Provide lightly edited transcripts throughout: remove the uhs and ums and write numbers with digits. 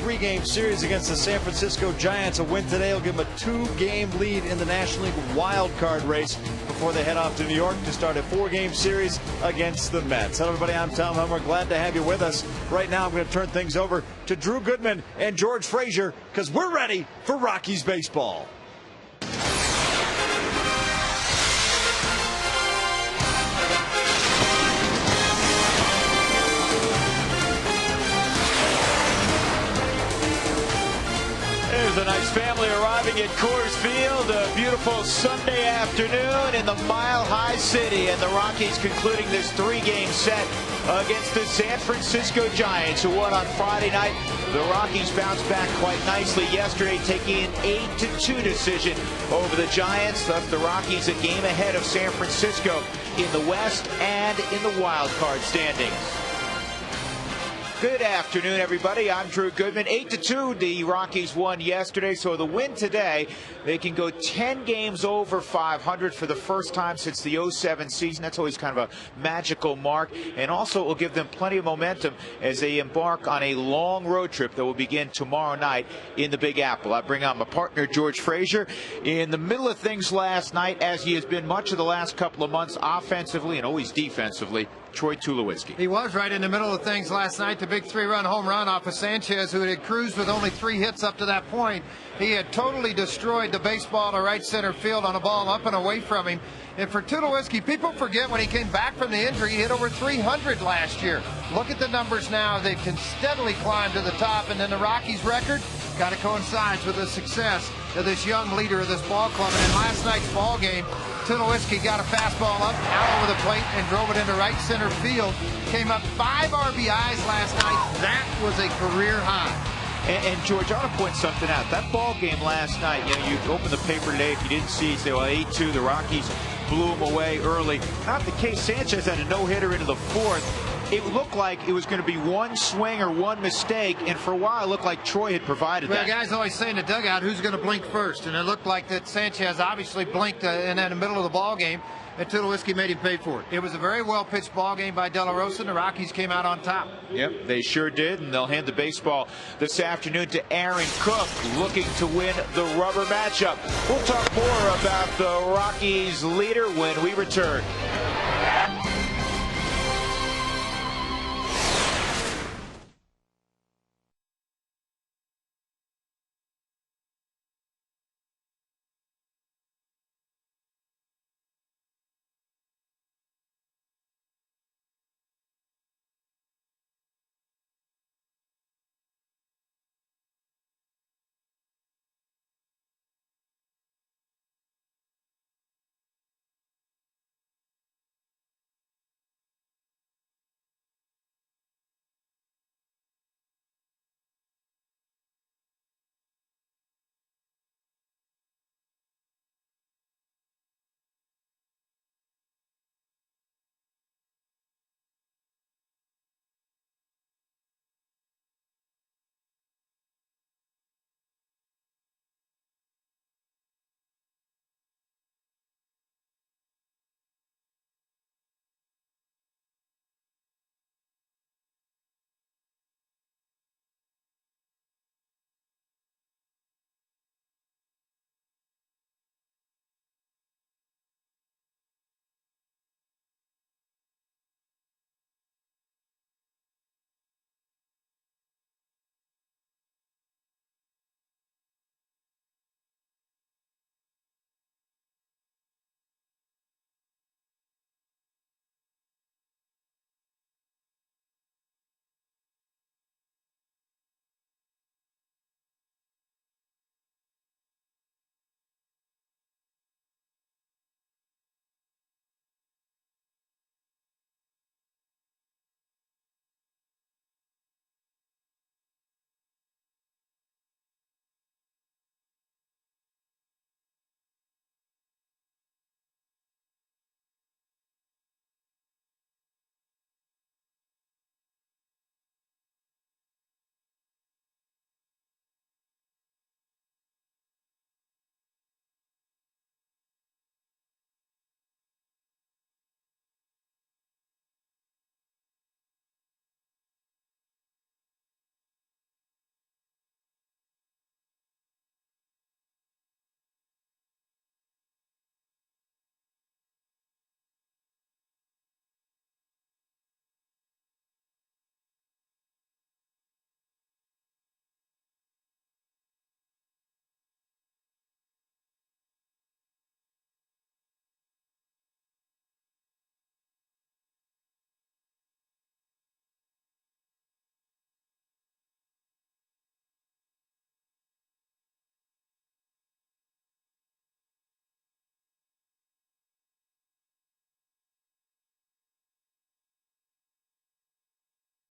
3-game series against the San Francisco Giants. A win today will give them a 2-game lead in the National League wild card race before they head off to New York to start a 4-game series against the Mets. Hello, everybody. I'm Tom Hummer. Glad to have you with us. Right now, I'm going to turn things over to Drew Goodman and George Frazier because we're ready for Rockies baseball. There's a nice family arriving at Coors Field. A beautiful Sunday afternoon in the Mile High City. And the Rockies concluding this 3-game set against the San Francisco Giants, who won on Friday night. The Rockies bounced back quite nicely yesterday, taking an 8-2 decision over the Giants. Thus, the Rockies a game ahead of San Francisco in the West and in the wild card standings. Good afternoon, everybody. I'm Drew Goodman. 8-2, the Rockies won yesterday. So the win today, they can go 10 games over 500 for the first time since the 07 season. That's always kind of a magical mark. And also, it will give them plenty of momentum as they embark on a long road trip that will begin tomorrow night in the Big Apple. I bring on my partner, George Frazier. In the middle of things last night, as he has been much of the last couple of months offensively and always defensively, Troy Tulowitzki. He was right in the middle of things last night. The big 3-run home run off of Sanchez, who had cruised with only 3 hits up to that point. He had totally destroyed the baseball to right center field on a ball up and away from him. And for Tulowitzki, people forget when he came back from the injury, he hit over 300 last year. Look at the numbers now. They can steadily climb to the top. And then the Rockies' record kind of coincides with the success of this young leader of this ball club. And in last night's ball game, Tulowitzki got a fastball up, out over the plate, and drove it into right center field. Came up 5 RBIs last night. That was a career high. And George, I want to point something out. That ball game last night, you open the paper today, if you didn't see, you say, well, 8-2, the Rockies blew them away early. Not the case. Sanchez had a no-hitter into the 4th. It looked like it was going to be one swing or one mistake, and for a while it looked like Troy had provided that. The guys always say in the dugout, who's going to blink first? And it looked like that Sanchez obviously blinked in the middle of the ball game, and Tulowitzki made him pay for it. It was a very well-pitched ball game by De La Rosa, and the Rockies came out on top. Yep, they sure did, and they'll hand the baseball this afternoon to Aaron Cook, looking to win the rubber matchup. We'll talk more about the Rockies leader when we return.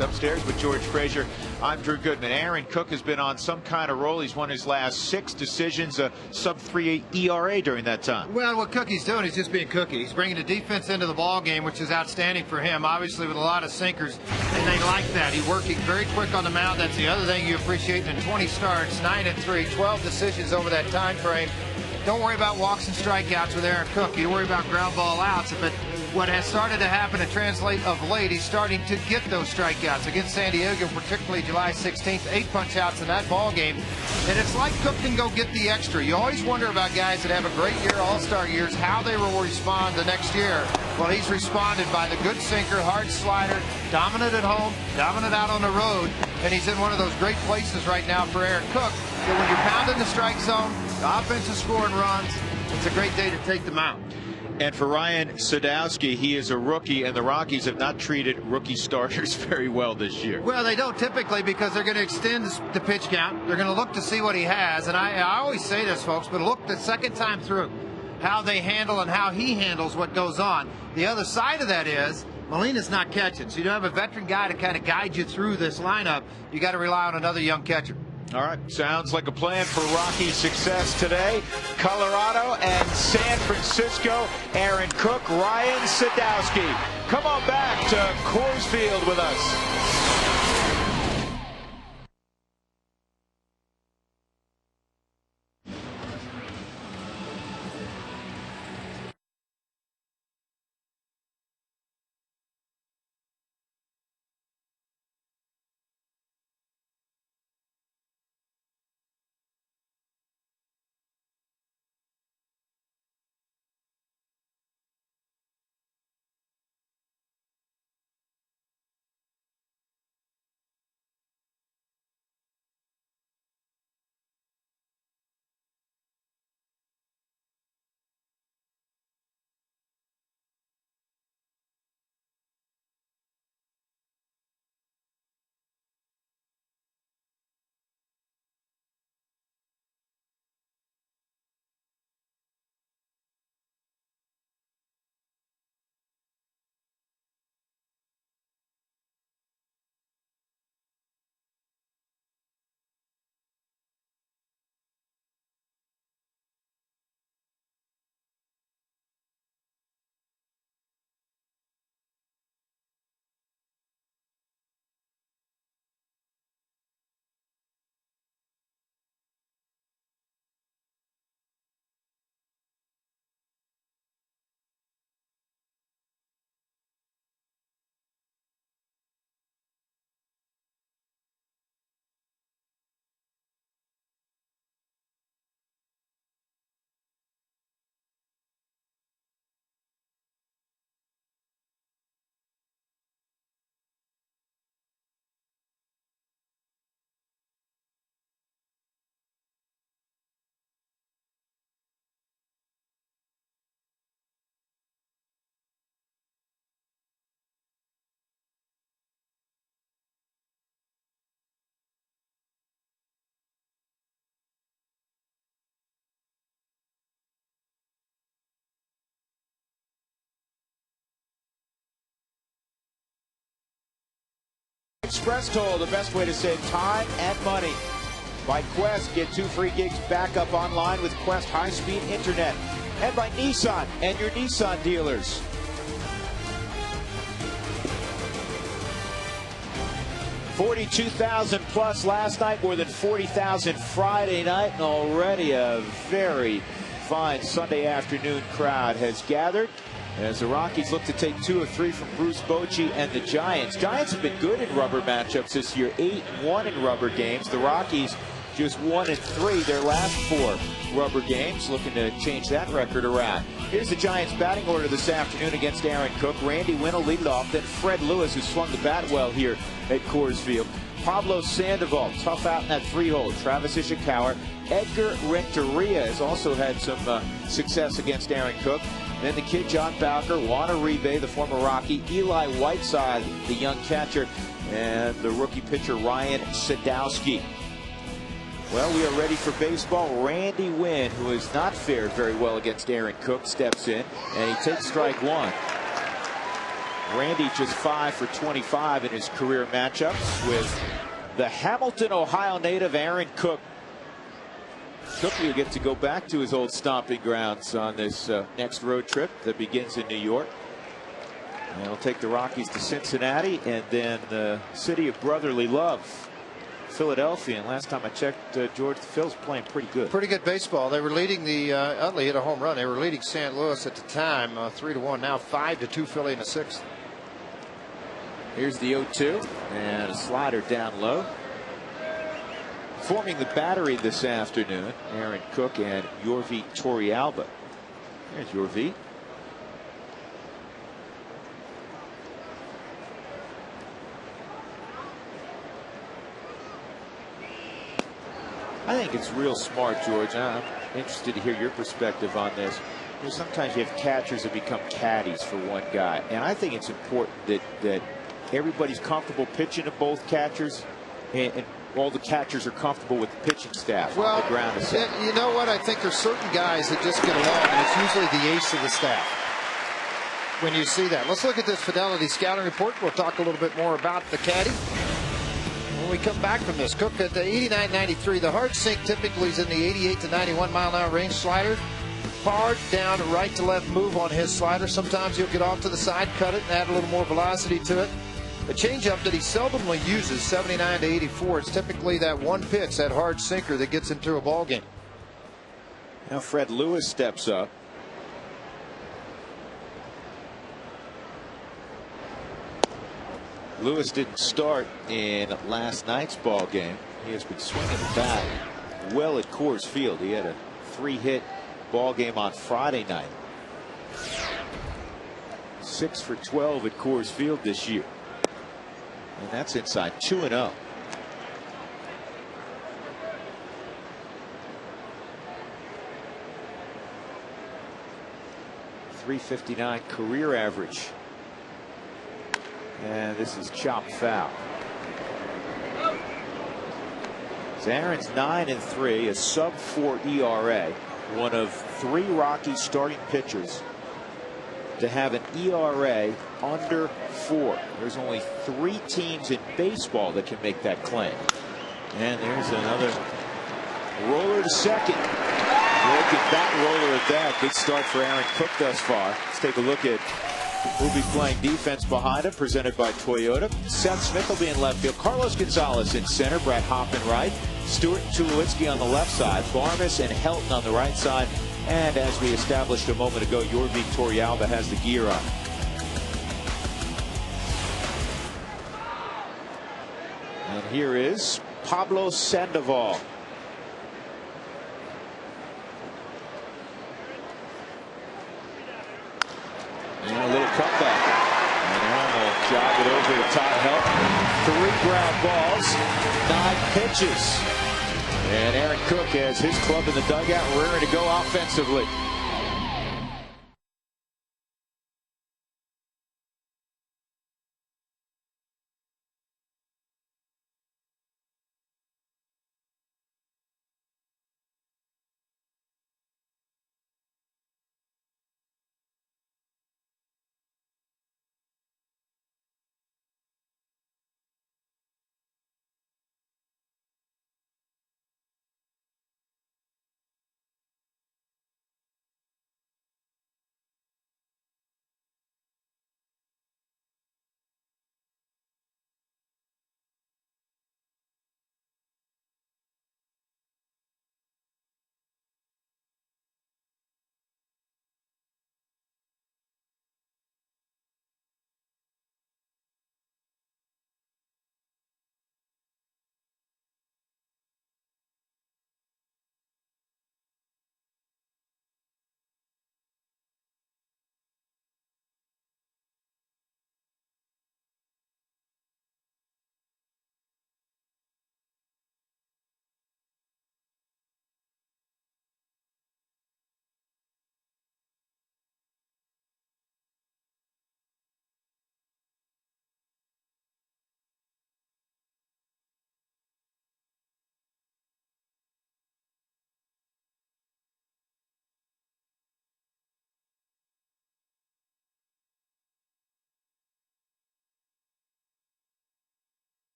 Upstairs with George Frazier, I'm Drew Goodman. Aaron Cook has been on some kind of roll. He's won his last 6 decisions, a sub-3 ERA during that time. Well, what Cookie's doing is just being Cookie. He's bringing the defense into the ball game, which is outstanding for him, obviously with a lot of sinkers, and they like that. He's working very quick on the mound. That's the other thing you appreciate. In 20 starts, 9-3, 12 decisions over that time frame. Don't worry about walks and strikeouts with Aaron Cook. You worry about ground ball outs. But what has started to happen and translate of late, he's starting to get those strikeouts against San Diego, particularly July 16th, 8 punch outs in that ball game. And it's like Cook can go get the extra. You always wonder about guys that have a great year, all-star years, how they will respond the next year. Well, he's responded by the good sinker, hard slider, dominant at home, dominant out on the road, and he's in one of those great places right now for Aaron Cook. So when you're pounding the strike zone, the offense is scoring runs, it's a great day to take them out. And for Ryan Sadowski, he is a rookie, and the Rockies have not treated rookie starters very well this year. Well, they don't typically, because they're going to extend the pitch count. They're going to look to see what he has. And I always say this, folks, but look the second time through how they handle and how he handles what goes on. The other side of that is Molina's not catching. So you don't have a veteran guy to kind of guide you through this lineup. You got to rely on another young catcher. All right, sounds like a plan for Rocky success today. Colorado and San Francisco. Aaron Cook, Ryan Sadowski. Come on back to Coors Field with us. Express Toll, the best way to save time and money. By Quest, get 2 free gigs back up online with Quest high-speed internet. And by Nissan and your Nissan dealers. $42,000 plus last night, more than 40,000 Friday night, and already a very fine Sunday afternoon crowd has gathered as the Rockies look to take 2 of 3 from Bruce Bochy and the Giants. Giants have been good in rubber matchups this year, 8-1 in rubber games. The Rockies just 1-3 their last 4 rubber games, looking to change that record around. Here's the Giants batting order this afternoon against Aaron Cook. Randy Winn will lead it off, then Fred Lewis, who swung the bat well here at Coors Field. Pablo Sandoval, tough out in that 3-hole. Travis Ishikawa. Edgar Renteria has also had some success against Aaron Cook. Then the kid John Bowker, Juan Uribe, the former Rocky, Eli Whiteside, the young catcher, and the rookie pitcher Ryan Sadowski. Well, we are ready for baseball. Randy Winn, who has not fared very well against Aaron Cook, steps in, and he takes strike 1. Randy just 5 for 25 in his career matchups with the Hamilton, Ohio native Aaron Cook. Cook will get to go back to his old stomping grounds on this next road trip that begins in New York. And he'll take the Rockies to Cincinnati and then the city of brotherly love, Philadelphia. And last time I checked, George, the Phil's playing pretty good. Pretty good baseball. They were leading the Utley hit a home run. They were leading St. Louis at the time 3-1. Now 5-2 Philly in the sixth. Here's the 0-2 and a slider down low. Forming the battery this afternoon, Aaron Cook and Yorvi Torrealba. There's Yorvi. I think it's real smart, George. I'm interested to hear your perspective on this. You know, sometimes you have catchers that become caddies for one guy, and I think it's important that everybody's comfortable pitching to both catchers, and all the catchers are comfortable with the pitching staff on the ground. You know what? I think there's certain guys that just get along, and it's usually the ace of the staff when you see that. Let's look at this Fidelity scouting report. We'll talk a little bit more about the caddy when we come back from this. Cook at the 89-93. The hard sink typically is in the 88 to 91 mile an hour range. Slider hard down right to left move on his slider. Sometimes he'll get off to the side, cut it, and add a little more velocity to it. The changeup that he seldomly uses, 79 to 84, it's typically that one pitch, that hard sinker that gets into a ball game. Now Fred Lewis steps up. Lewis didn't start in last night's ball game. He has been swinging the bat well at Coors Field. He had a 3-hit ball game on Friday night. 6 for 12 at Coors Field this year. And that's inside 2-0. .359 career average. And this is chopped foul. Aaron's 9-3, a sub-4 ERA. One of 3 Rockies starting pitchers to have an ERA under 4. There's only 3 teams in baseball that can make that claim. And there's another roller to second. Look at that roller at that. Good start for Aaron Cook thus far. Let's take a look at who'll be playing defense behind him, presented by Toyota. Seth Smith will be in left field. Carlos Gonzalez in center. Brett Hoffman right. Stewart and Tulowitzki on the left side. Barmes and Helton on the right side. And as we established a moment ago, Yorvi Torrealba has the gear on. And here is Pablo Sandoval. And a little cutback. And Aaron will jog it over to Todd Helton. 3 ground balls, 9 pitches. And Aaron Cook has his club in the dugout, rearing to go offensively.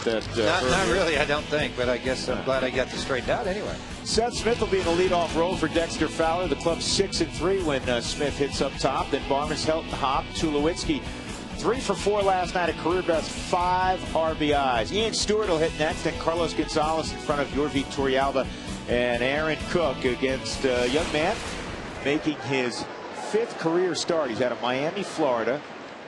That, not really, I don't think, but I guess I'm glad I got this straightened out anyway. Seth Smith will be in the leadoff role for Dexter Fowler. The club's 6-3 when Smith hits up top. Then Barnes, Helton, Hop, Tulowitzki 3 for 4 last night, a career best 5 RBIs. Ian Stewart will hit next, and Carlos Gonzalez in front of Yorvi Torrealba and Aaron Cook against a young man making his 5th career start. He's out of Miami, Florida,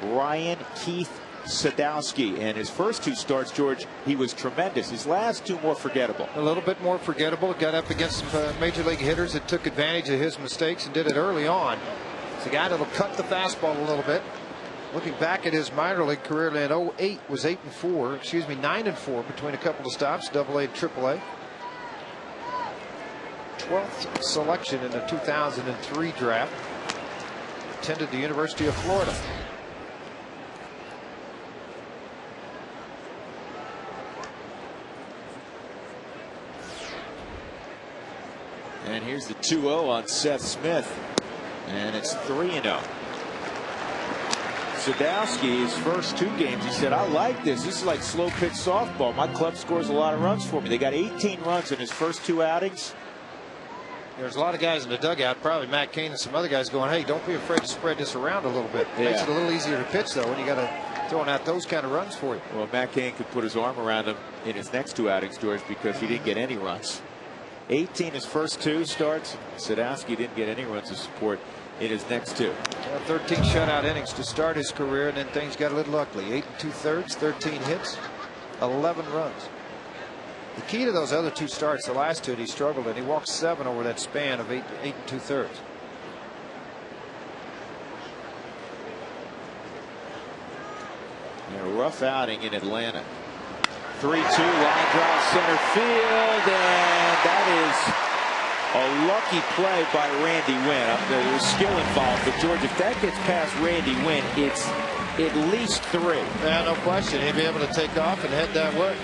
Ryan Keith Sadowski. And his first 2 starts, George, he was tremendous. His last 2 more forgettable. A little bit more forgettable. Got up against some major league hitters that took advantage of his mistakes and did it early on. It's a guy that'll cut the fastball a little bit. Looking back at his minor league career in 08 was 8-4, excuse me, 9-4 between a couple of stops, AA and AAA. 12th selection in the 2003 draft. Attended the University of Florida. And here's the 2-0 on Seth Smith, and it's 3-0. Sadowski, his first 2 games, he said, I like this. This is like slow pitch softball. My club scores a lot of runs for me. They got 18 runs in his first 2 outings. There's a lot of guys in the dugout, probably Matt Cain and some other guys going, hey, don't be afraid to spread this around a little bit. Yeah. Makes it a little easier to pitch, though, when you got to throwing out those kind of runs for you. Well, Matt Cain could put his arm around him in his next 2 outings, George, because he didn't get any runs. 18 his first 2 starts. Sadowski didn't get any runs of support in his next 2. 13 shutout innings to start his career, and then things got a little ugly. 8 2/3, 13 hits, 11 runs. The key to those other 2 starts, the last 2 he struggled, and he walked 7 over that span of 8 2/3. A rough outing in Atlanta. 3-2 line drive center field, and that is a lucky play by Randy Wynn. There's skill involved, but George, if that gets past Randy Wynn, it's at least 3. Yeah, no question. He'd be able to take off and head that way.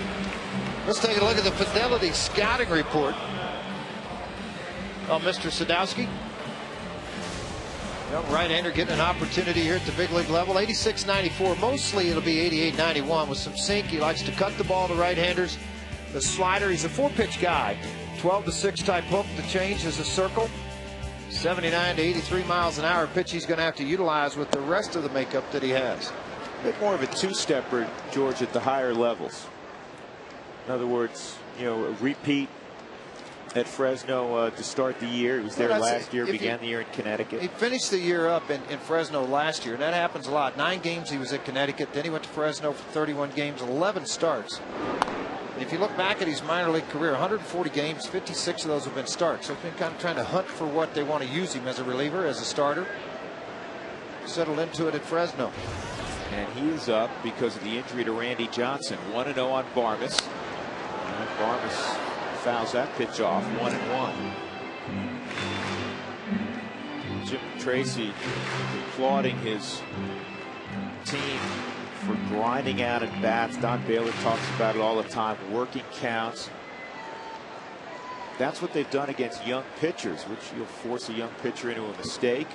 Let's take a look at the Fidelity scouting report on Mr. Sadowski. Young right-hander getting an opportunity here at the big league level. 86-94. Mostly it'll be 88-91 with some sink. He likes to cut the ball to right-handers. The slider, he's a 4-pitch guy. 12-6 type hook. The change is a circle. 79 to 83 miles an hour pitch he's going to have to utilize with the rest of the makeup that he has. A bit more of a 2-stepper, George, at the higher levels. In other words, you know, a repeat at Fresno to start the year. He was there last year, began the year in Connecticut. He finished the year up in Fresno last year, and that happens a lot. 9 games he was at Connecticut, then he went to Fresno for 31 games, 11 starts. And if you look back at his minor league career, 140 games, 56 of those have been starts. So he's been kind of trying to hunt for what they want to use him as a reliever, as a starter. Settled into it at Fresno. And he is up because of the injury to Randy Johnson. 1-0 on Barmes. And Barmes fouls that pitch off. 1-1. Jim Tracy applauding his team for grinding out at bats. Don Baylor talks about it all the time. Working counts. That's what they've done against young pitchers, which you'll force a young pitcher into a mistake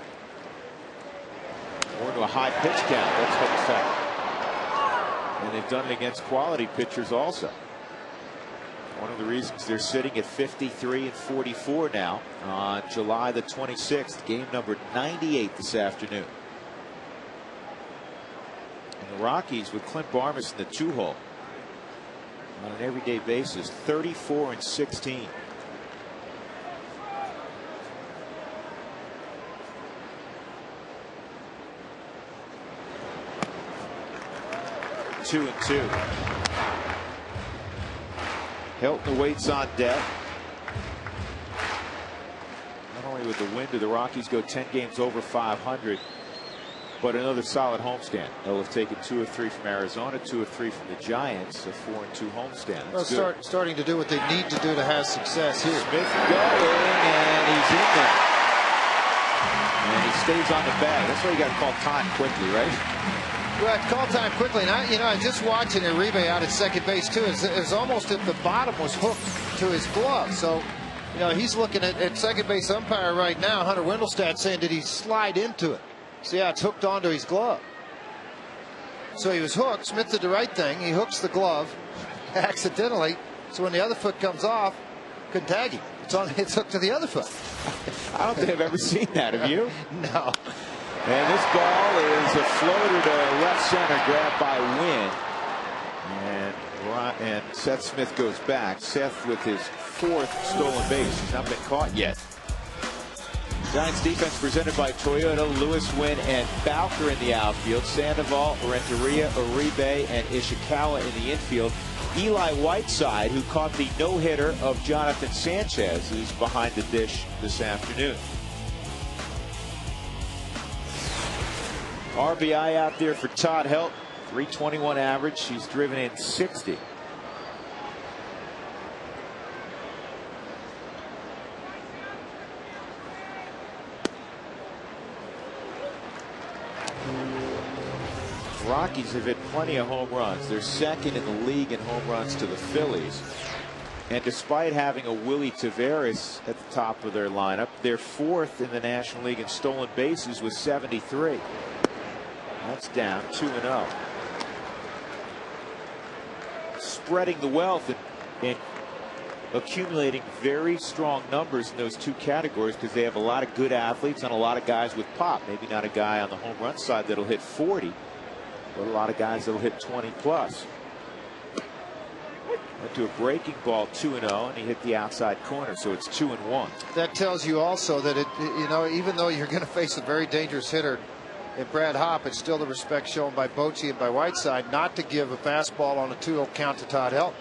or into a high pitch count. That's what's fact. And they've done it against quality pitchers also. One of the reasons they're sitting at 53 and 44 now on July the 26th, game number 98 this afternoon. And the Rockies with Clint Barmes in the 2-hole on an everyday basis, 34 and 16. Two and 2. Helton waits on deck. Not only with the win do the Rockies go 10 games over 500, but another solid homestand. They'll have taken 2 of 3 from Arizona, 2 of 3 from the Giants, a 4-2 homestand. Well, starting to do what they need to do to have success here. Smith going, and he's in there. And he stays on the bag. That's why you got to call time quickly, right? Well, call time quickly. And I just watching Uribe out at second base too. It's almost if the bottom was hooked to his glove. So, he's looking at second base umpire right now, Hunter Wendelstedt, saying, did he slide into it? See how it's hooked onto his glove. So he was hooked. Smith did the right thing. He hooks the glove. accidentally. So when the other foot comes off, couldn't tag him. It's hooked to the other foot. I don't think I've ever seen that. Have you? No. And this ball is a floater to left center, grabbed by Wynn. And Seth Smith goes back. Seth with his 4th stolen base. He's not been caught yet. Giants defense presented by Toyota. Lewis, Wynn, and Bowker in the outfield. Sandoval, Renteria, Uribe, and Ishikawa in the infield. Eli Whiteside, who caught the no-hitter of Jonathan Sanchez, is behind the dish this afternoon. RBI out there for Todd Helton. 321 average. She's driven in 60. Rockies have hit plenty of home runs. They're second in the league in home runs to the Phillies. And despite having a Willie Taveras at the top of their lineup, they're 4th in the National League in stolen bases with 73. That's down 2-0. Spreading the wealth and accumulating very strong numbers in those 2 categories because they have a lot of good athletes and a lot of guys with pop. Maybe not a guy on the home run side that'll hit 40, but a lot of guys that'll hit 20 plus. Went to a breaking ball 2-0, and he hit the outside corner, so it's 2-1. That tells you also that even though you're going to face a very dangerous hitter in Brad Hopp, it's still the respect shown by Bochy and by Whiteside not to give a fastball on a 2-0 count to Todd Helton.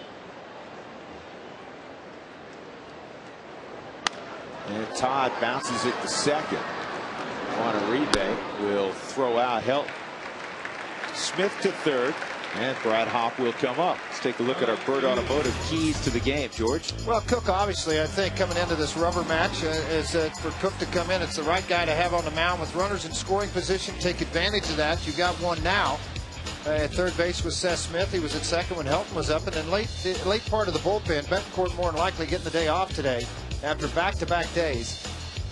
And Todd bounces it to second. Juan Uribe will throw out Helton. Smith to third, and Brad Hopp will come up. Let's take a look at our Bird Automotive keys to the game, George. Well, Cook, obviously, I think coming into this rubber match is for Cook to come in. It's the right guy to have on the mound with runners in scoring position. Take advantage of that. You got one now. At third base was Seth Smith. He was at second when Helton was up. And then late part of the bullpen, Betancourt more than likely getting the day off today after back-to-back days.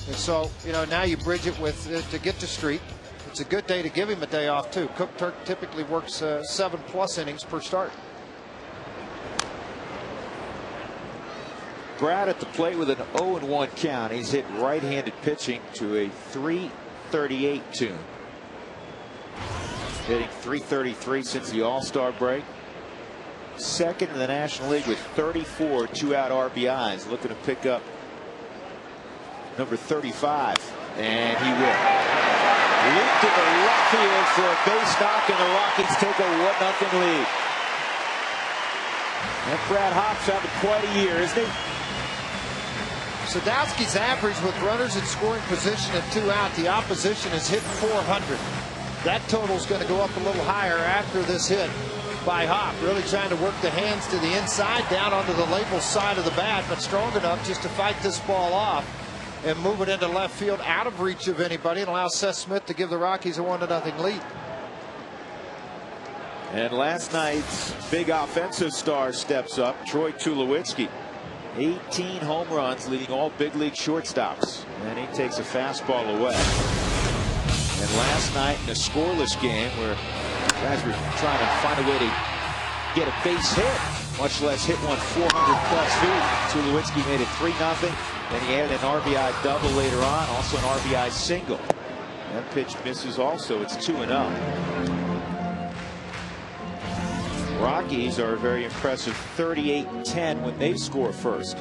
And so, now you bridge it with to get to Street. It's a good day to give him a day off, too. Cook typically works 7+ innings per start. Brad at the plate with an 0-1 count. He's hit right-handed pitching to a .338 tune. Hitting .333 since the All-Star break. Second in the National League with 34 2-out RBIs. Looking to pick up number 35, and he will. Leap to the left field for a base knock, and the Rockies take a 1-0 lead. And Brad Hopp's having quite a year, isn't he? Sadowski's average with runners in scoring position at 2 out. The opposition has hit 400. That total's going to go up a little higher after this hit by Hopp. Really trying to work the hands to the inside, down onto the label side of the bat, but strong enough just to fight this ball off and move it into left field out of reach of anybody and allow Seth Smith to give the Rockies a 1-0 lead. And last night's big offensive star steps up, Troy Tulowitzki. 18 home runs, leading all big league shortstops. And he takes a fastball away. And last night in a scoreless game where guys were trying to find a way to get a base hit, much less hit one 400+ feet. Tulowitzki made it 3-0. Then he added an RBI double later on, also an RBI single. That pitch misses also. It's 2-0. Rockies are a very impressive 38-10 when they score first.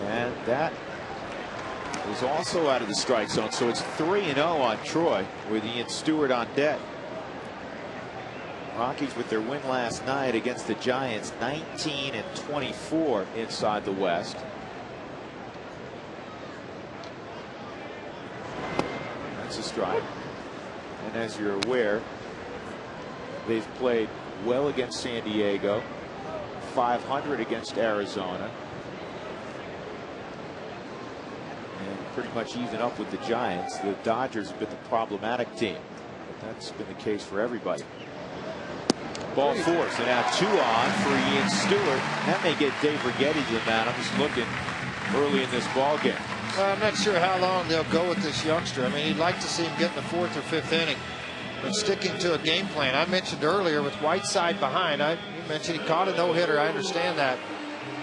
And that is also out of the strike zone, so it's 3-0 on Troy with Ian Stewart on deck. Rockies with their win last night against the Giants, 19-24 inside the West. That's a strike. And as you're aware, they've played well against San Diego, 500 against Arizona, and pretty much even up with the Giants. The Dodgers have been the problematic team, but that's been the case for everybody. Ball force, and now 2 on for Ian Stewart. That may get Dave Righetti to the mound. I'm just looking. early in this ball game. I'm not sure how long they'll go with this youngster. I mean, you'd like to see him get in the 4th or 5th inning, but sticking to a game plan. I mentioned earlier with Whiteside behind, you mentioned he caught a no-hitter. I understand that.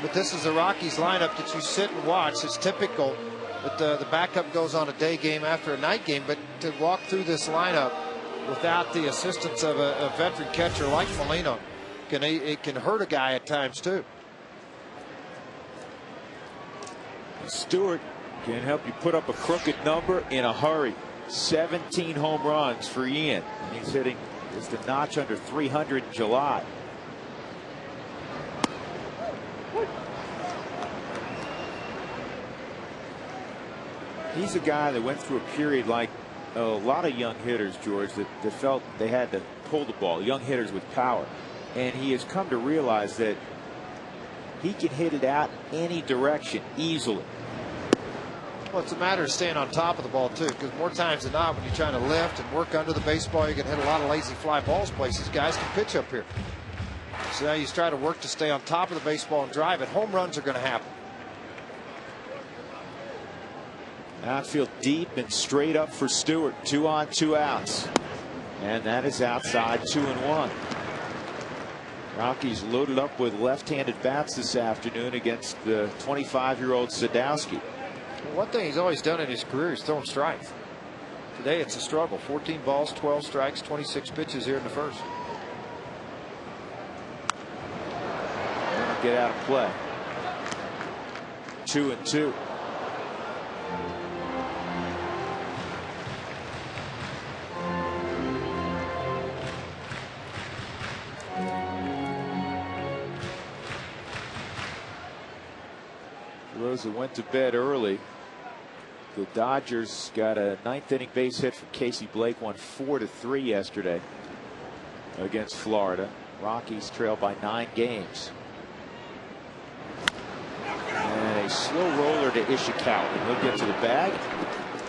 But this is the Rockies lineup that you sit and watch. It's typical that the backup goes on a day game after a night game, but to walk through this lineup without the assistance of a veteran catcher like Molina, it can hurt a guy at times too. Stewart can help you put up a crooked number in a hurry. 17 home runs for Ian. He's hitting just a notch under 300 in July. He's a guy that went through a period like a lot of young hitters, George, that felt they had to pull the ball, young hitters with power. And he has come to realize that he can hit it out any direction easily. Well, it's a matter of staying on top of the ball, too, because more times than not, when you're trying to lift and work under the baseball, you can hit a lot of lazy fly balls places. Guys can pitch up here. So now you try to work to stay on top of the baseball and drive it. Home runs are going to happen. Outfield deep and straight up for Stewart. 2 on, 2 outs. And that is outside, 2-1. Rockies loaded up with left-handed bats this afternoon against the 25-year-old Sadowski. One thing he's always done in his career is throwing strikes. Today it's a struggle. 14 balls, 12 strikes, 26 pitches here in the first. Get out of play. 2-2. Rosa went to bed early. The Dodgers got a 9th inning base hit from Casey Blake, won 4-3 yesterday against Florida. Rockies trail by 9 games. And a slow roller to Ishikawa. He'll get to the bag.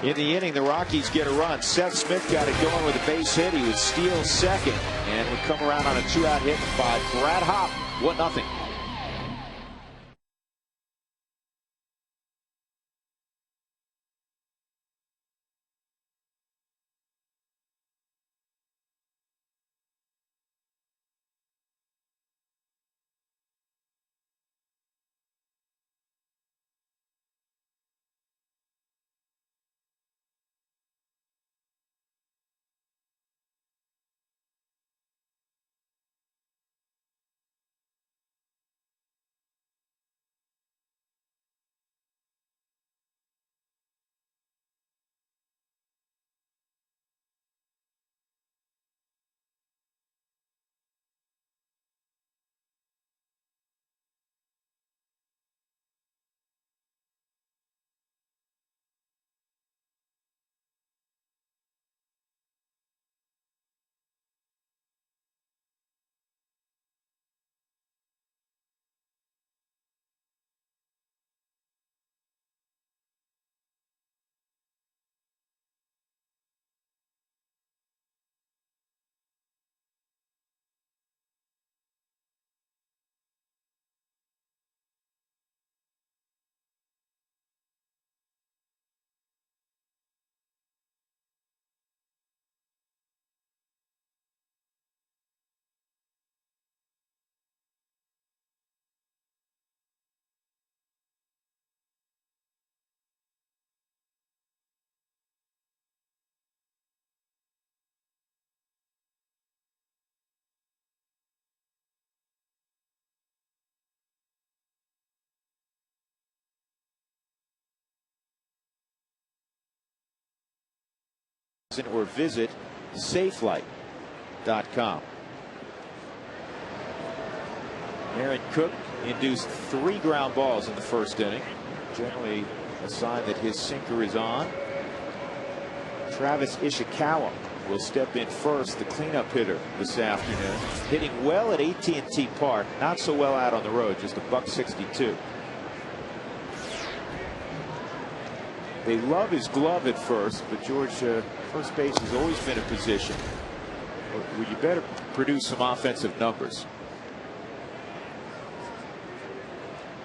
In the inning, the Rockies get a run. Seth Smith got it going with a base hit. He would steal second and would come around on a 2-out hit by Brad Hopp. 1-0. Or visit safelight.com. Aaron Cook induced 3 ground balls in the first inning. Generally a sign that his sinker is on. Travis Ishikawa will step in first, the cleanup hitter this afternoon. Hitting well at AT&T Park, not so well out on the road, just a $162. They love his glove at first, but George, first base has always been a position where you better produce some offensive numbers.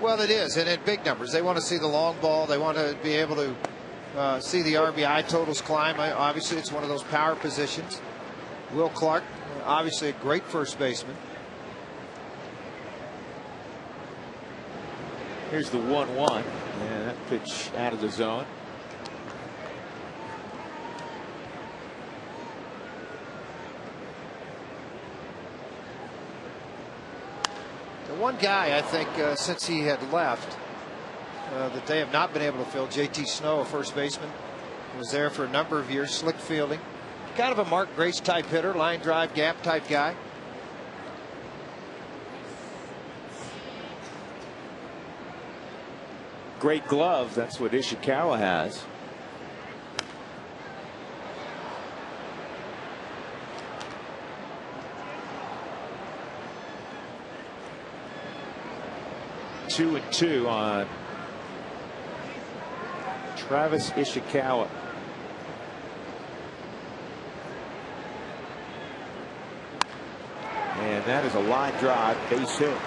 Well, it is, and in big numbers. They want to see the long ball. They want to be able to see the RBI totals climb. Obviously, it's one of those power positions. Will Clark, obviously a great first baseman. Here's the 1-1. And that pitch out of the zone. The one guy I think since he had left that they have not been able to fill, JT Snow, a first baseman, was there for a number of years, slick fielding, kind of a Mark Grace type hitter, line drive gap type guy. Great glove. That's what Ishikawa has. Two and two on Travis Ishikawa. And that is a line drive, base hit.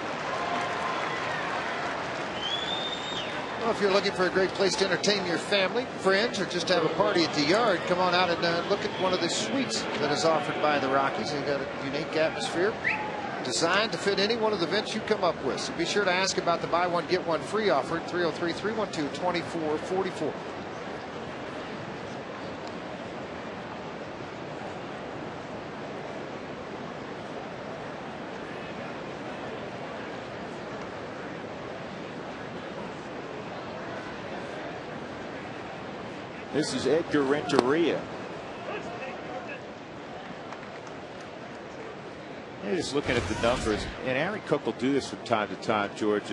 Well, if you're looking for a great place to entertain your family, friends, or just have a party at the yard, come on out and look at one of the suites that is offered by the Rockies. They've got a unique atmosphere designed to fit any one of the events you come up with. So be sure to ask about the buy one, get one free offer at 303-312-2444. This is Edgar Renteria. You're just looking at the numbers, and Aaron Cook will do this from time to time, George.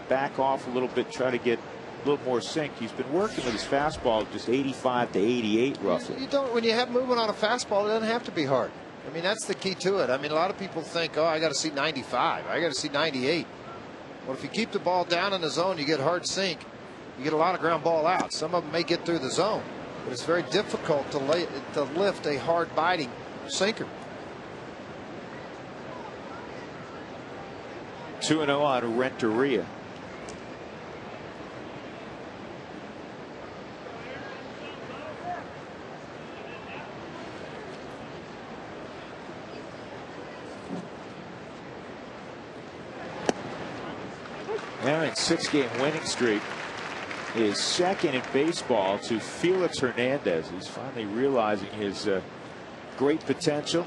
Back off a little bit, try to get a little more sync. He's been working with his fastball just 85 to 88 roughly. You don't, when you have movement on a fastball, it doesn't have to be hard. I mean, that's the key to it. I mean, a lot of people think, oh, I got to see 95, I got to see 98. Well, if you keep the ball down in the zone, you get hard sink. You get a lot of ground ball out. Some of them may get through the zone, but it's very difficult to lift a hard biting sinker. 2-0 on Renteria. Aaron's 6-game winning streak is second in baseball to Felix Hernandez. He's finally realizing his great potential.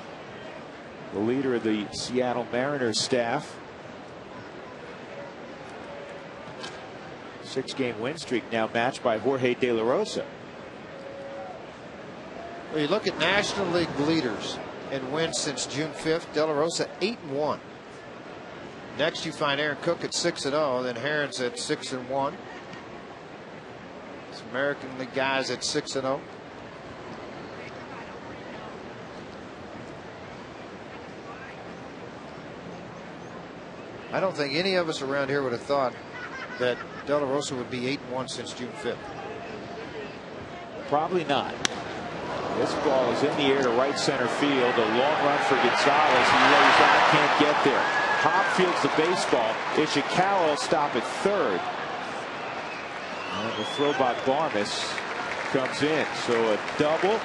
The leader of the Seattle Mariners staff. 6-game win streak now matched by Jorge De La Rosa. Well, you look at National League leaders in wins since June 5th. De La Rosa 8-1. Next you find Aaron Cook at 6-0. Then Herons at 6-1. Some American League guys at 6-0. I don't think any of us around here would have thought that De La Rosa would be 8-1 since June 5th. Probably not. This ball is in the air to right center field. A long run for Gonzalez. He lays out, can't get there. Hop fields the baseball. Ishikawa will stop at third. And the throw by Barmes comes in. So a double.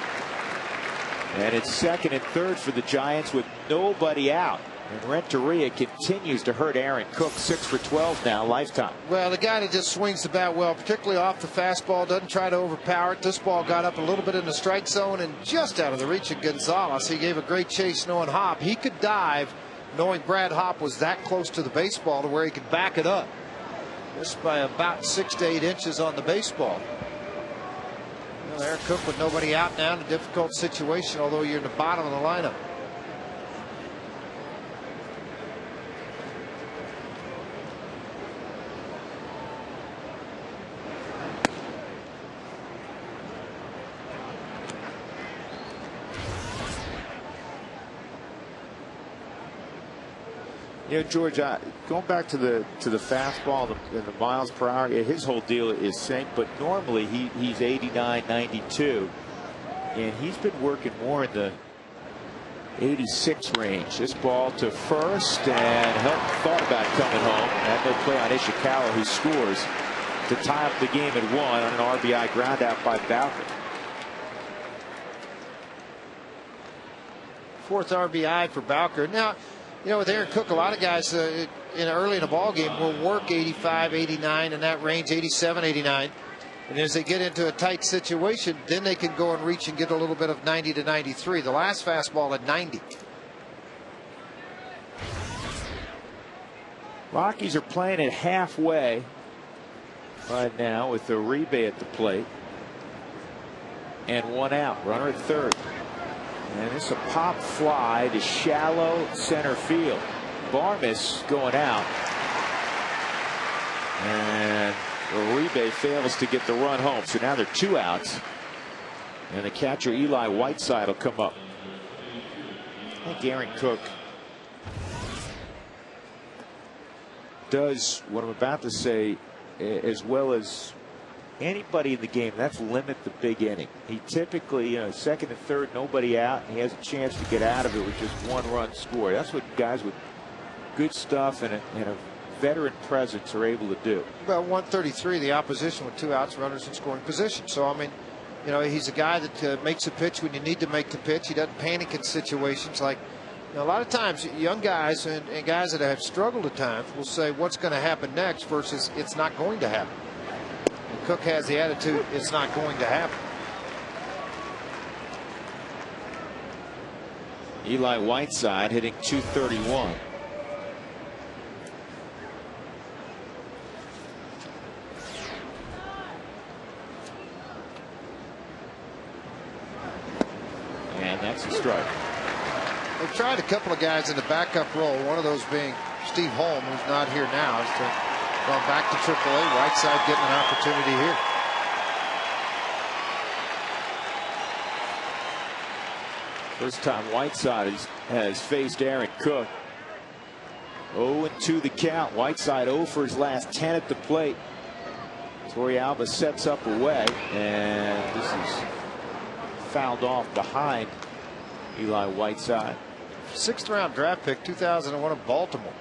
And it's second and third for the Giants with nobody out. And Renteria continues to hurt Aaron Cook. 6 for 12 now, lifetime. Well, the guy that just swings the bat well, particularly off the fastball, doesn't try to overpower it. This ball got up a little bit in the strike zone and just out of the reach of Gonzalez. He gave a great chase knowing Hop. He could dive knowing Brad Hop was that close to the baseball to where he could back it up. Just by about 6 to 8 inches on the baseball. Well, Aaron Cook with nobody out now in a difficult situation, although you're in the bottom of the lineup. You know, George, going back to the fastball and the miles per hour, his whole deal is sink, but normally he's 89, 92, and he's been working more in the 86 range. This ball to first, and Helton thought about coming home. Had no play on Ishikawa, who scores to tie up the game at 1 on an RBI ground out by Bowker. 4th RBI for Bowker. Now, you know, with Aaron Cook, a lot of guys early in a ball game will work 85, 89 in that range, 87, 89. And as they get into a tight situation, then they can go and reach and get a little bit of 90 to 93. The last fastball at 90. Rockies are playing it halfway right now with Uribe at the plate. And 1 out. Runner at 3rd. And it's a pop fly to shallow center field. Barmes going out. And Uribe fails to get the run home. So now they're 2 outs. And the catcher Eli Whiteside will come up. I think Aaron Cook does what I'm about to say as well as anybody in the game. That's limit the big inning. He typically, you know, 2nd and 3rd, nobody out, and he has a chance to get out of it with just 1 run score. That's what guys with good stuff and a veteran presence are able to do. About 133, the opposition with 2 outs, runners in scoring position. So, I mean, you know, he's a guy that makes a pitch when you need to make the pitch. He doesn't panic in situations like, you know, a lot of times young guys and guys that have struggled at times will say what's going to happen next versus it's not going to happen. And Cook has the attitude it's not going to happen. Eli Whiteside hitting .231. And that's a strike. They've tried a couple of guys in the backup role, one of those being Steve Holm, who's not here now. He's gone back to AAA. Whiteside getting an opportunity here. First time Whiteside has faced Aaron Cook. 0-2 the count. Whiteside 0 for his last 10 at the plate. Torrealba sets up away, and this is fouled off behind Eli Whiteside. 6th round draft pick, 2001 of Baltimore.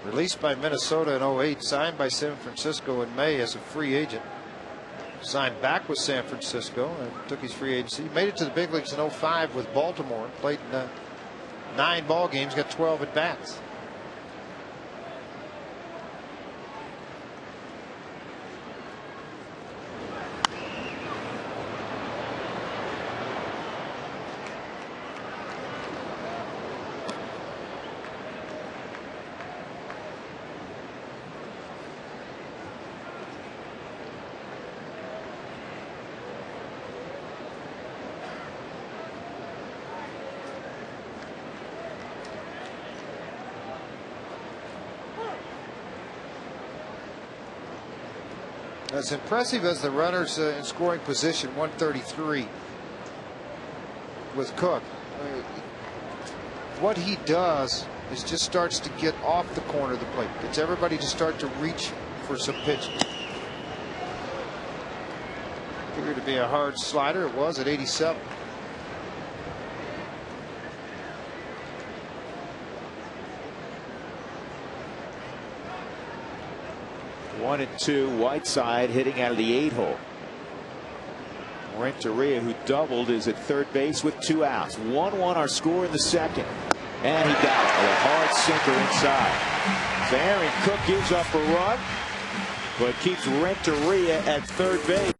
Released by Minnesota in 08, signed by San Francisco in May as a free agent. Signed back with San Francisco and took his free agency. He made it to the big leagues in 05 with Baltimore and played in 9 ball games, got 12 at bats. As impressive as the runners in scoring position, 133 with Cook. What he does is just starts to get off the corner of the plate. Gets everybody to start to reach for some pitches. Figured to be a hard slider. It was at 87. 1-2. Whiteside hitting out of the 8-hole. Renteria, who doubled, is at 3rd base with 2 outs. 1-1 our score in the 2nd. And he got it with a hard sinker inside. So Aaron Cook gives up a run, but keeps Renteria at 3rd base.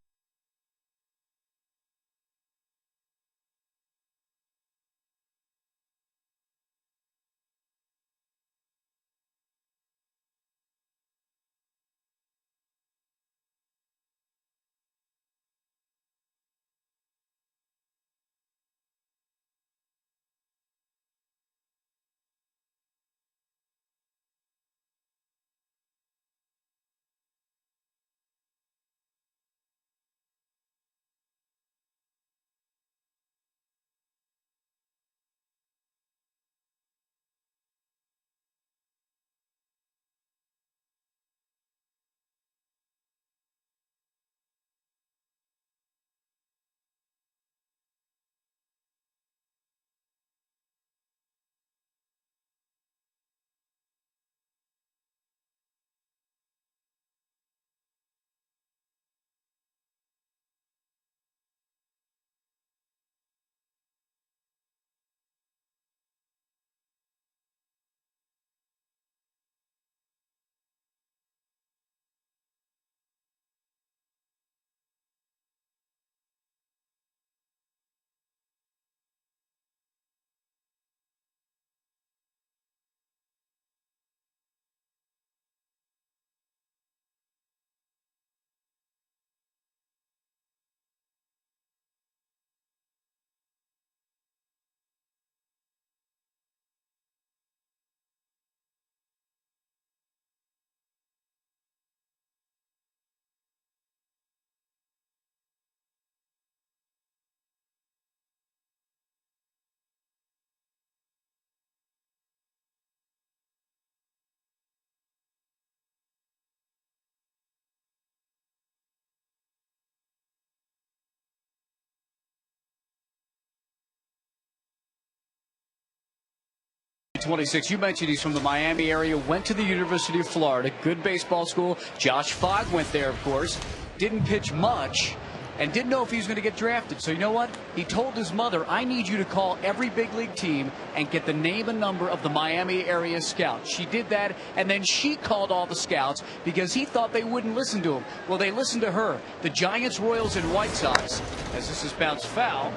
26. You mentioned he's from the Miami area, went to the University of Florida, good baseball school. Josh Fogg went there, of course. Didn't pitch much and didn't know if he was going to get drafted. So you know what? He told his mother, I need you to call every big league team and get the name and number of the Miami area scouts. She did that, and then she called all the scouts because he thought they wouldn't listen to him. Well, they listened to her. The Giants, Royals, and White Sox, as this is bounced foul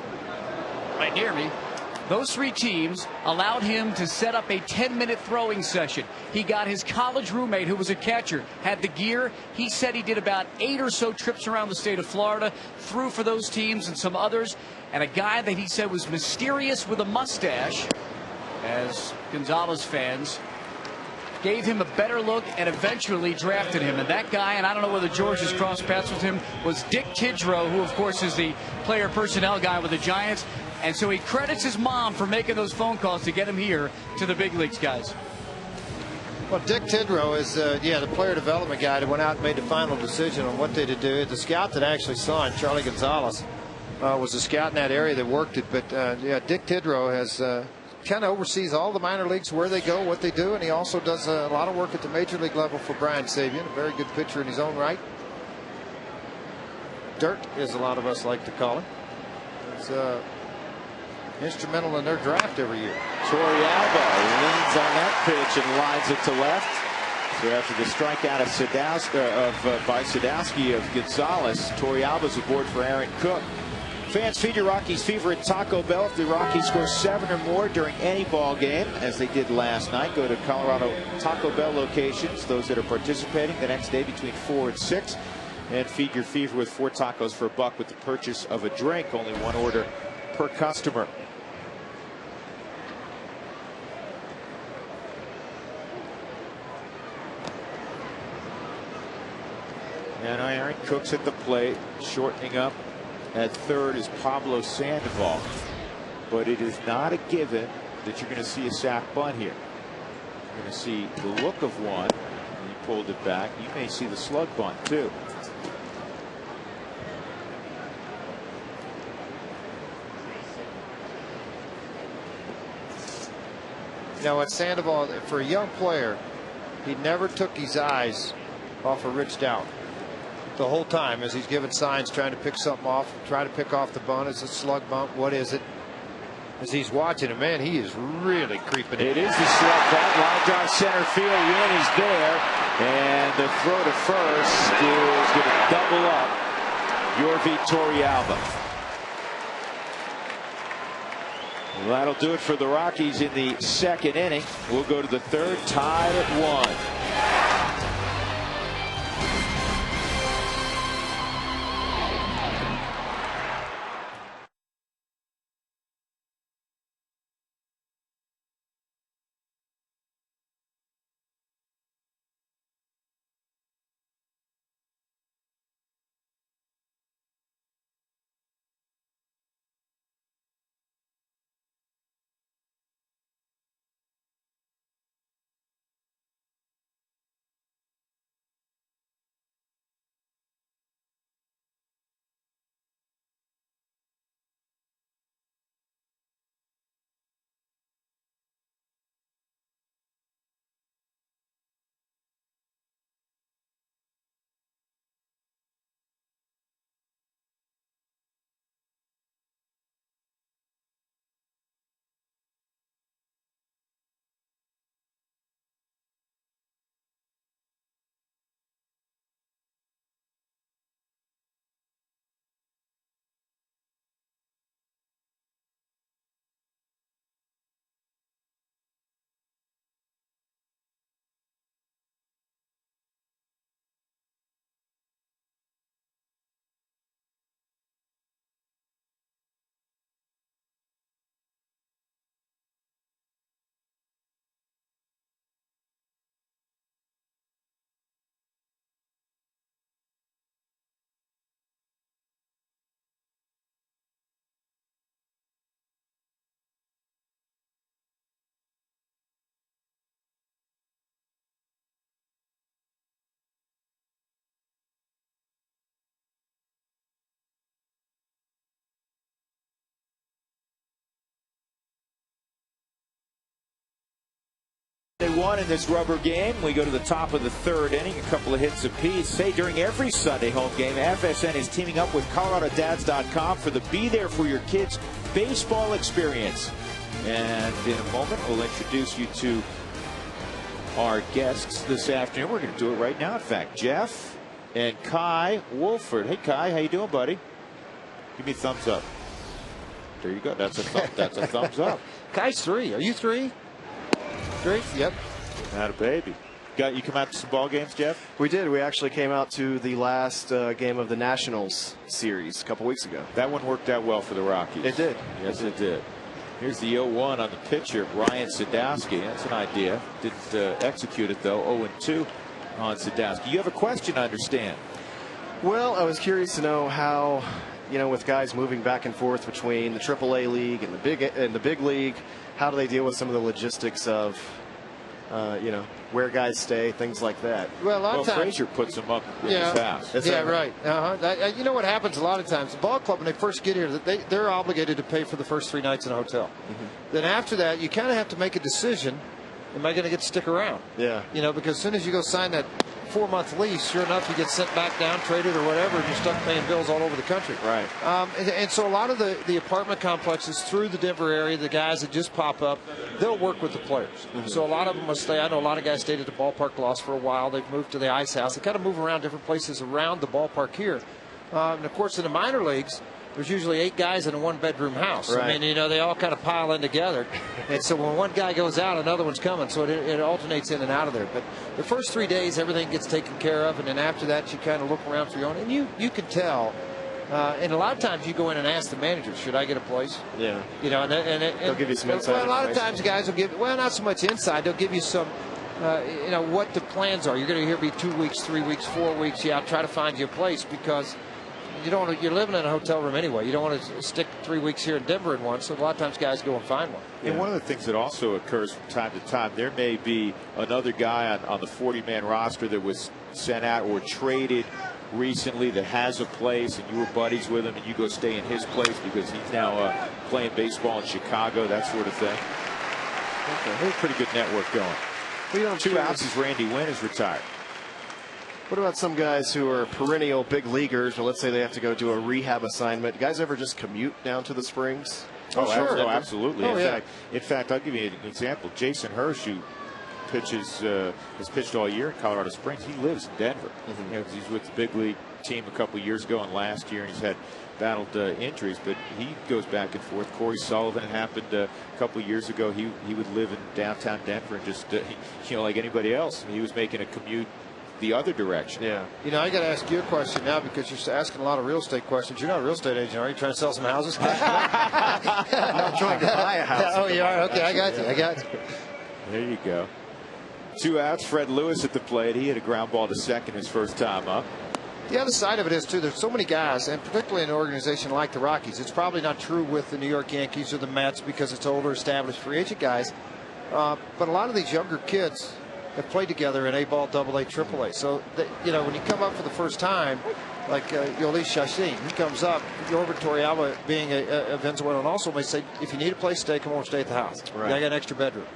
right near me. Those three teams allowed him to set up a 10-minute throwing session. He got his college roommate, who was a catcher, had the gear. He said he did about 8 or so trips around the state of Florida, threw for those teams and some others. And a guy that he said was mysterious with a mustache, as Gonzalez fans, gave him a better look and eventually drafted him. And that guy, and I don't know whether George has crossed paths with him, was Dick Tidrow, who, of course, is the player personnel guy with the Giants. And so he credits his mom for making those phone calls to get him here to the big leagues, guys. Well, Dick Tidrow is, the player development guy that went out and made the final decision on what they to do. The scout that actually signed, Charlie Gonzalez, was a scout in that area that worked it. But, Dick Tidrow has kind of oversees all the minor leagues, where they go, what they do. And he also does a lot of work at the major league level for Brian Sabian, a very good pitcher in his own right. Dirt, as a lot of us like to call him. It's instrumental in their draft every year. Torrealba leans on that pitch and lines it to left. So after the strikeout by Sadowski of Gonzalez, Torrealba's aboard for Aaron Cook. Fans, feed your Rockies fever at Taco Bell. If the Rockies score 7 or more during any ball game, as they did last night, go to Colorado Taco Bell locations, those that are participating, the next day between 4 and 6. And feed your fever with 4 tacos for $1 with the purchase of a drink. Only 1 order per customer. And Aaron Cook's at the plate, shortening up at third is Pablo Sandoval. But it is not a given that you're going to see a sac bunt here. You're going to see the look of one, and he pulled it back. You may see the slug bunt too. You know what, Sandoval, for a young player, he never took his eyes off of Rich Dowd the whole time as he's giving signs, trying to pick something off, try to pick off the bunt. Is it a slug bump? What is it? As he's watching him, man, he is really creeping. It is the slug bump. Line drive center field. Win is there. And the throw to first is going to double up Yorvi Torrealba. Well, that'll do it for the Rockies in the 2nd inning. We'll go to the 3rd, tied at 1. They won in this rubber game. We go to the top of the third inning, a couple of hits apiece. Say during every Sunday home game, FSN is teaming up with ColoradoDads.com for the Be There for Your Kids baseball experience. And in a moment, we'll introduce you to our guests this afternoon. We're going to do it right now, in fact. Jeff and Kai Wolford. Hey, Kai, how you doing, buddy? Give me a thumbs up. There you go. That's a thumbs up. Kai's 3. Are you 3? 3? Yep. Not a baby. You come out to some ball games, Jeff? We did. We actually came out to the last game of the Nationals series a couple weeks ago. That one worked out well for the Rockies. It did. Yes, it did. Here's the 0-1 on the pitcher, Ryan Sadowski. That's an idea. Didn't execute it, though. 0-2 on Sadowski. You have a question, I understand. Well, I was curious to know how, with guys moving back and forth between the AAA league and the big league, how do they deal with some of the logistics of, where guys stay, things like that? Well, a lot of times Frazier puts them up in his house. Right. You know what happens a lot of times? The ball club, when they first get here, they're obligated to pay for the first 3 nights in a hotel. Then after that, you kind of have to make a decision. Am I going to get to stick around? Yeah. Because as soon as you go sign that 4-month lease, sure enough, you get sent back down, traded or whatever, and you're stuck paying bills all over the country. Right. And so a lot of the apartment complexes through the Denver area, the guys that just pop up, they'll work with the players. So a lot of them will stay. I know a lot of guys stayed at the ballpark loft for a while. They've moved to the ice house. They kind of move around different places around the ballpark here. And of course, in the minor leagues, there's usually 8 guys in a 1-bedroom house. Right. I mean, they all kind of pile in together. And so when one guy goes out, another one's coming. So it alternates in and out of there. But the first 3 days, everything gets taken care of. And then after that, you kind of look around for your own. And you can tell. And a lot of times you go in and ask the manager, should I get a place? Yeah. And they'll give you some insight. Well, a lot of times guys will give, well, not so much inside. They'll give you some, what the plans are. You're going to hear me 2 weeks, 3 weeks, 4 weeks. Yeah, I'll try to find you a place because you're living in a hotel room anyway. You don't want to stick 3 weeks here in Denver in one. So a lot of times guys go and find one. And one of the things that also occurs from time to time, there may be another guy on the 40-man roster that was sent out or traded recently that has a place, and you were buddies with him, and you go stay in his place because he's now playing baseball in Chicago, that sort of thing. Okay. There's a pretty good network going. 2 outs as Randy Wynn is retired. What about some guys who are perennial big leaguers, or let's say they have to go do a rehab assignment? Guys ever just commute down to the Springs? Oh, sure. Oh, absolutely. Oh, in fact, I'll give you an example. Jason Hirsch, who has pitched all year in Colorado Springs, he lives in Denver. He's with the big league team a couple years ago and last year, and he's had battled injuries, but he goes back and forth. Corey Sullivan, happened a couple years ago. He would live in downtown Denver and just like anybody else, he was making a commute the other direction. Yeah. I got to ask you a question now because you're asking a lot of real estate questions. You're not a real estate agent, are you? Trying to sell some houses? I'm not trying to buy a house. Oh, you are? Okay, I got you. There you go. 2 outs. Fred Lewis at the plate. He hit a ground ball to second his first time up. The other side of it is, too, there's so many guys, and particularly in an organization like the Rockies. It's probably not true with the New York Yankees or the Mets because it's older, established free agent guys. But a lot of these younger kids have played together in A-ball, AA, AAA. So, when you come up for the first time, like Yolis Shashin, he comes up, Yorvin Toriyama being a Venezuelan also may say, if you need a place to stay, come over and stay at the house. Right. I got an extra bedroom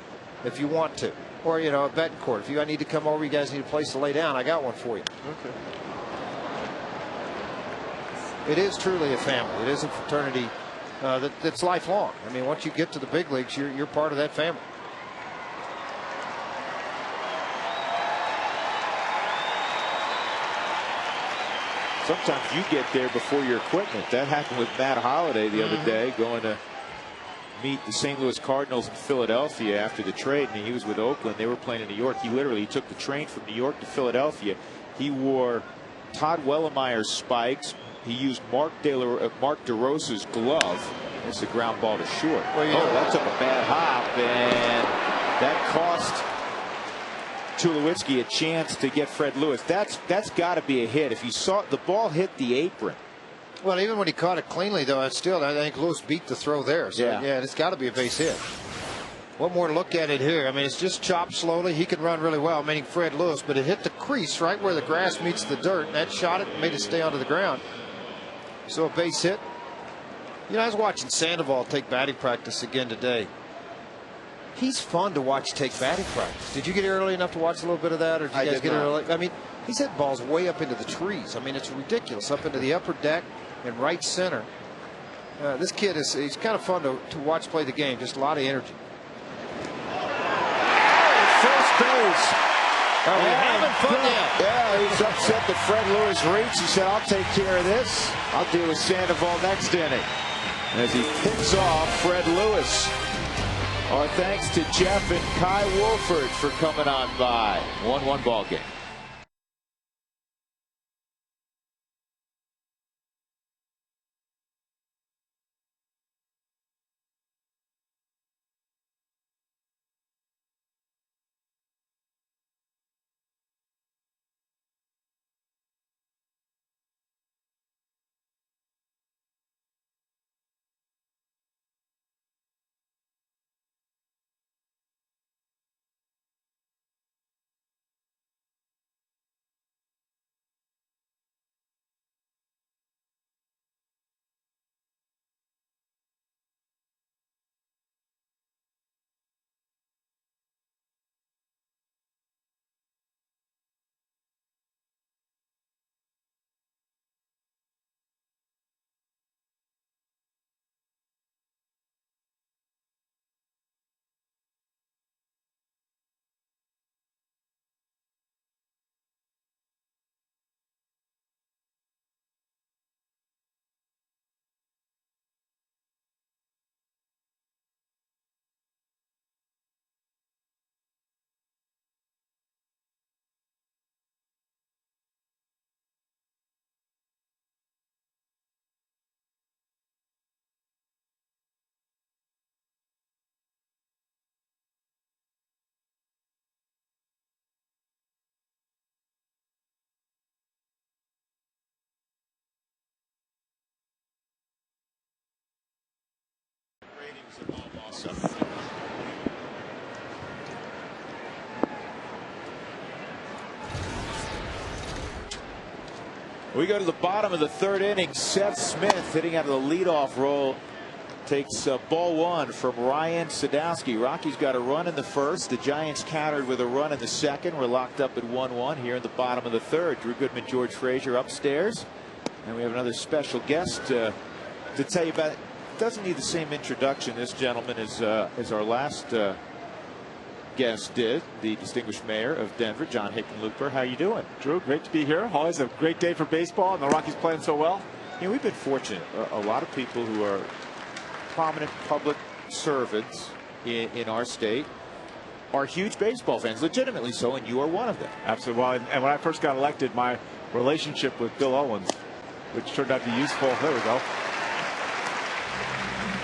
if you want to. Or, a betting court. If you need to come over, you guys need a place to lay down, I got one for you. Okay. It is truly a family. It is a fraternity that's lifelong. I mean, once you get to the big leagues, you're part of that family. Sometimes you get there before your equipment. That happened with Matt Holliday the other day, going to meet the St. Louis Cardinals in Philadelphia after the trade, and he was with Oakland. They were playing in New York. He took the train from New York to Philadelphia. He wore Todd Wellemeyer's spikes. He used Mark DeRosa's glove. It's a ground ball to short. Well, that's up a bad hop, and that cost Tulowitzki a chance to get Fred Lewis. That's got to be a hit. If you saw the ball hit the apron. Well, even when he caught it cleanly, though, I think Lewis beat the throw there. So, yeah, it's got to be a base hit. One more look at it here. I mean, it's just chopped slowly. He can run really well, meaning Fred Lewis, but it hit the crease right where the grass meets the dirt, and that shot it and made it stay onto the ground. So a base hit. I was watching Sandoval take batting practice again today. he's fun to watch take batting practice. Did you get here early enough to watch a little bit of that, or did you guys get here early? I mean, he's hitting balls way up into the trees. I mean, it's ridiculous, up into the upper deck and right center. This kid he's kind of fun to watch play the game. Just a lot of energy. First base. Are we having fun yet? Yeah, he's upset that Fred Lewis reached. He said, I'll take care of this. I'll deal with Sandoval next inning. As he picks off Fred Lewis. Our thanks to Jeff and Kai Wolford for coming on by. 1-1 ball game. We go to the bottom of the third inning. Seth Smith hitting out of the leadoff role takes ball one from Ryan Sadowski. Rockies got a run in the first. The Giants countered with a run in the second. We're locked up at 1-1 here in the bottom of the third. Drew Goodman, George Frazier upstairs, and we have another special guest to tell you about. Doesn't need the same introduction, this gentleman, as our last guest did, the distinguished mayor of Denver, John Hickenlooper. How you doing? Drew, great to be here. Always a great day for baseball, and the Rockies playing so well. You know, we've been fortunate. A lot of people who are prominent public servants in our state are huge baseball fans, legitimately so, and you are one of them. Absolutely. Well, and when I first got elected, my relationship with Bill Owens, which turned out to be useful. There we go.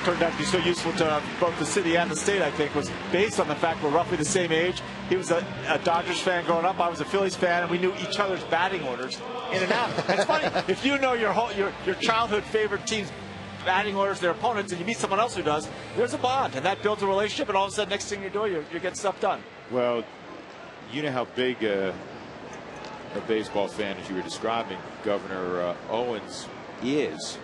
Turned out to be so useful to both the city and the state, I think, was based on the fact we're roughly the same age. He was a Dodgers fan growing up. I was a Phillies fan, and we knew each other's batting orders in and out. And it's funny, if you know your childhood favorite team's batting orders, their opponents, and you meet someone else who does, there's a bond, and that builds a relationship, and all of a sudden, next thing you're doing, you're getting stuff done. Well, you know how big a baseball fan, as you were describing, Governor Owens is.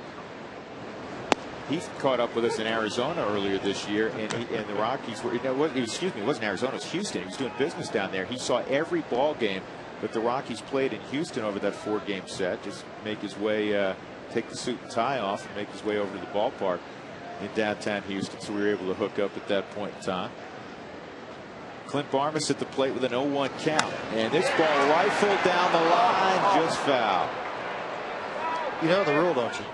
He caught up with us in Arizona earlier this year, and the Rockies were, excuse me, it wasn't Arizona, it was Houston. He was doing business down there. He saw every ball game that the Rockies played in Houston over that 4-game set. Just make his way, take the suit and tie off and make his way over to the ballpark in downtown Houston. So we were able to hook up at that point in time. Clint Barmas at the plate with an 0-1 count. And this ball rifled down the line, just foul. You know the rule, don't you?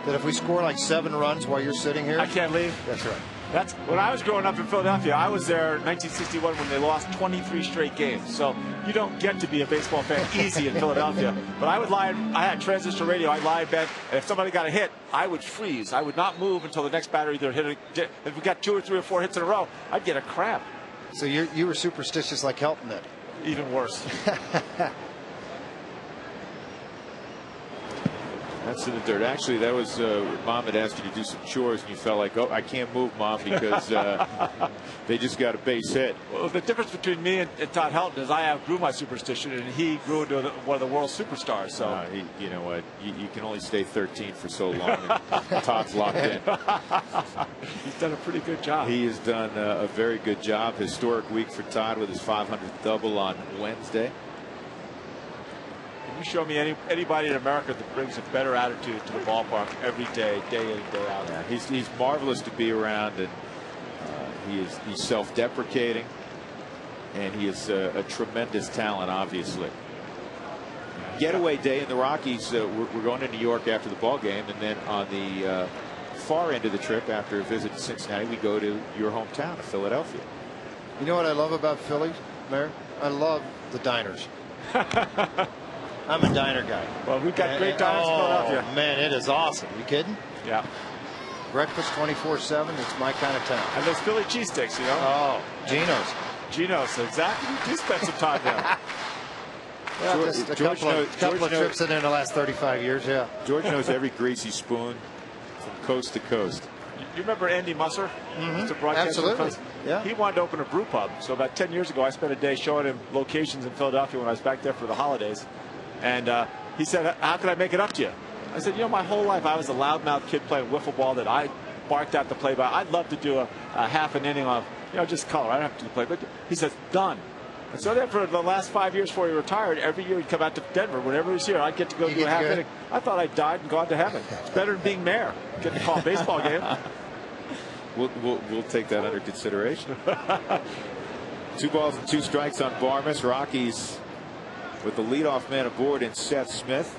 That if we score like 7 runs while you're sitting here, I can't leave. That's right. That's when I was growing up in Philadelphia. I was there in 1961 when they lost 23 straight games. So you don't get to be a baseball fan easy in Philadelphia. But I would lie. I had transistor radio. I'd lie in bed, and if somebody got a hit, I would freeze. I would not move until the next batter either hit it. If we got 2 or 3 or 4 hits in a row, I'd get a cramp. So you were superstitious like Helton then. Even worse. That's in the dirt. Actually, that was Mom had asked you to do some chores, and you felt like, oh, I can't move, Mom, because they just got a base hit. Well, the difference between me and Todd Helton is I outgrew my superstition, and he grew into one of the world's superstars. So you know what? You can only stay 13 for so long. And Todd's locked in. He's done a pretty good job. He has done a very good job. Historic week for Todd with his 500th double on Wednesday. Can you show me anybody in America that brings a better attitude to the ballpark every day, day in and day out? Yeah, he's marvelous to be around, and he's self-deprecating, and he is a tremendous talent, obviously. Getaway day in the Rockies. We're going to New York after the ball game, and then on the far end of the trip, after a visit to Cincinnati, we go to your hometown of Philadelphia. You know what I love about Philly, Mayor? I love the diners. I'm a diner guy. Well, we've got great diners in Philadelphia. Oh, man, it is awesome. You kidding? Yeah. Breakfast 24/7. It's my kind of town. And those Philly cheesesteaks, you know? Oh, Geno's. Geno's, exactly. You do spend some time there. Yeah, just a couple of trips in there in the last 35 years, yeah. George knows every greasy spoon from coast to coast. You remember Andy Musser? Mm-hmm. Absolutely. Yeah. He wanted to open a brew pub. So about 10 years ago, I spent a day showing him locations in Philadelphia when I was back there for the holidays. And he said, how can I make it up to you? I said, you know, my whole life I was a loudmouth kid playing wiffle ball that I barked out to play by. I'd love to do a half an inning of, you know, just color. I don't have to do the play. But he says, done. And so then for the last 5 years before he retired, every year he'd come out to Denver. Whenever he was here, I'd get to go do a half inning. I thought I died and gone to heaven. It's better than being mayor. Getting to call a baseball game. We'll take that under consideration. 2 balls and 2 strikes on Barmes. Rockies with the leadoff man aboard in Seth Smith.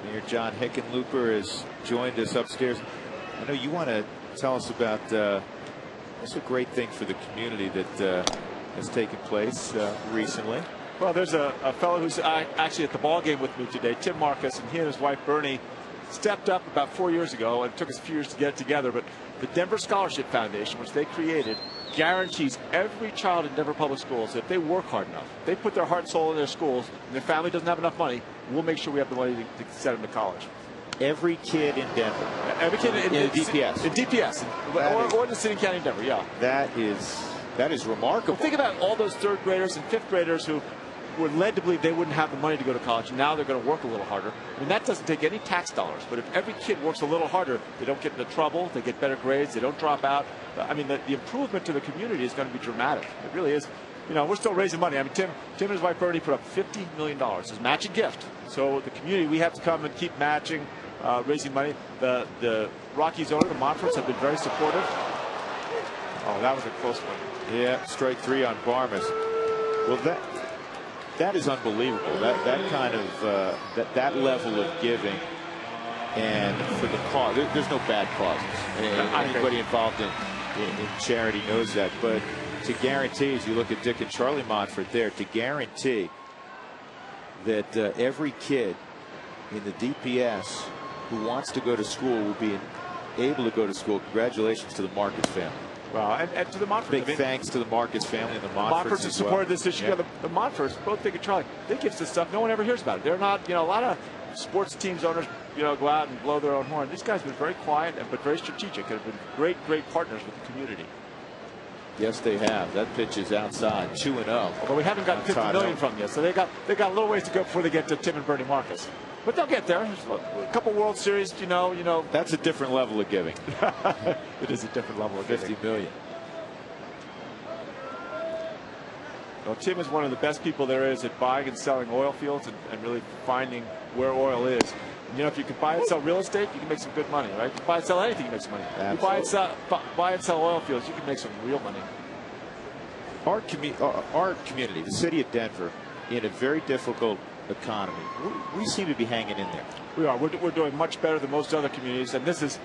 Mayor John Hickenlooper has joined us upstairs. I know you want to tell us about what's a great thing for the community that has taken place recently. Well, there's a fellow who's actually at the ball game with me today, Tim Marcus, and he and his wife Bernie stepped up about 4 years ago, and it took us a few years to get it together, but the Denver Scholarship Foundation, which they created, guarantees every child in Denver Public Schools that if they work hard enough, they put their heart and soul in their schools, and their family doesn't have enough money, we'll make sure we have the money to send them to college. Every kid in Denver. Every kid in DPS. In DPS. Or in the city and county of Denver, yeah. That is remarkable. Well, think about all those 3rd graders and 5th graders who were led to believe they wouldn't have the money to go to college. Now they're going to work a little harder. I mean, that doesn't take any tax dollars. But if every kid works a little harder, they don't get into trouble, they get better grades, they don't drop out. I mean, the improvement to the community is going to be dramatic. It really is. You know, we're still raising money. I mean, Tim and his wife Bernie put up $50 million as a matching gift. So the community, we have to come and keep matching, raising money. The Rockies owner, the Montforts, have been very supportive. Oh, that was a close one. Yeah, strike 3 on Barmes. Well, that is unbelievable. That kind of that level of giving, and for the cause, there's no bad causes. Anybody involved in charity knows that. But to guarantee, as you look at Dick and Charlie Montfort there, to guarantee that every kid in the DPS who wants to go to school will be able to go to school. Congratulations to the Marcus family. Well, and to the Montforts. Big thanks to the Marcus family and the Montforts have supported this issue. Yeah. The Montforts, both Dick and Charlie, they give us this stuff. No one ever hears about it. They're not, you know, a lot of sports teams owners, you know, go out and blow their own horn. These guys have been very quiet but very strategic and have been great partners with the community. Yes, they have. That pitch is outside, 2-0. Although we haven't gotten $50 million from them yet, so they got a little ways to go before they get to Tim and Bernie Marcus. But they'll get there. A couple World Series, you know. That's a different level of giving. It is a different level of giving. $50 million. Well, Tim is one of the best people there is at buying and selling oil fields and really finding where oil is. And, you know, if you can buy and sell real estate, you can make some good money, right? You buy and sell anything, you make some money. Absolutely. You buy and sell oil fields, you can make some real money. Our community, the city of Denver, in a very difficult economy, we seem to be hanging in there. We are. We're doing much better than most other communities, and this is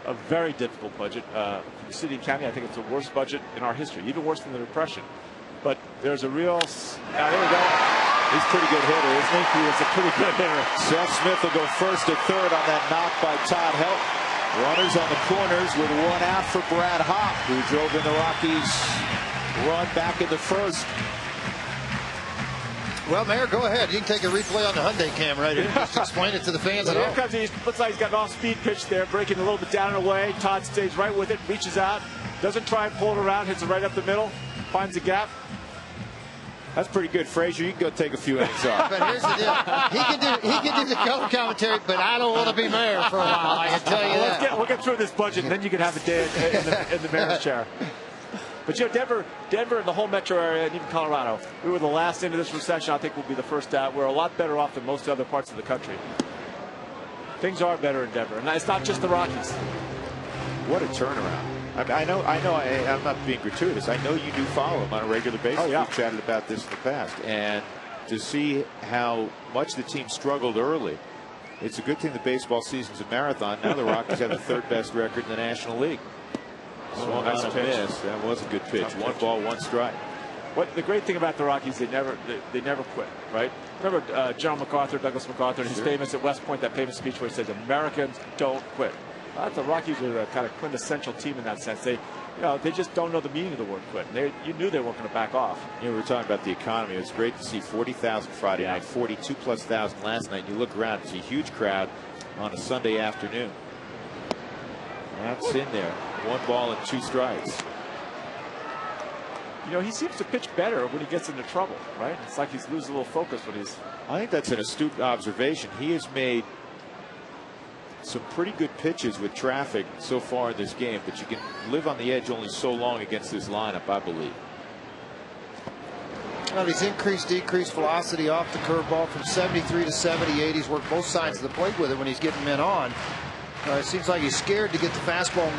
a very difficult budget. For the city and county, I think it's the worst budget in our history, even worse than the Depression. But there's a real... there we go. He's a pretty good hitter, isn't he? He is a pretty good hitter. Seth Smith will go first to third on that knock by Todd Helton. Runners on the corners with 1 out for Brad Hopp, who drove in the Rockies' run back in the first. Well, Mayor, go ahead. You can take a replay on the Hyundai cam right here. Just explain it to the fans at Here home. comes he. Looks like he's got an off-speed pitch there, breaking a little bit down and away. Todd stays right with it, reaches out, doesn't try and pull it around, hits it right up the middle, finds the gap. That's pretty good, Frazier. You can go take a few innings off. But here's the deal. He can do the color commentary, but I don't want to be mayor for a while. I can tell you that. We'll get through this budget, and then you can have a day in the mayor's chair. But you know, Denver and the whole metro area, and even Colorado, we were the last into this recession. I think we'll be the first out. We're a lot better off than most other parts of the country. Things are better in Denver, and it's not just the Rockies. What a turnaround. I know. I'm not being gratuitous. I know you do follow him on a regular basis. Oh, yeah. We've chatted about this in the past. And to see how much the team struggled early, it's a good thing the baseball season's a marathon. Now the Rockies have the third best record in the National League. Swung nice on a pitch. miss. That was a good pitch. Tough One pitch. ball, one strike. What the great thing about the Rockies, they never quit, right? Remember General MacArthur, Douglas MacArthur, he's famous at West Point, that famous speech where he says, "Americans don't quit." The Rockies are the kind of quintessential team in that sense. They just don't know the meaning of the word quit. You knew they weren't going to back off. You know, we were talking about the economy. It was great to see 40,000 Friday night, 42+ thousand last night. You look around, it's a huge crowd on a Sunday afternoon. That's in there. One ball and two strikes. You know, he seems to pitch better when he gets into trouble, right? It's like he's losing a little focus when he's... I think that's an astute observation. He has made some pretty good pitches with traffic so far in this game, but you can live on the edge only so long against this lineup, I believe. Well, he's increased, decreased velocity off the curveball from 73 to 78. He's worked both sides of the plate with it when he's getting men on. It seems like he's scared to get the fastball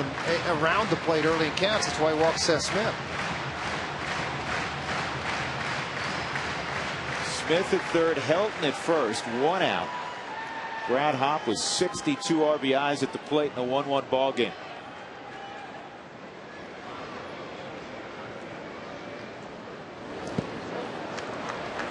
around the plate early in counts. That's why he walks Seth Smith. Smith at third, Helton at first, one out. Brad Hopp with 62 RBIs at the plate in a 1-1 ball game.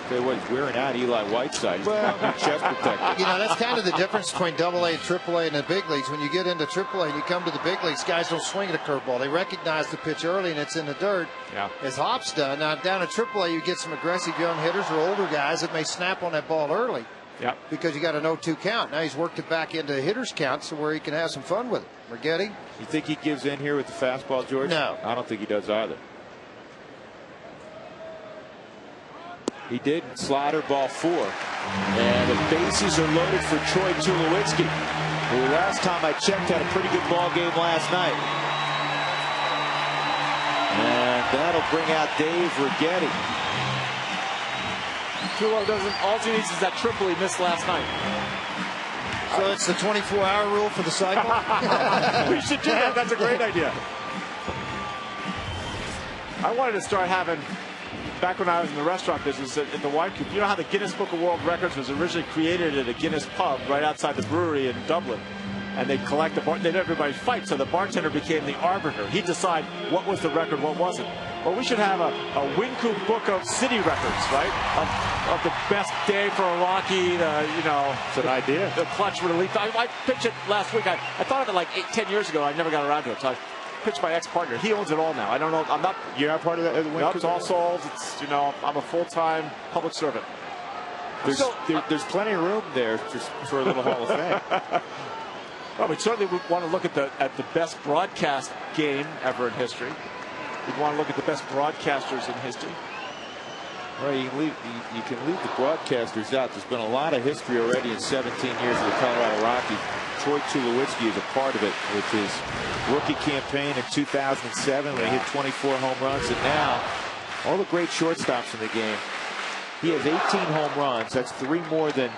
Tell you what, he's wearing out Eli Whiteside. Well, chest protector. You know, that's kind of the difference between AA and AAA and the big leagues. When you get into AAA and you come to the big leagues, guys don't swing at a curveball. They recognize the pitch early and it's in the dirt. Yeah. As Hopp's done. Now, down at AAA, you get some aggressive young hitters or older guys that may snap on that ball early. Yeah. Because you got an 0-2 count. Now he's worked it back into hitters count so where he can have some fun with it. Rigetti? You think he gives in here with the fastball, George? No. I don't think he does either. He did. Slider, ball 4. And the bases are loaded for Troy Tulowitzki, who last time I checked had a pretty good ball game last night. And that'll bring out Dave Rigetti. Tulo doesn't. All he needs is that triple he missed last night. So it's the 24-hour rule for the cycle? We should do that. That's a great idea. I wanted to start having, back when I was in the restaurant business at the Wine Coop, you know how the Guinness Book of World Records was originally created at a Guinness pub right outside the brewery in Dublin. And they'd collect the they'd everybody fight, so the bartender became the arbiter. He'd decide what was the record, what wasn't. Well, we should have a Wine Coop book of city records, right? Of the best day for a Rocky, It's an idea. the clutch relief. I pitched it last week. I thought of it like 10 years ago. I never got around to it. So I pitched my ex-partner. He owns it all now. I don't know. I'm not. You're not part of that? Nope, it's all sold. It's, I'm a full-time public servant. There's plenty of room there just for a little Hall of Fame. Well, we certainly would want to look at the best broadcast game ever in history. We'd want to look at the best broadcasters in history. Well, you can leave the broadcasters out. There's been a lot of history already in 17 years of the Colorado Rockies. Troy Tulowitzki is a part of it with his rookie campaign in 2007 when he hit 24 home runs. And now, all the great shortstops in the game. He has 18 home runs. That's 3 more than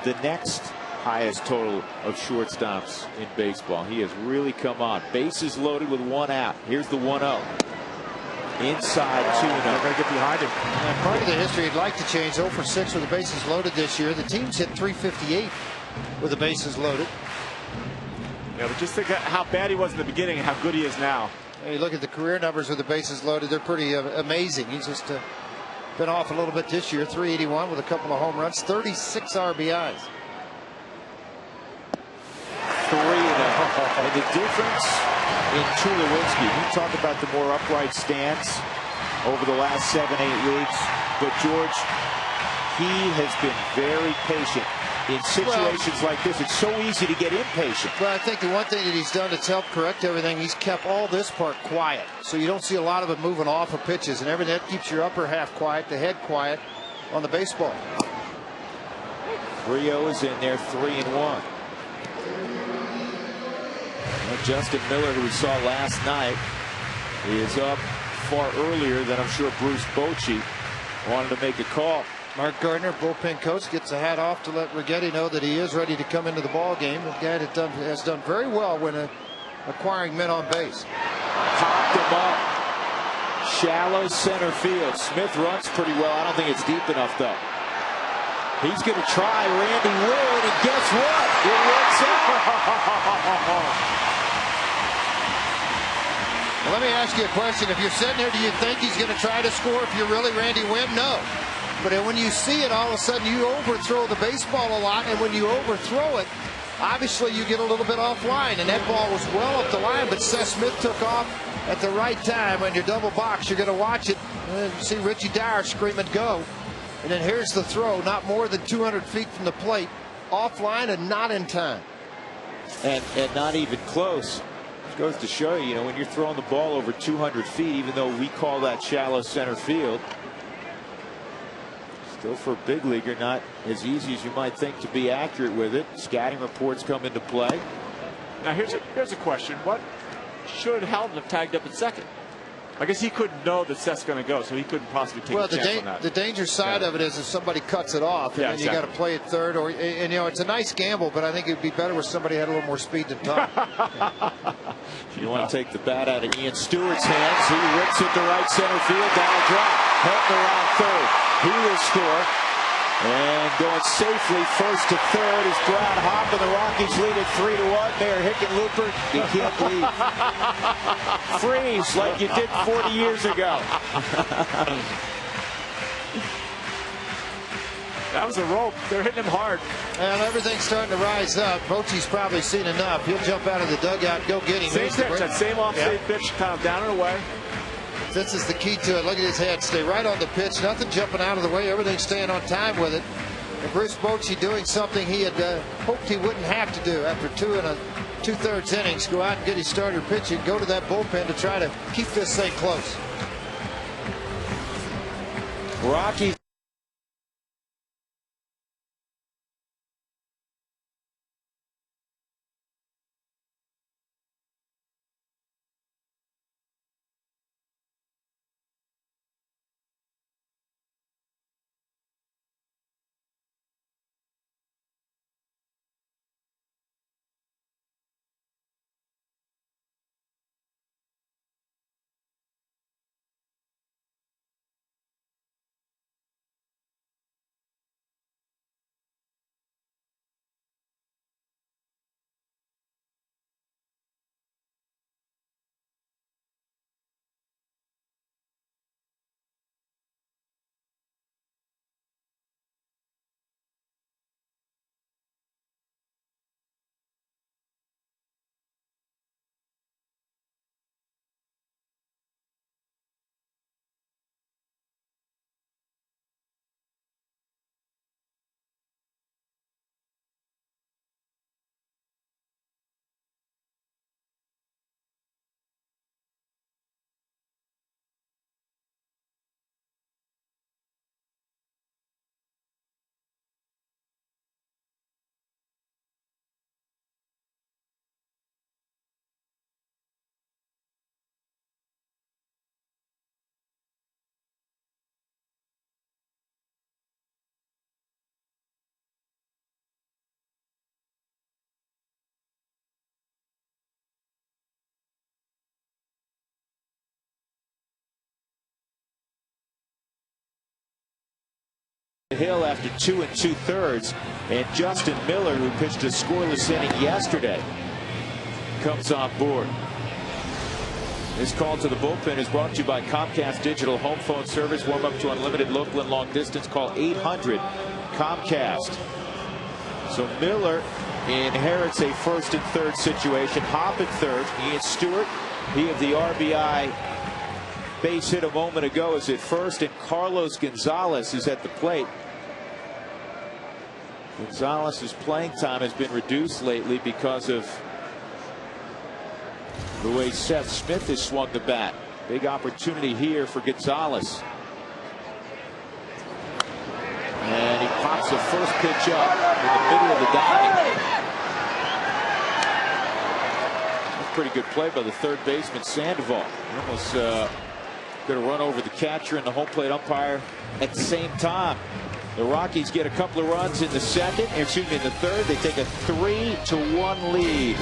the next highest total of shortstops in baseball. He has really come on. Bases loaded with 1 out. Here's the 1-0. Inside 2-0. They're going to get behind him. And part of the history he'd like to change. 0 for 6 with the bases loaded this year. The team's hit 358 with the bases loaded. Yeah, but just think how bad he was in the beginning and how good he is now. And you look at the career numbers with the bases loaded, they're pretty amazing. He's just been off a little bit this year. 381 with a couple of home runs, 36 RBIs. 3-0. And the difference in Tulowitzki, we talk about the more upright stance over the last 7-8 weeks, but George, he has been very patient. In situations like this, it's so easy to get impatient. Well, I think the one thing that he's done to help correct everything, he's kept all this part quiet. So you don't see a lot of it moving off of pitches, and everything that keeps your upper half quiet, the head quiet on the baseball. Rio is in there, 3-1. Well, Justin Miller, who we saw last night, is up far earlier than I'm sure Bruce Bochy wanted to make a call. Mark Gardner, bullpen coach, gets a hat off to let Righetti know that he is ready to come into the ball game. The guy that has done very well when acquiring men on base. Popped him up. Shallow center field. Smith runs pretty well. I don't think it's deep enough, though. He's going to try Randy Wood, and guess what? It works out. Well, let me ask you a question. If you're sitting there, do you think he's going to try to score if you're really Randy Wynn? No. But when you see it, all of a sudden you overthrow the baseball a lot, and when you overthrow it, obviously you get a little bit offline, and that ball was well up the line, but Seth Smith took off at the right time. When you're double box, you're going to watch it, and then see Richie Dyer screaming go. And then here's the throw, not more than 200 feet from the plate, offline and not in time. And not even close. It goes to show you, when you're throwing the ball over 200 feet, even though we call that shallow center field, still for a big leaguer, not as easy as you might think to be accurate with it. Scouting reports come into play. Now here's a question. What should Helton have tagged up at second? I guess he couldn't know that Seth's going to go, so he couldn't possibly take a chance on that. The danger side of it is if somebody cuts it off, and then you got to play it third, and it's a nice gamble, but I think it'd be better if somebody had a little more speed than Tom. You want to take the bat out of Ian Stewart's hands. He rips it to right center field, down a drop. Helton around third. He will score. And going safely first to third is Brad Hopp, and the Rockies lead it 3-1. Mayor Hickenlooper, you can't leave. Freeze like you did 40 years ago. That was a rope. They're hitting him hard. And everything's starting to rise up. Bochy's probably seen enough. He'll jump out of the dugout and go get him. Same pitch, that same off-state pitch, kind of down and away. This is the key to it. Look at his head. Stay right on the pitch. Nothing jumping out of the way. Everything staying on time with it. And Bruce Bochy doing something he had hoped he wouldn't have to do after 2 2/3 innings. Go out and get his starter pitching. Go to that bullpen to try to keep this thing close. Rockies. Hill after 2 2/3, and Justin Miller, who pitched a scoreless inning yesterday, comes on board. This call to the bullpen is brought to you by Comcast Digital Home Phone Service. Warm up to unlimited local and long distance. Call 800 Comcast. So Miller inherits a first and third situation. Hopp at third. Ian Stewart, he of the RBI base hit a moment ago, is at first, and Carlos Gonzalez is at the plate. Gonzalez's playing time has been reduced lately because of the way Seth Smith has swung the bat. Big opportunity here for Gonzalez. And he pops the first pitch up in the middle of the diamond. Pretty good play by the third baseman Sandoval. He almost going to run over the catcher and the home plate umpire at the same time. The Rockies get a couple of runs in the second, excuse me, in the third. They take a 3-1 lead.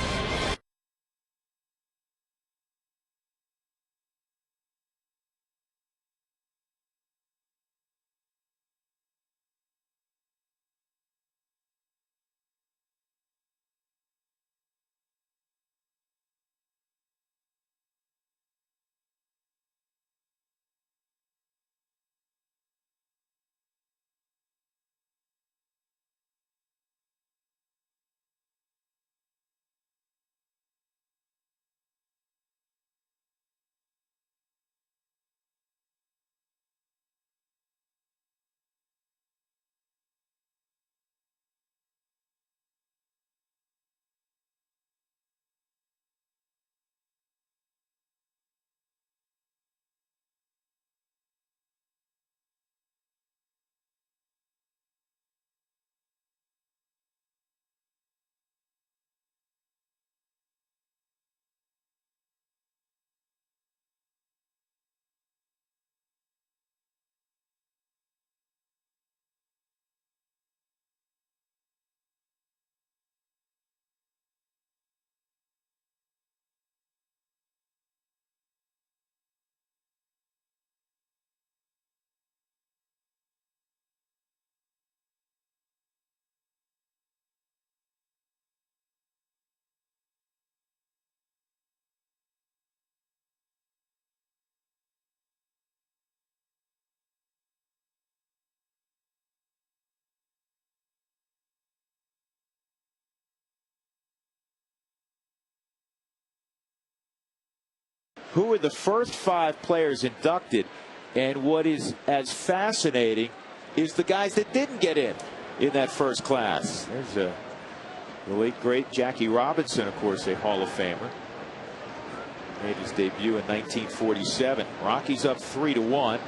Who are the first 5 players inducted? And what is as fascinating is the guys that didn't get in that first class. There's the late great Jackie Robinson, of course, a Hall of Famer. Made his debut in 1947. Rockies up 3-1.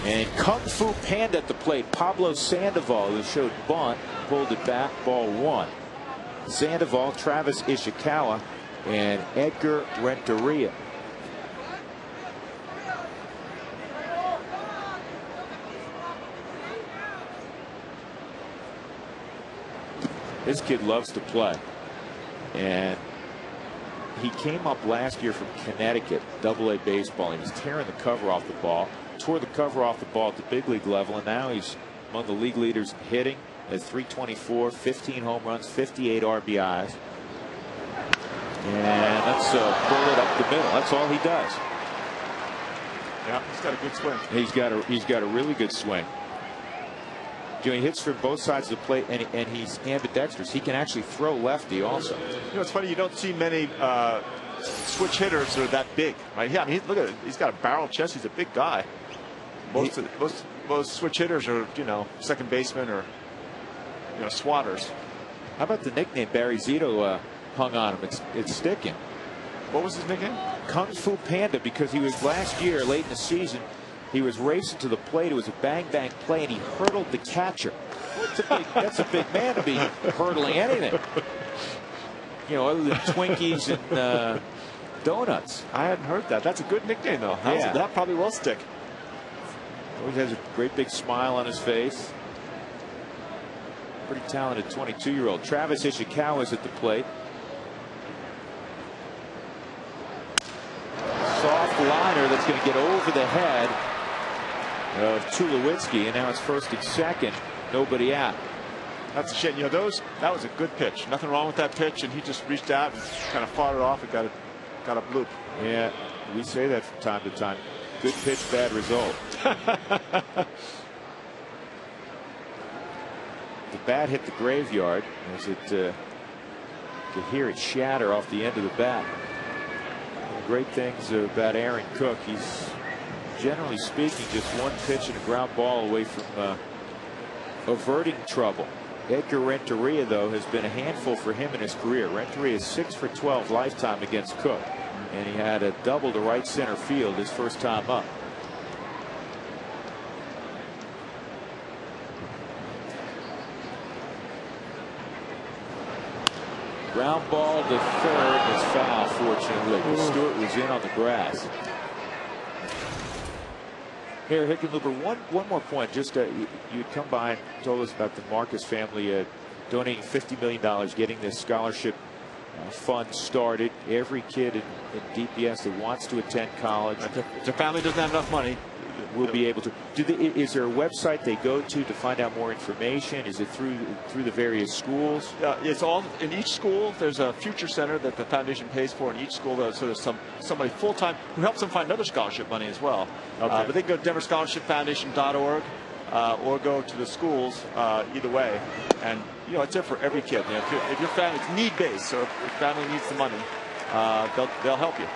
And Kung Fu Panda at the plate. Pablo Sandoval, who showed bunt, pulled it back, ball 1. Sandoval, Travis Ishikawa, and Edgar Renteria. This kid loves to play, and he came up last year from Connecticut, AA baseball. He was tearing the cover off the ball, tore the cover off the ball at the big league level, and now he's among the league leaders in hitting at 324, 15 home runs, 58 RBIs. And let's pull it up the middle. That's all he does. Yeah, he's got a good swing. He's got a really good swing. You know, he hits from both sides of the plate, and he's ambidextrous. He can actually throw lefty also. You know, it's funny, you don't see many switch hitters that are that big, right? Yeah, I mean, look at it. He's got a barrel chest. He's a big guy. Most switch hitters are, you know, second baseman or, you know, swatters. How about the nickname Barry Zito hung on him? It's sticking. What was his nickname? Kung Fu Panda, because he was last year, late in the season, he was racing to the plate. It was a bang-bang play, and he hurdled the catcher. That's a big man to be hurdling anything. You know, other than Twinkies and donuts. I hadn't heard that. That's a good nickname, though. Yeah. That probably will stick. Always has a great big smile on his face. Pretty talented 22-year-old. Travis Ishikawa is at the plate. Soft liner that's going to get over the head of Tulowitzki, and now it's first and second, nobody out. That's a shit. You know, that was a good pitch. Nothing wrong with that pitch, and he just reached out and kind of fought it off and got a bloop. Yeah, we say that from time to time. Good pitch, bad result. The bat hit the graveyard as it could hear it shatter off the end of the bat. Great things about Aaron Cook. He's, generally speaking, just one pitch and a ground ball away from averting trouble. Edgar Renteria, though, has been a handful for him in his career. Renteria is 6 for 12 lifetime against Cook, and he had a double to right center field his first time up. Ground ball to third is foul, fortunately. Stewart was in on the grass. Here, Hickenlooper, one more point. Just you'd come by and told us about the Marcus family donating $50 million, getting this scholarship fund started. Every kid in DPS that wants to attend college, if their family doesn't have enough money, will be able to. Is there a website they go to find out more information? Is it through the various schools? It's all in each school. There's a future center that the foundation pays for in each school. So there's somebody full time who helps them find other scholarship money as well. Okay. But they can go to DenverScholarshipFoundation.org or go to the schools. Either way, and it's there for every kid. If your family, it's need based, so if your family needs the money, they'll help you.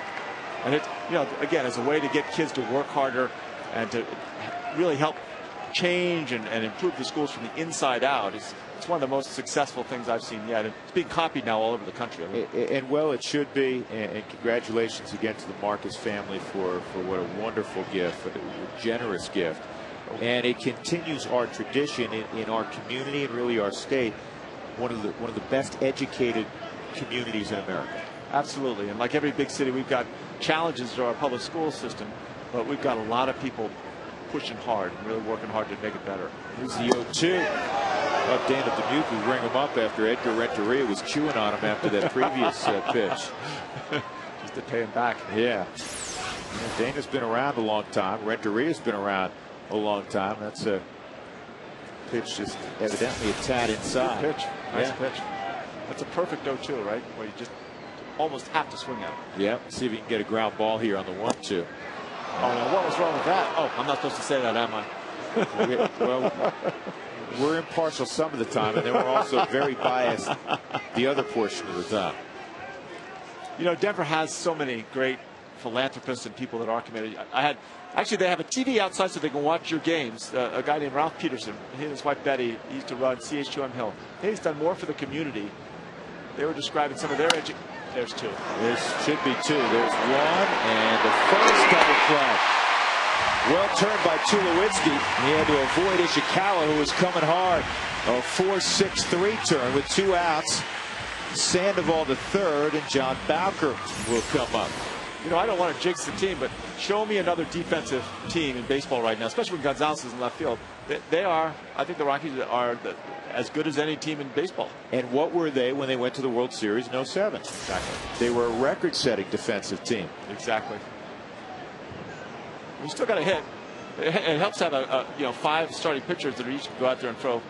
And it's again, as a way to get kids to work harder and to really help change and improve the schools from the inside out. It's one of the most successful things I've seen yet. It's being copied now all over the country. And well, it should be. And congratulations again to the Marcus family for what a wonderful gift, a generous gift. And it continues our tradition in our community and really our state. One of the best educated communities in America. Absolutely. And like every big city, we've got challenges to our public school system, but we've got a lot of people pushing hard and really working hard to make it better. Here's the 0-2. Up Dana Demuth will bring him up after Edgar Renteria was chewing on him after that previous pitch. Just to pay him back. Yeah. Dana's been around a long time. Renteria's been around a long time. That's a pitch just evidently a tad inside. Good pitch. Nice pitch. That's a perfect 0-2, right? Where you just almost have to swing at it. Yeah. See if you can get a ground ball here on the 1-2. Oh, no, what was wrong with that? Oh, I'm not supposed to say that, am I? Well, we're impartial some of the time, and then we're also very biased the other portion of the time. Denver has so many great philanthropists and people that are committed. Actually, they have a TV outside so they can watch your games. A guy named Ralph Peterson, he and his wife Betty, he used to run CH2M Hill. He's done more for the community. They were describing some of their There's two. There should be two. There's one, and the first double play. Well turned by Tulowitzki. He had to avoid Ishikawa, who was coming hard. A 4-6-3 turn with 2 outs. Sandoval the third, and John Bowker will come up. I don't want to jinx the team, but show me another defensive team in baseball right now, especially when Gonzalez is in left field. I think the Rockies are as good as any team in baseball. And what were they when they went to the World Series in 07? Exactly. They were a record-setting defensive team. Exactly. You still got to hit. It helps to have 5 starting pitchers that are each go out there and throw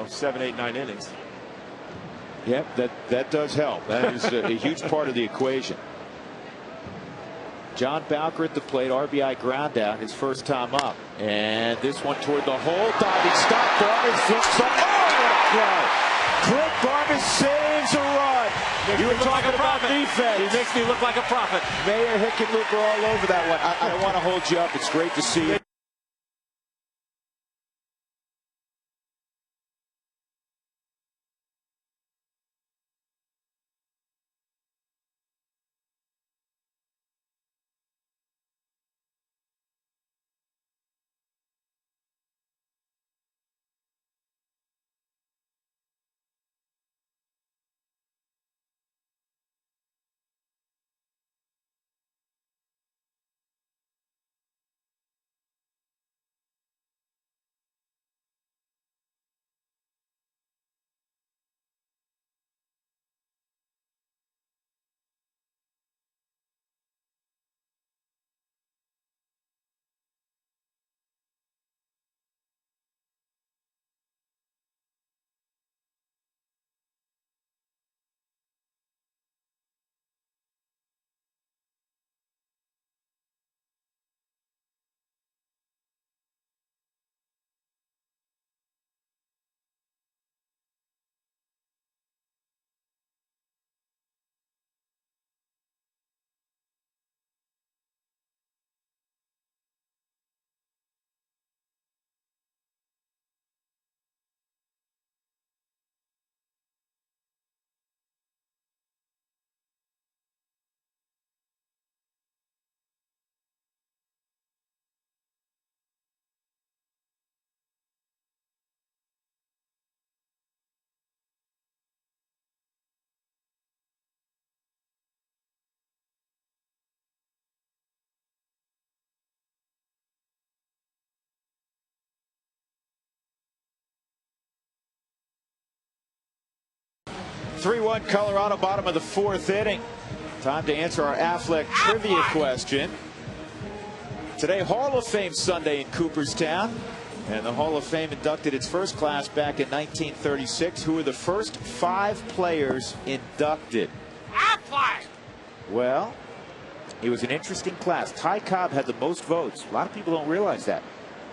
7, 8, 9 innings. Yep, that does help. That is a huge part of the equation. John Bowker at the plate, RBI ground out, his first time up. And this one toward the hole, diving stop, Barnes flips up. Oh, what a play! Clint Barnes saves a run. You were talking about defense. He makes me look like a prophet. Mayor Hickenlooper all over that one. I don't want to hold you up. It's great to see you. 3-1 Colorado, bottom of the 4th inning. Time to answer our Affleck trivia question. Today, Hall of Fame Sunday in Cooperstown. And the Hall of Fame inducted its first class back in 1936. Who were the first 5 players inducted? Well, it was an interesting class. Ty Cobb had the most votes. A lot of people don't realize that.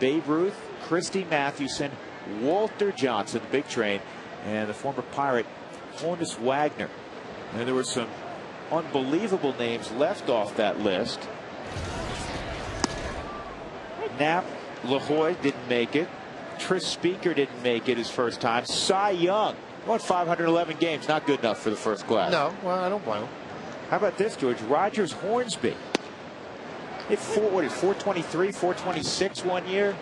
Babe Ruth, Christy Mathewson, Walter Johnson, the big train, and the former Pirate, Honus Wagner. And there were some unbelievable names left off that list. Knapp, LaHoy didn't make it. Tris Speaker didn't make it his first time. Cy Young won 511 games. Not good enough for the first class. No, well, I don't blame him. How about this, George? Rogers Hornsby. Hit 423, 426 one year.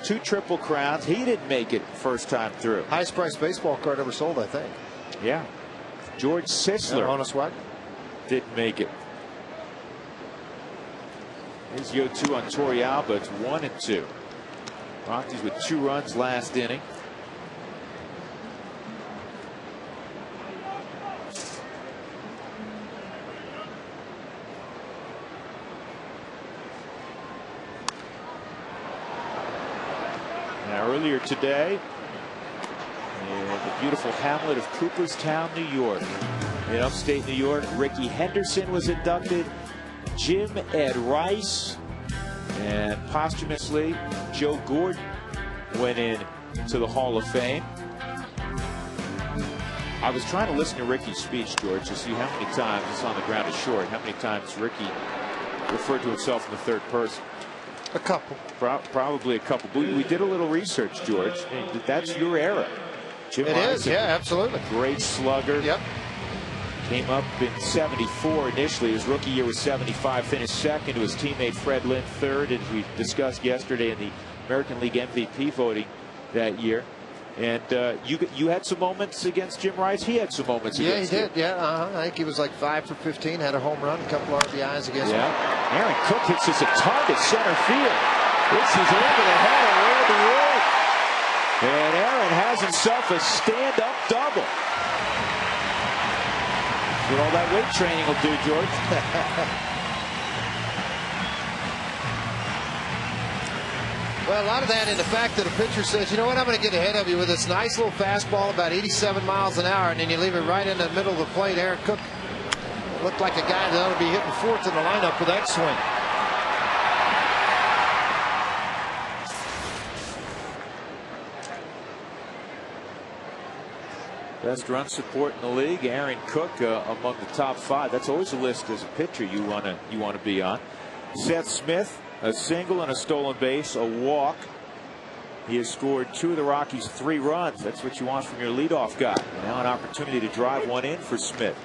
2 Triple Crowns. He didn't make it first time through. Highest priced baseball card ever sold, I think. Yeah. George Sisler. Honus Wagner didn't make it. Here's 0-2 on Torrealba. It's 1-2. Rockies with 2 runs last inning. Now earlier today, in the beautiful hamlet of Cooperstown, New York, in upstate New York, Ricky Henderson was inducted. Jim Ed Rice, and posthumously Joe Gordon went in to the Hall of Fame. I was trying to listen to Ricky's speech, George, to see how many times, it's on the ground is short, how many times Ricky referred to himself in the third person. A couple. Probably a couple. But we did a little research, George. That's your era. Jim It Rice, is, yeah, absolutely. Great slugger. Yep. Came up in 74 initially. His rookie year was 75. Finished second to his teammate Fred Lynn third. And we discussed yesterday in the American League MVP voting that year. And you had some moments against Jim Rice. He had some moments against him. Yeah, he did. Yeah, I think he was like 5 for 15. Had a home run, a couple RBIs against him. Aaron Cook hits this at target center field. This is over the head of Randy Wood. And Aaron has himself a stand-up double. What all that weight training will do, George. Well, a lot of that in the fact that a pitcher says, you know what, I'm going to get ahead of you with this nice little fastball, about 87 miles an hour, and then you leave it right in the middle of the plate. Aaron Cook looked like a guy that ought to be hitting 4th in the lineup with that swing. Best run support in the league. Aaron Cook among the top 5. That's always a list as a pitcher you want to be on. Seth Smith, a single and a stolen base, a walk. He has scored 2 of the Rockies' 3 runs. That's what you want from your leadoff guy. Now an opportunity to drive one in for Smith.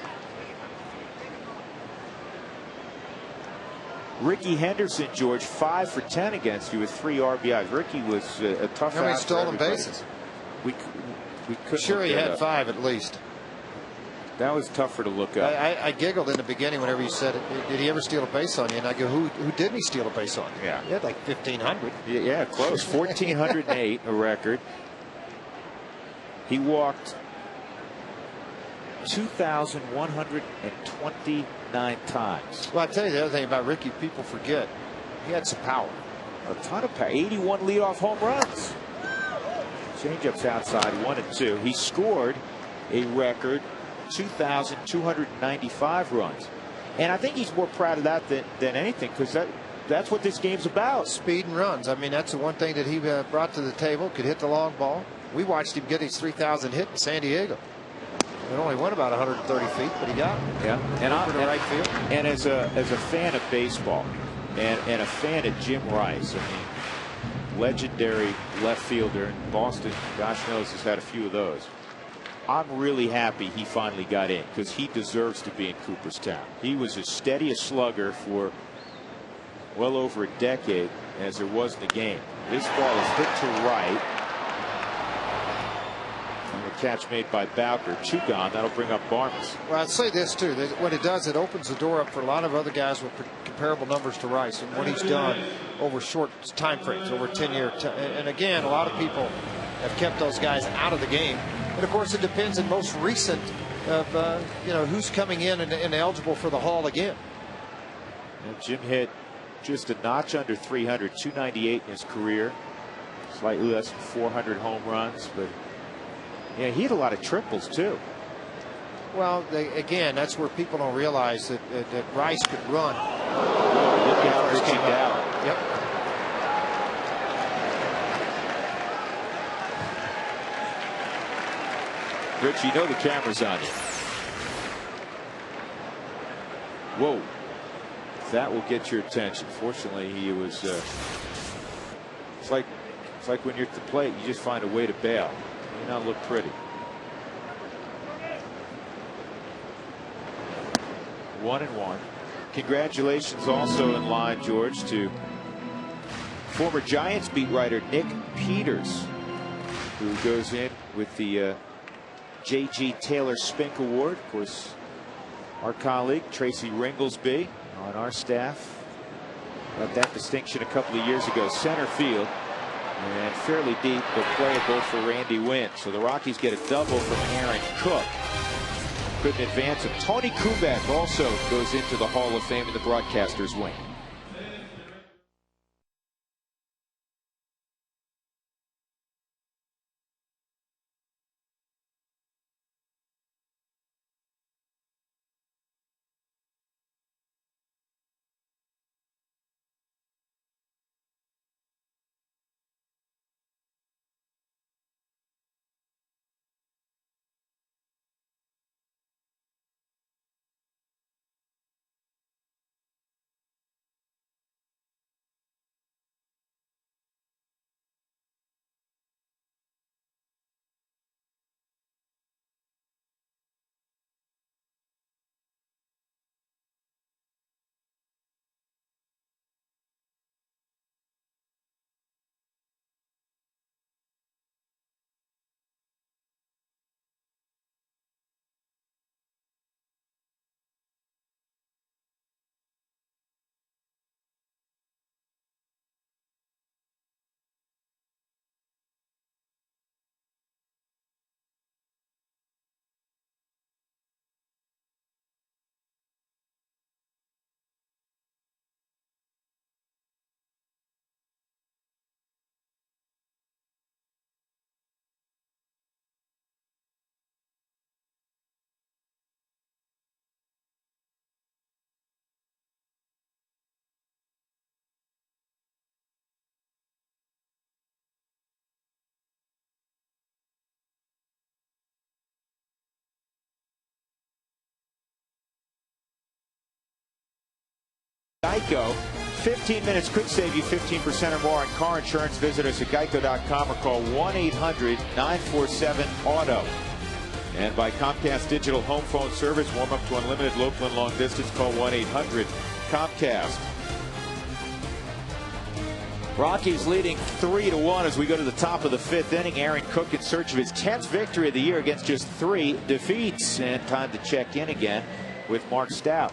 Ricky Henderson, George, 5 for 10 against you with 3 RBIs. Ricky was a tough. How many stolen bases? We couldn't. Sure, he had 5 at least. That was tougher to look up. I giggled in the beginning whenever you said it. Did he ever steal a base on you? And I go, who didn't he steal a base on? Yeah. He had like 1,500. Yeah, close. 1,408, a record. He walked 2,129 times. Well, I tell you the other thing about Ricky, people forget. He had some power. A ton of power. 81 leadoff home runs. Changeups outside, 1-2. He scored a record 2,295 runs. And I think he's more proud of that than anything, because that's what this game's about. Speed and runs. I mean, that's the one thing that he brought to the table. Could hit the long ball. We watched him get his 3,000 hit in San Diego. It only went about 130 feet, but he got it. Yeah. And the right field. And as a fan of baseball and a fan of Jim Rice, I mean, legendary left fielder in Boston, gosh knows, has had a few of those. I'm really happy he finally got in, because he deserves to be in Cooperstown. He was as steady a slugger for well over a decade as there was in the game. This ball is hit to right. And the catch made by Bowker. 2 gone. That'll bring up Barnes. Well, I'd say this too. What it does, it opens the door up for a lot of other guys with comparable numbers to Rice and what he's done over short time frames, over 10-year. And again, a lot of people have kept those guys out of the game And of course, it depends in most recent of who's coming in and eligible for the Hall again. And Jim hit just a notch under 300, 298 in his career, slightly less than 400 home runs, but yeah, he had a lot of triples too. Well, again, that's where people don't realize that Rice could run. Look out, Richie Dow. Yep. Rich, you know the camera's on you. Whoa. That will get your attention. Fortunately, he was. It's like when you're at the plate, you just find a way to bail. You not look pretty. 1-1. Congratulations also in line, George, to former Giants beat writer Nick Peters, who goes in with the J.G. Taylor Spink Award. Of course, our colleague Tracy Ringlesby on our staff got that distinction a couple of years ago. Center field, and fairly deep but playable for Randy Wynn. So the Rockies get a double from Aaron Cook. Couldn't advance him. Tony Kubek also goes into the Hall of Fame in the broadcaster's wing. Geico. 15 minutes could save you 15% or more on car insurance. Visit us at geico.com or call 1-800-947-AUTO. And by Comcast Digital Home Phone Service, warm up to unlimited local and long distance. Call 1-800-COMCAST. Rockies leading 3-1 as we go to the top of the 5th inning. Aaron Cook in search of his 10th victory of the year against just 3 defeats. And time to check in again with Mark Stout.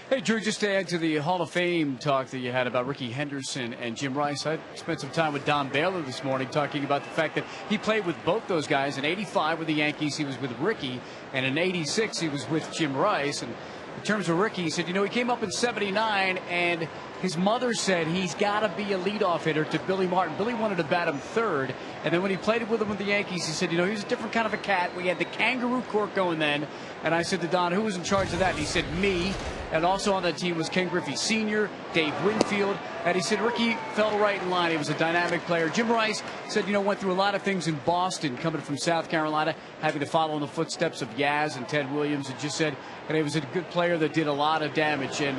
Hey, Drew, just to add to the Hall of Fame talk that you had about Ricky Henderson and Jim Rice, I spent some time with Don Baylor this morning talking about the fact that he played with both those guys. In '85 with the Yankees, he was with Ricky, and in '86 he was with Jim Rice. And in terms of Ricky, he said, he came up in '79, and his mother said he's got to be a leadoff hitter to Billy Martin. Billy wanted to bat him third, and then when he played with him with the Yankees, he said, he was a different kind of a cat. We had the kangaroo court going then, and I said to Don, who was in charge of that? And he said, me. And also on that team was Ken Griffey Sr., Dave Winfield. And he said Ricky fell right in line. He was a dynamic player. Jim Rice said, went through a lot of things in Boston, coming from South Carolina, having to follow in the footsteps of Yaz and Ted Williams, and just said, he was a good player that did a lot of damage. And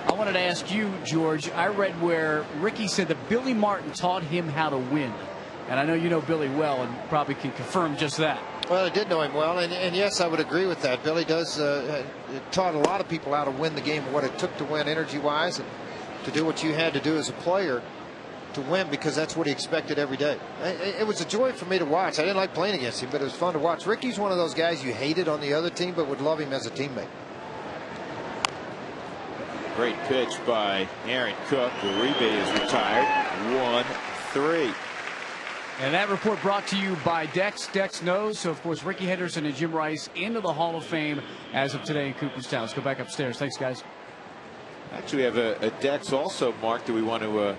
I wanted to ask you, George, I read where Ricky said that Billy Martin taught him how to win. And I know you know Billy well and probably can confirm just that. Well, I did know him well, and yes, I would agree with that. Billy does taught a lot of people how to win the game, what it took to win energy-wise, and to do what you had to do as a player to win, because that's what he expected every day. It was a joy for me to watch. I didn't like playing against him, but it was fun to watch. Ricky's one of those guys you hated on the other team, but would love him as a teammate. Great pitch by Aaron Cook. Uribe is retired. 1-3. And that report brought to you by Dex. Dex knows. So, of course, Ricky Henderson and Jim Rice into the Hall of Fame as of today in Cooperstown. Let's go back upstairs. Thanks, guys. Actually, we have a Dex also, Mark, that we want to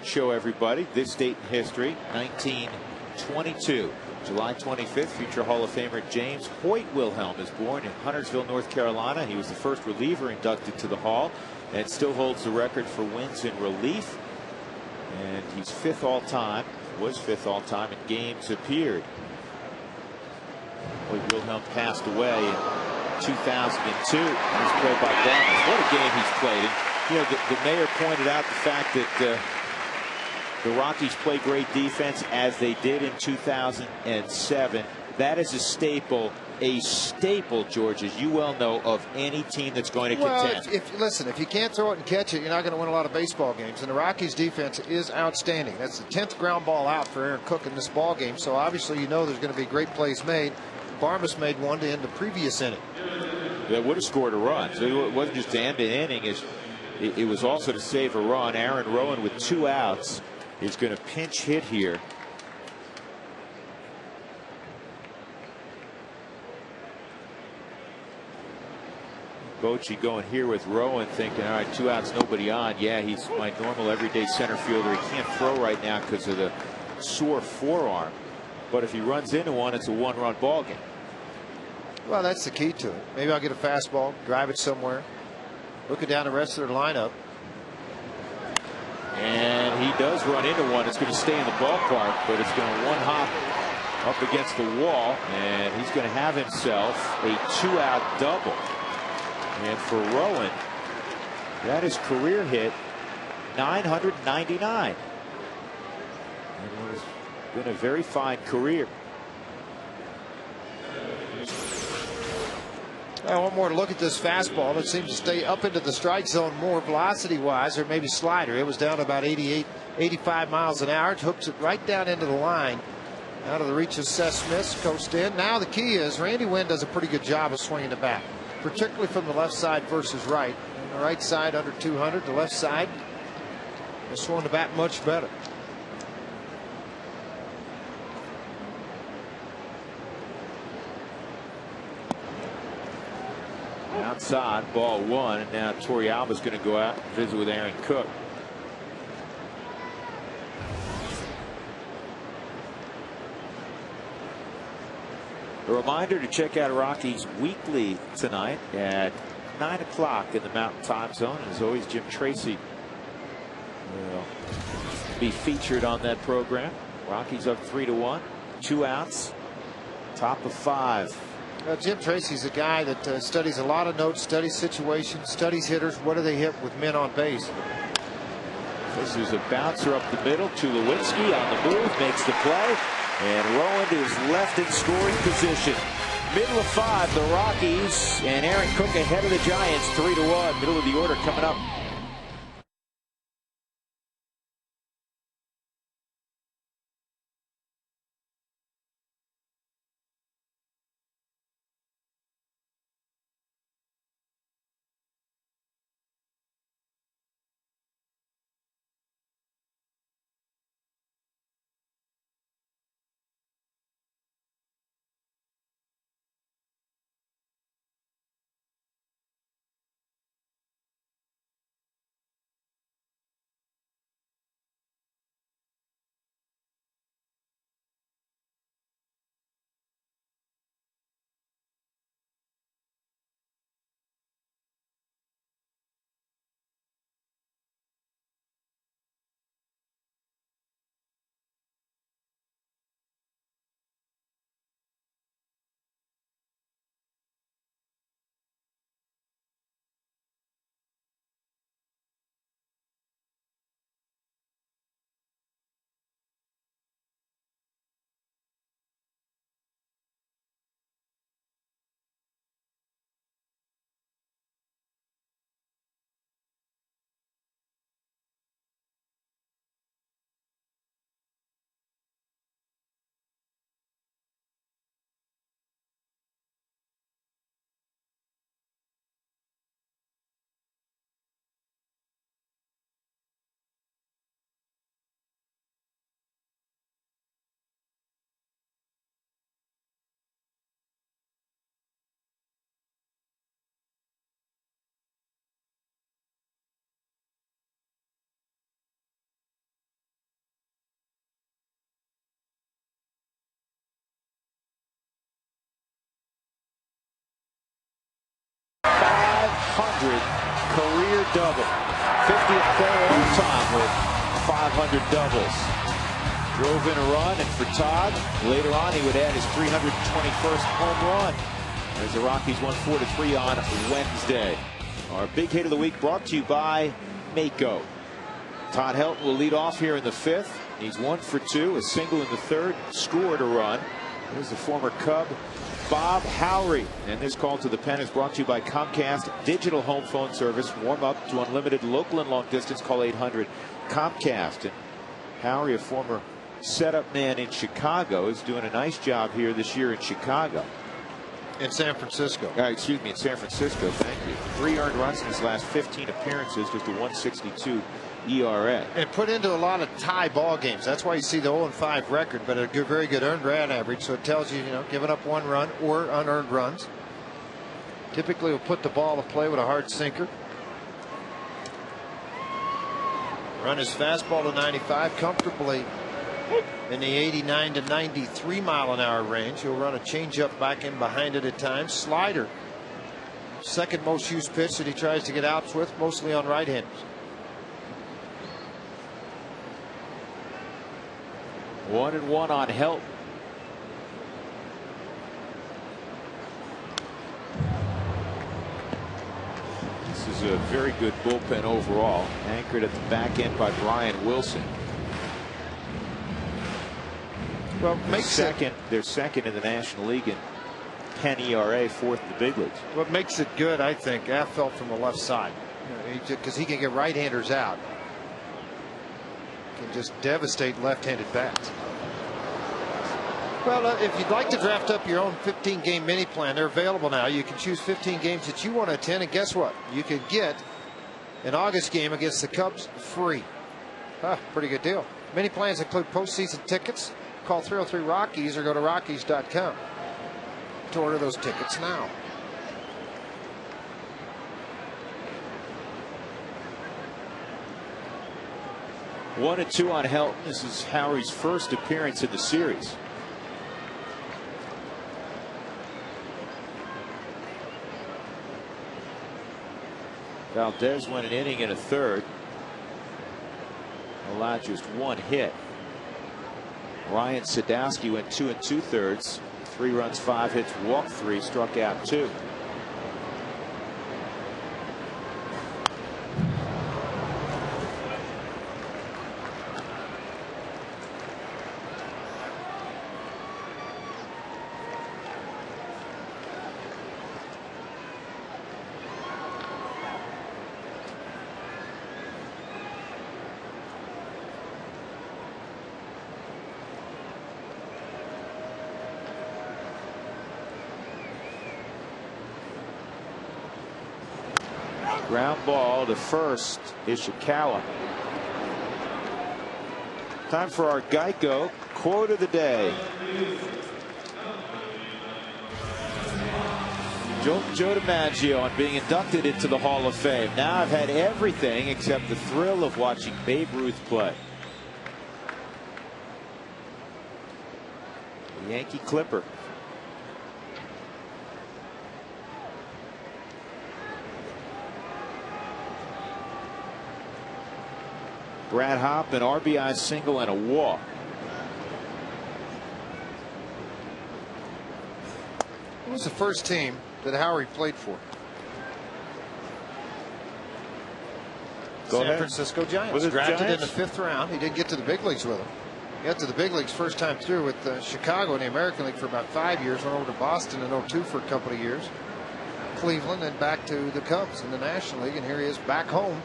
show everybody. This date in history, 1922. July 25th, future Hall of Famer James Hoyt Wilhelm is born in Huntersville, North Carolina. He was the first reliever inducted to the Hall and still holds the record for wins in relief. And he's fifth all time, was fifth all time in games appeared. Hoyt Wilhelm passed away in 2002. He's played by Barnes. What a game he's played. And, you know, the mayor pointed out the fact that the Rockies play great defense as they did in 2007. That is a staple, George, as you well know, of any team that's going to contend. Listen, if you can't throw it and catch it, you're not going to win a lot of baseball games. And the Rockies' defense is outstanding. That's the 10th ground ball out for Aaron Cook in this ball game. So obviously, you know there's going to be great plays made. Barmas made one to end the previous inning. That would have scored a run. So it wasn't just to end the inning. It was also to save a run. Aaron Rowan with 2 outs is going to pinch hit here. Bochy going here with Rowan, thinking, all right, 2 outs, nobody on. Yeah, he's my normal everyday center fielder. He can't throw right now because of the sore forearm. But if he runs into one, it's a 1-run ball game. Well, that's the key to it. Maybe I'll get a fastball, drive it somewhere, looking down the rest of their lineup. And he does run into one. It's going to stay in the ballpark, but it's going to one hop up against the wall, and he's going to have himself a 2-out double. And for Rowan, that is career hit 999. It has been a very fine career. I want more to look at this fastball. It seems to stay up into the strike zone more velocity wise, or maybe slider. It was down to about 88, 85 miles an hour. It hooks it right down into the line. Out of the reach of Seth Smith, coast in. Now the key is Randy Wynn does a pretty good job of swinging the bat, particularly from the left side versus right. On the right side under 200, the left side is swinging the bat much better. Outside, ball 1, and now Torrealba's going to go out and visit with Aaron Cook. A reminder to check out Rockies Weekly tonight at 9 o'clock in the Mountain Time Zone. And as always, Jim Tracy will be featured on that program. Rockies up 3-1, 2 outs, top of 5. Jim Tracy's a guy that studies a lot of notes, studies situations, studies hitters. What do they hit with men on base? This is a bouncer up the middle. Tulowitzki on the move, makes the play. And Rowan is left in scoring position. Middle of 5, the Rockies, and Aaron Cook ahead of the Giants, 3-1. Middle of the order coming up. career double. 50th player all time with 500 doubles. Drove in a run, and for Todd, later on he would add his 321st home run as the Rockies won 4-3 on Wednesday. Our big hit of the week brought to you by Mako. Todd Helton will lead off here in the 5th. He's 1 for 2, a single in the 3rd, scored a run. Here's the former Cub, Bob Howry. And this call to the pen is brought to you by Comcast Digital Home Phone Service. Warm up to unlimited local and long distance. Call 800 Comcast. And Howry, a former setup man in Chicago, is doing a nice job here this year in Chicago. In San Francisco. Excuse me, in San Francisco. Thank you. 3 earned runs in his last 15 appearances, just a 1.62 ERA. And put into a lot of tie ball games. That's why you see the 0-5 record, but a good, very good earned run average. So it tells you, giving up 1 run or unearned runs. Typically will put the ball to play with a hard sinker. Run his fastball to 95 comfortably in the 89 to 93 mile an hour range. He'll run a changeup back in behind it at times. Slider, second most used pitch that he tries to get outs with, mostly on right-handers. 1-1 on Helton. This is a very good bullpen overall, anchored at the back end by Brian Wilson. Well, they're second in the National League in 10 ERA, 4th in the big leagues. What makes it good, I think, Affelt from the left side, because he can get right-handers out. Can just devastate left-handed bats. Well, if you'd like to draft up your own 15-game mini plan, they're available now. You can choose 15 games that you want to attend, and guess what? You could get an August game against the Cubs free. Pretty good deal. Mini plans include postseason tickets. Call 303 Rockies or go to Rockies.com to order those tickets now. One and 2 on Helton. This is Howry's first appearance in the series. Valdez went an inning and a 1/3. Allowed just 1 hit. Ryan Sadowski went 2 2/3. 3 runs, 5 hits, walked 3, struck out 2. Ground ball to first, Ishikawa. Time for our Geico quote of the day. Joe DiMaggio on being inducted into the Hall of Fame. Now I've had everything except the thrill of watching Babe Ruth play. The Yankee Clipper. Brad Hopp, an RBI single and a walk. It was the first team that Howry played for. San Francisco Giants. Drafted in the 5th round. He didn't get to the big leagues with them. He got to the big leagues first time through with Chicago in the American League for about 5 years. Went over to Boston in 02 for a couple of years. Cleveland, and back to the Cubs in the National League. And here he is back home,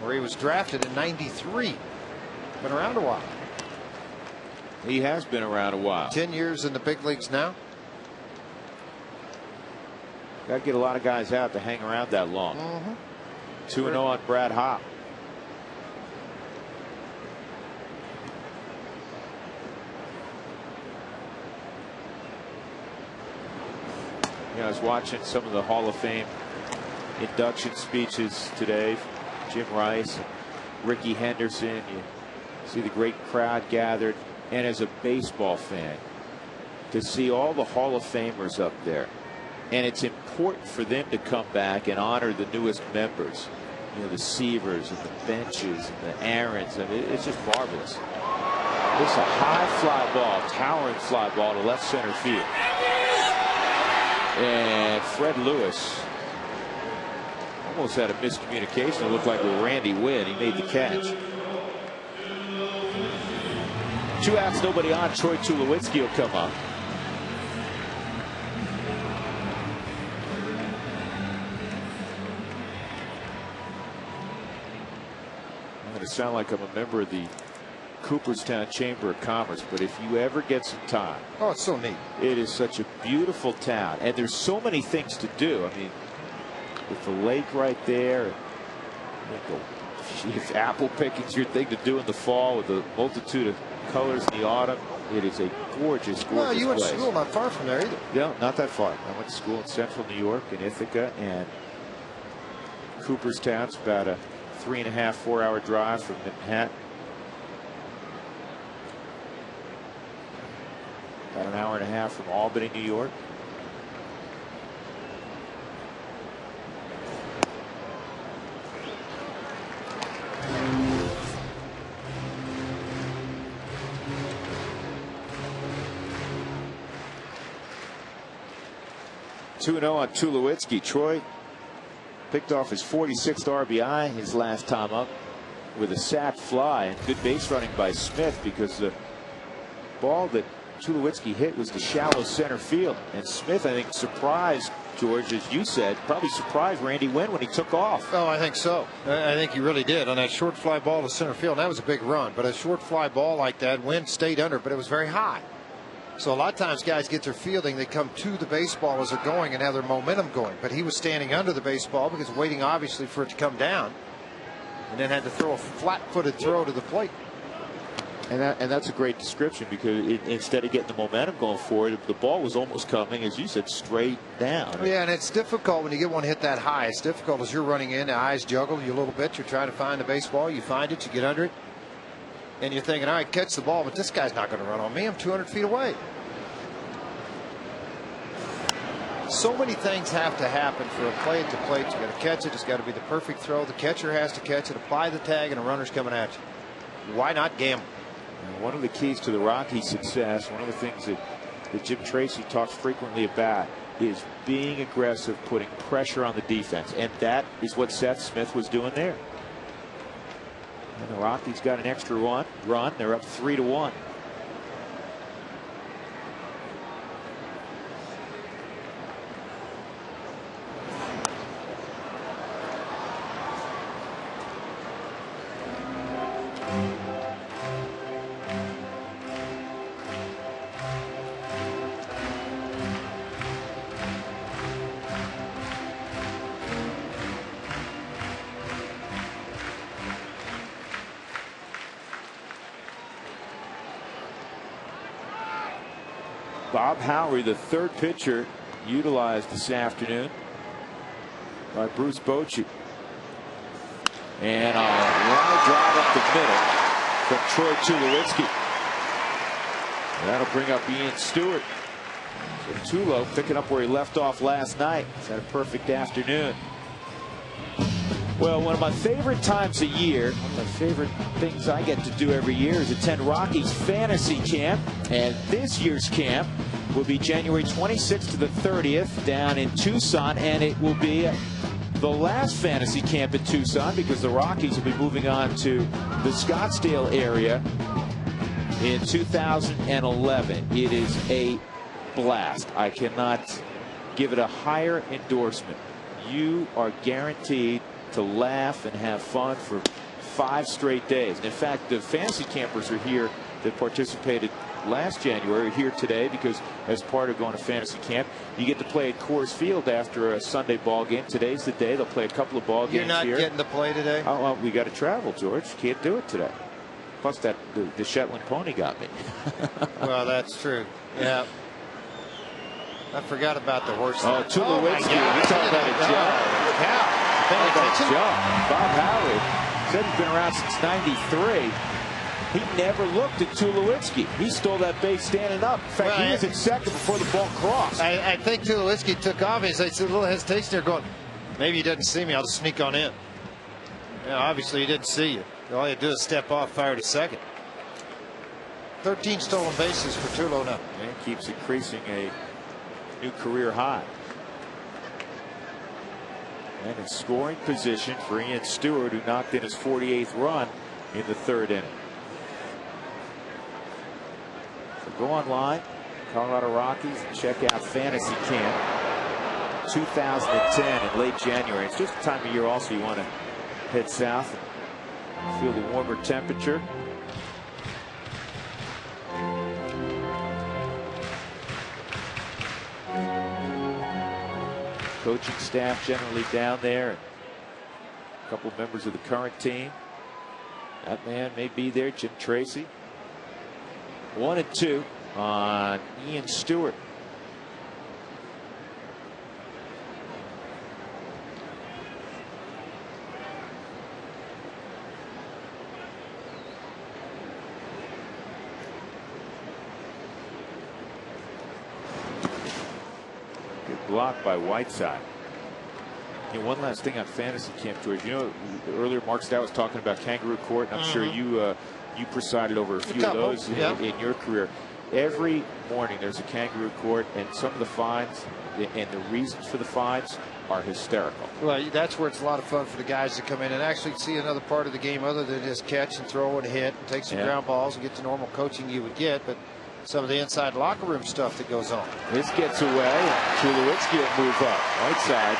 where he was drafted in '93. Been around a while. He has been around a while. 10 years in the big leagues now. Got to get a lot of guys out to hang around that long. 2-0 on Brad Hopp. I was watching some of the Hall of Fame induction speeches today. Jim Rice, Ricky Henderson. You see the great crowd gathered. And as a baseball fan, to see all the Hall of Famers up there, and it's impressive important for them to come back and honor the newest members. You know, the Seavers and the Benches and the Aarons. I mean, it's just marvelous. It's a high fly ball, towering fly ball to left center field. And Fred Lewis almost had a miscommunication. It looked like with Randy Wynn. He made the catch. 2 outs, nobody on. Troy Tulowitzki will come up. I'm going to sound like I'm a member of the Cooperstown Chamber of Commerce, but if you ever get some time, oh, it's so neat. It is such a beautiful town, and there's so many things to do. I mean, with the lake right there, if apple picking's your thing to do in the fall with a multitude of colors in the autumn, it is a gorgeous, gorgeous well, you went place. to school not far from there either. No, not that far. I went to school in central New York in Ithaca, and Cooperstown's about a 3.5, 4-hour drive from Manhattan. About an hour and a half from Albany, New York. (2-0) on Tulowitzki. Troy picked off his 46th RBI his last time up with a sac fly, and good base running by Smith, because the ball that Tulowitzki hit was to shallow center field, and Smith, I think, surprised, George, as you said, probably surprised Randy Wynn when he took off. Oh, I think so. I think he really did on that short fly ball to center field. That was a big run, but a short fly ball like that, Wynn stayed under, but it was very high. So a lot of times guys get their fielding, they come to the baseball as they're going and have their momentum going, but he was standing under the baseball because waiting obviously for it to come down, and then had to throw a flat-footed throw to the plate. And that's a great description, because instead of getting the momentum going forward, the ball was almost coming, as you said, straight down. Yeah, and it's difficult when you get one hit that high. It's difficult as you're running in, the eyes juggle you a little bit. You're trying to find the baseball. You find it, you get under it, and you're thinking, all right, catch the ball, but this guy's not going to run on me. I'm 200 feet away. So many things have to happen for a play at the plate. You got to catch it. It's got to be the perfect throw. The catcher has to catch it, apply the tag, and a runner's coming at you. Why not gamble? And one of the keys to the Rockies' success, one of the things that Jim Tracy talks frequently about, is being aggressive, putting pressure on the defense, and that is what Seth Smith was doing there. And the Rockies got an extra run. They're up 3-1. Bob Howery, the third pitcher utilized this afternoon by Bruce Bochy. And a line drive up the middle from Troy Tulowitzki. That'll bring up Ian Stewart. So Tulo picking up where he left off last night. He's had a perfect afternoon. Well, one of my favorite times of year, one of my favorite things I get to do every year, is attend Rockies Fantasy Camp. And this year's camp will be January 26th to the 30th down in Tucson. And it will be the last fantasy camp in Tucson, because the Rockies will be moving on to the Scottsdale area in 2011. It is a blast. I cannot give it a higher endorsement. You are guaranteed to laugh and have fun for 5 straight days. In fact, the fantasy campers are here that participated last January are here today, because as part of going to fantasy camp, you get to play at Coors Field after a Sunday ball game. Today's the day. They'll play a couple of ball games here. You're not getting to play today? Oh, well, we got to travel, George. Can't do it today. Plus, the Shetland pony got me. Well, that's true. Yeah. I forgot about the horse. Oh, Tulowitzki. You talking about a jump? Bob Howery said he's been around since '93. He never looked at Tulowitzki. He stole that base standing up. In fact, he was at second before the ball crossed. I think Tulowitzki took off. He's like a little hesitation there going, maybe he doesn't see me. I'll just sneak on in. Yeah, obviously he didn't see you. All you do is step off, fire to second. 13 stolen bases for Tulo now. And keeps increasing a new career high. And in scoring position for Ian Stewart, who knocked in his 48th run in the third inning. So go online, Colorado Rockies, and check out Fantasy Camp 2010 in late January. It's just the time of year also you want to head south and feel the warmer temperature. Coaching staff generally down there, and a couple members of the current team. That man may be there, Jim Tracy. 1-2 on Ian Stewart. Block by Whiteside. You know, one last thing on Fantasy Camp, George. You know, earlier Mark Stout was talking about Kangaroo Court, and I'm sure you presided over a few of those in your career. Every morning there's a Kangaroo Court, and some of the fines and the reasons for the fines are hysterical. Well, that's where it's a lot of fun for the guys to come in and actually see another part of the game other than just catch and throw and hit and take some ground balls and get the normal coaching you would get, but some of the inside locker room stuff that goes on. This gets away. Tulowitzki will move up. Whiteside,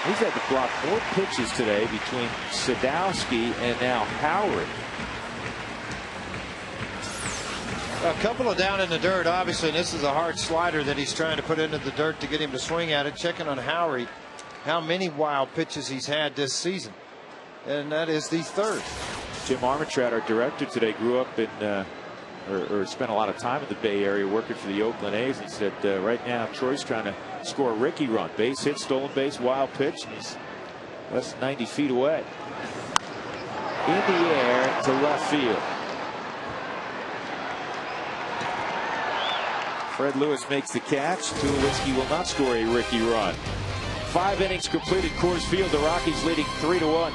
he's had to block more pitches today between Sadowski and now Howard. A couple of down in the dirt, obviously, and this is a hard slider that he's trying to put into the dirt to get him to swing at it. Checking on Howard, how many wild pitches he's had this season, and that is the third. Jim Armitrad, our director today, grew up in or spent a lot of time in the Bay Area working for the Oakland A's. He said right now Troy's trying to score a Ricky run. Base hit, stolen base, wild pitch, and he's less than 90 feet away. In the air to left field. Fred Lewis makes the catch. Tulowitzki will not score a Ricky run. 5 innings completed, Coors Field. The Rockies leading 3-1.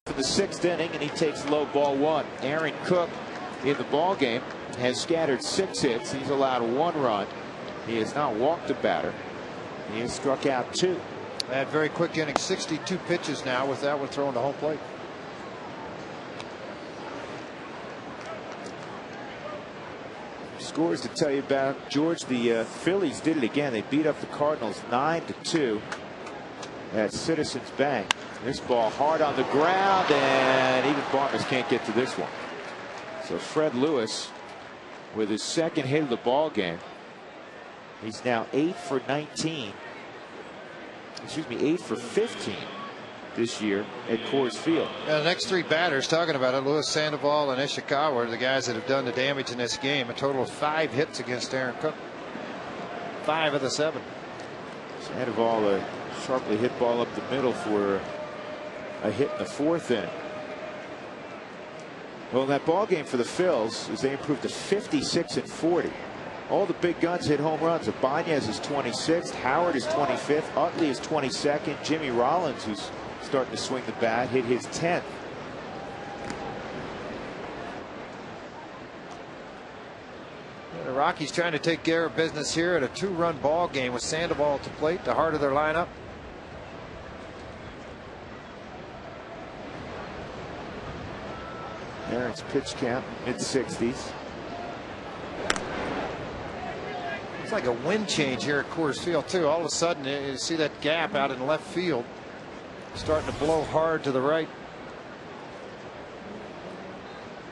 For the 6th inning, and he takes low ball 1. Aaron Cook in the ball game has scattered 6 hits. He's allowed 1 run. He has not walked a batter. He has struck out 2. That very quick inning, 62 pitches now with that one thrown to home plate. scores to tell you about, George. The Phillies did it again. They beat up the Cardinals 9-2 at Citizens Bank. This ball hard on the ground, and even Barnes can't get to this one. So Fred Lewis with his second hit of the ball game. He's now 8 for 19. Excuse me, 8 for 15 this year at Coors Field. Yeah, the next three batters, talking about it, Lewis, Sandoval, and Ishikawa, are the guys that have done the damage in this game. A total of 5 hits against Aaron Cook. 5 of the 7. Sandoval, a sharply hit ball up the middle for a hit in the 4th inning. Well, in that ball game for the Phils, as they improved to 56-40. All the big guns hit home runs. Ibanez is 26th. Howard is 25th. Utley is 22nd. Jimmy Rollins, who's starting to swing the bat, hit his 10th. The Rockies trying to take care of business here at a 2-run ball game with Sandoval at the plate, the heart of their lineup. Aaron's pitch count mid-60s. It's like a wind change here at Coors Field too. All of a sudden you see that gap out in left field starting to blow hard to the right.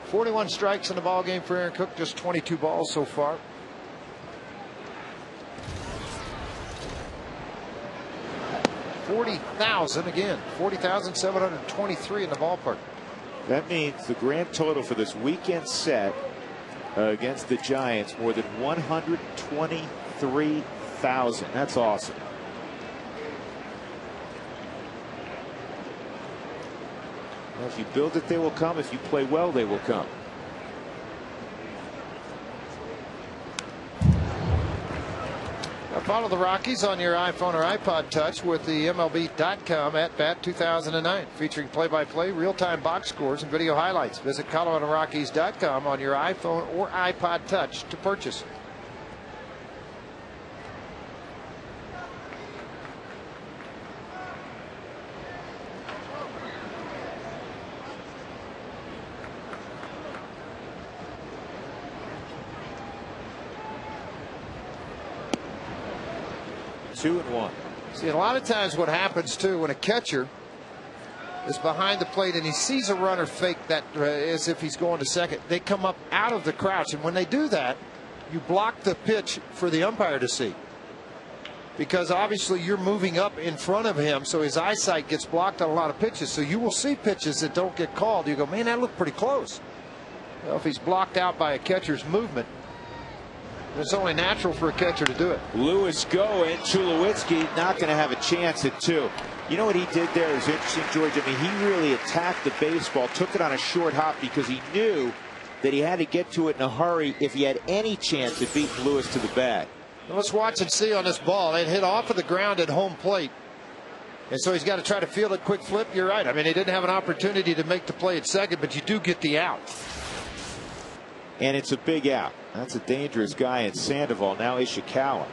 41 strikes in the ball game for Aaron Cook, just 22 balls so far. $40,000 again, 40,723 in the ballpark. That means the grand total for this weekend set against the Giants, more than 123,000. That's awesome. Well, if you build it, they will come. If you play well, they will come. Now follow the Rockies on your iPhone or iPod Touch with the MLB.com at Bat 2009, featuring play-by-play, real-time box scores, and video highlights. Visit ColoradoRockies.com on your iPhone or iPod Touch to purchase. Two and one. See, a lot of times what happens too when a catcher is behind the plate and he sees a runner fake that as if he's going to second, they come up out of the crouch, and when they do that, you block the pitch for the umpire to see, because obviously you're moving up in front of him, so his eyesight gets blocked on a lot of pitches. So you will see pitches that don't get called. You go, man, that looked pretty close. Well, if he's blocked out by a catcher's movement, it's only natural for a catcher to do it. Lewis going. Tulowitzki not going to have a chance at 2. You know what he did there is interesting, George. I mean, he really attacked the baseball, took it on a short hop because he knew that he had to get to it in a hurry if he had any chance of beating Lewis to the bag. Well, let's watch and see on this ball. It hit off of the ground at home plate, and so he's got to try to field it quick flip. You're right. I mean, he didn't have an opportunity to make the play at second, but you do get the out. And it's a big out. That's a dangerous guy in Sandoval. Now Ishikawa.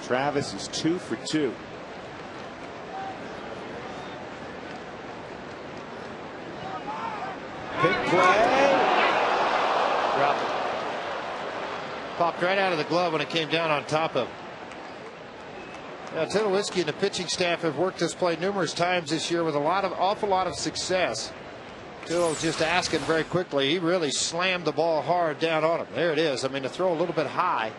Travis is 2 for 2. Big play. Dropped it. Popped right out of the glove when it came down on top of him. Now, Tulowitzki and the pitching staff have worked this play numerous times this year with awful lot of success. Tulo's just asking very quickly. He really slammed the ball hard down on him. There it is. I mean, to throw a little bit high.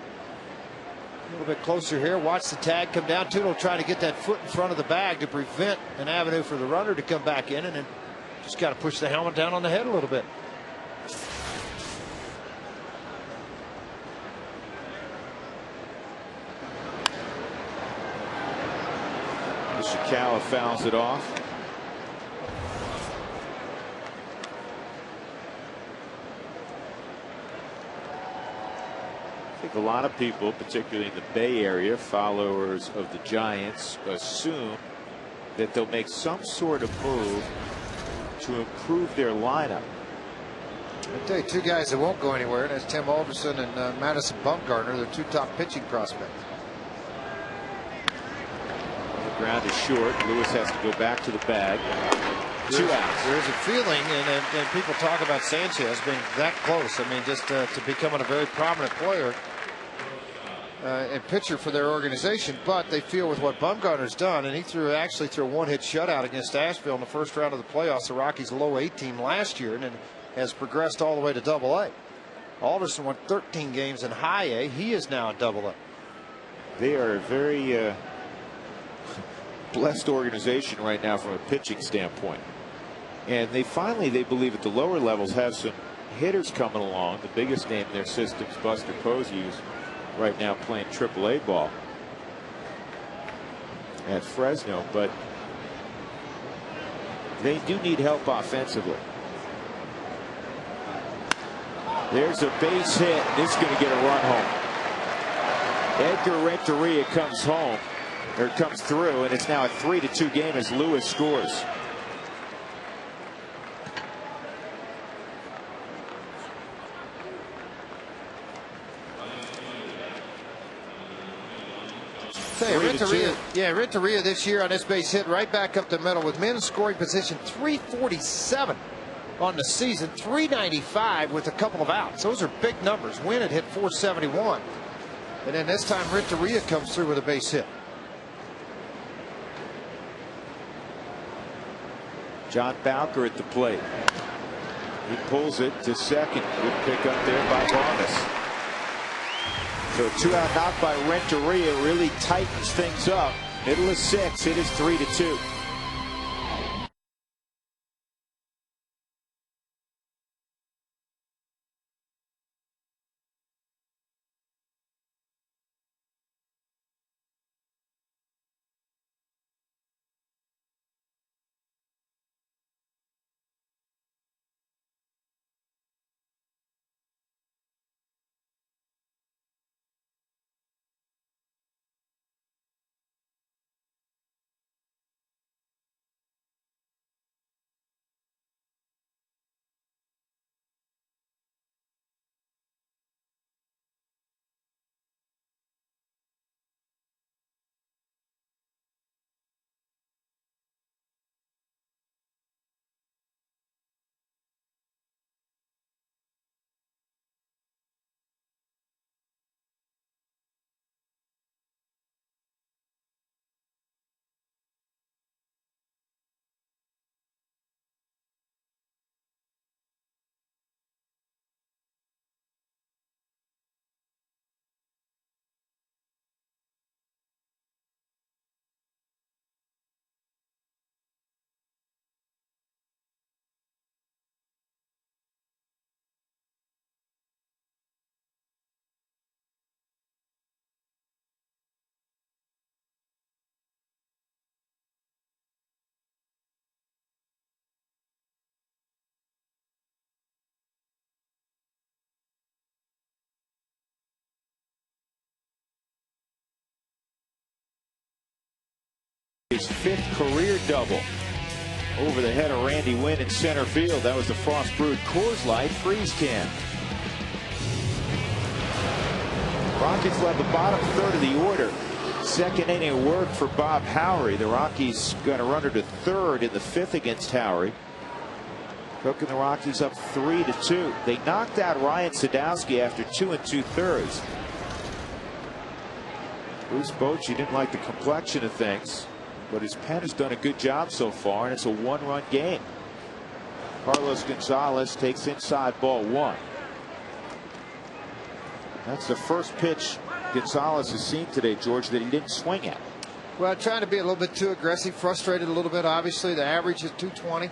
A little bit closer here. Watch the tag come down. Tulo trying to get that foot in front of the bag to prevent an avenue for the runner to come back in, and then just got to push the helmet down on the head a little bit. Ishikawa fouls it off. I think a lot of people, particularly in the Bay Area, followers of the Giants, assume that they'll make some sort of move to improve their lineup. I'll tell you, 2 guys that won't go anywhere, and that's Tim Alderson and Madison Bumgarner, their 2 top pitching prospects. Ground is short. Lewis has to go back to the bag. 2 outs. There's a feeling, and people talk about Sanchez being that close. I mean, just to becoming a very prominent player and pitcher for their organization. But they feel with what Bumgarner's done, and he actually threw a one-hit shutout against Asheville in the first round of the playoffs, the Rockies' low 8 team last year, and then has progressed all the way to Double-A. Alderson won 13 games in High A. He is now in Double-A. They are a very blessed organization right now from a pitching standpoint. And they believe at the lower levels have some hitters coming along. The biggest name in their system is Buster Posey, who's right now playing AAA ball at Fresno. But they do need help offensively. There's a base hit. This is going to get a run home. Edgar Renteria comes home, or comes through, and it's now a 3-2 game as Lewis scores. Renteria this year on this base hit right back up the middle with men in scoring position 347 on the season, 395 with a couple of outs. Those are big numbers. Wynn had hit 471. And then this time Renteria comes through with a base hit. John Bowker at the plate. He pulls it to second. Good pick up there by Vargas. So a 2-out knock by Renteria really tightens things up. Middle of 6. It is 3-2. His 5th career double over the head of Randy Wynn in center field. That was the Frost Brewed Coors Light freeze can. Rockets led the bottom third of the order. Second inning work for Bob Howery. The Rockies got a runner to third in the 5th against Howery. Cooking the Rockies up 3-2. They knocked out Ryan Sadowski after 2 2/3. Bruce Bochy didn't like the complexion of things, but his pen has done a good job so far, and it's a 1-run game. Carlos Gonzalez takes inside ball 1. That's the first pitch Gonzalez has seen today, George, that he didn't swing at. Well, trying to be a little bit too aggressive, frustrated a little bit. Obviously, the average is 220.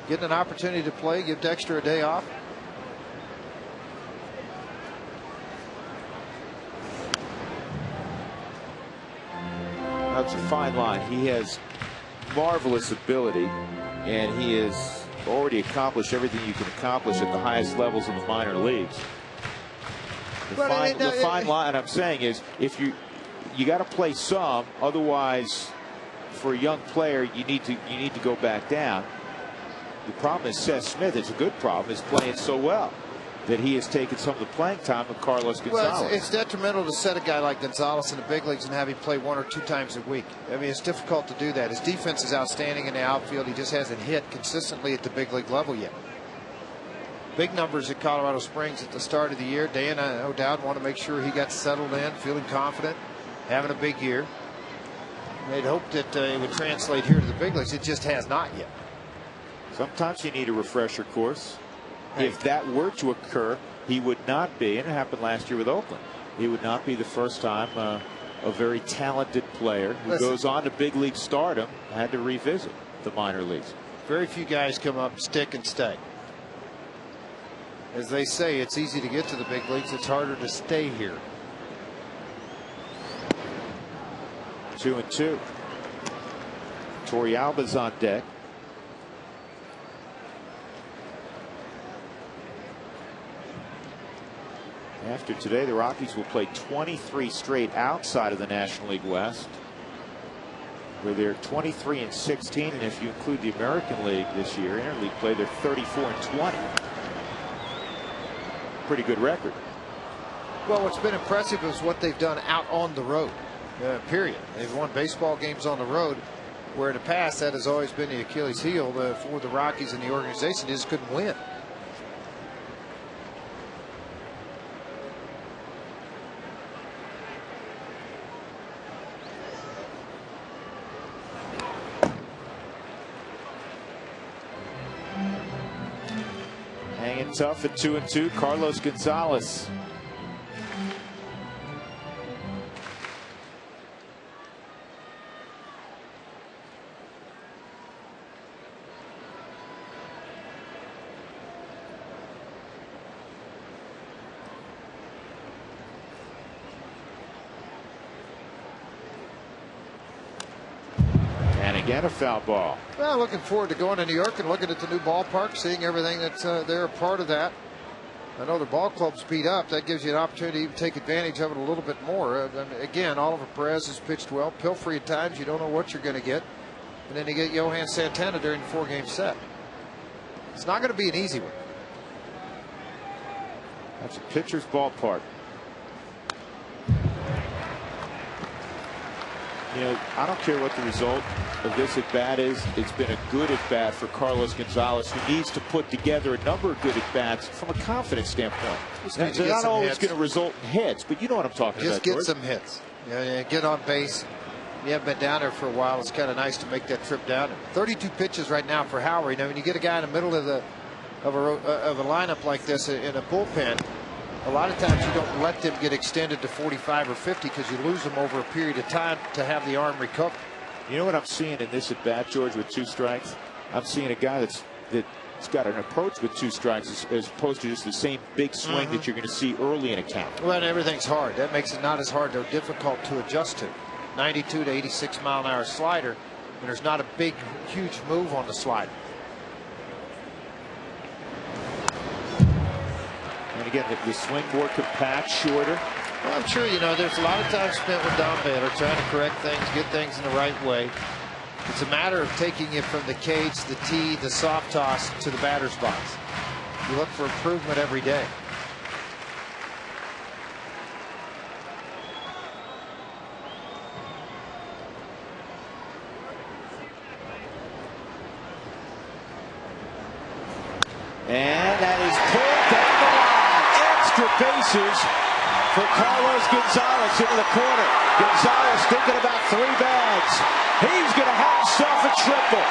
Getting an opportunity to play, give Dexter a day off. That's a fine line. He has marvelous ability, and he has already accomplished everything you can accomplish at the highest levels in the minor leagues. The fine line I'm saying is, if you got to play some, otherwise, for a young player, you need to go back down. The problem is Seth Smith. It's a good problem. Is playing so well. that he has taken some of the playing time with Carlos Gonzalez. Well, it's detrimental to set a guy like Gonzalez in the big leagues and have him play 1 or 2 times a week. I mean, it's difficult to do that. His defense is outstanding in the outfield. He just hasn't hit consistently at the big league level yet. Big numbers at Colorado Springs at the start of the year. Dan, no doubt, want to make sure he got settled in, feeling confident, having a big year. They'd hoped that it would translate here to the big leagues. It just has not yet. Sometimes you need a refresher course. If that were to occur, he would not be, and it happened last year with Oakland, he would not be the first time a very talented player who goes on to big league stardom had to revisit the minor leagues. Very few guys come up, stick, and stay. As they say, it's easy to get to the big leagues. It's harder to stay here. 2-2. Torrealba's on deck. After today, the Rockies will play 23 straight outside of the National League West, where they're 23-16, and if you include the American League this year, interleague play, they're 34-20. Pretty good record. Well, what's been impressive is what they've done out on the road. Period. They've won baseball games on the road, where in the past that has always been the Achilles heel for the Rockies and the organization. They just couldn't win. Hanging tough at 2-2, Carlos Gonzalez. And again, a foul ball. Well, looking forward to going to New York and looking at the new ballpark, seeing everything that's they're a part of that. I know the ball club's beat up. That gives you an opportunity to take advantage of it a little bit more. Again, Oliver Perez has pitched well. Pilfrey at times, you don't know what you're going to get. And then you get Johan Santana during the 4-game set. It's not going to be an easy one. That's a pitcher's ballpark. You know, I don't care what the result of this at bat is. It's been a good at bat for Carlos Gonzalez, who needs to put together a number of good at bats from a confidence standpoint. It's not always going to result in hits, but you know what I'm talking about. Just get George. some hits. Yeah, get on base. You haven't been down there for a while. It's kind of nice to make that trip down. 32 pitches right now for Howard. You know, when you get a guy in the middle of a lineup like this in a bullpen, a lot of times you don't let them get extended to 45 or 50 because you lose them over a period of time to have the arm recover. You know what I'm seeing in this at bat, George, with 2 strikes? I'm seeing a guy that's got an approach with 2 strikes as opposed to just the same big swing that you're going to see early in a count. Well, and everything's hard. That makes it not as hard or difficult to adjust to. 92 to 86 mile-an-hour slider, and there's not a big, huge move on the slider. And again, the swing more compact, shorter. Well, I'm sure, you know, there's a lot of time spent with Don Baylor trying to correct things, get things in the right way. It's a matter of taking it from the cage, the tee, the soft toss to the batter's box. You look for improvement every day. And that is pulled down the line. Extra bases for Carlos Gonzalez into the corner. Gonzalez thinking about 3 bags. He's going to have himself a triple.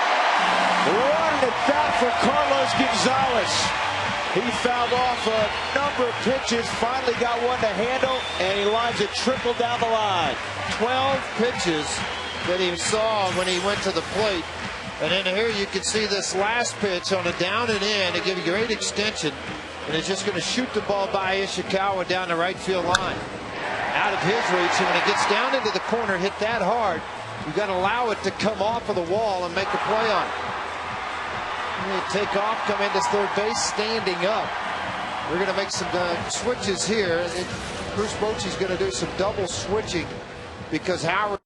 Running it back for Carlos Gonzalez. He fouled off a number of pitches, finally got one to handle, and he lines a triple down the line. 12 pitches that he saw when he went to the plate. And then here you can see this last pitch on a down and in to give you great extension. And it's just going to shoot the ball by Ishikawa down the right field line. Out of his reach. And when it gets down into the corner, hit that hard, you've got to allow it to come off of the wall and make a play on it. Take off, come into third base, standing up. We're going to make some switches here. Bruce Bochy's going to do some double switching because Howard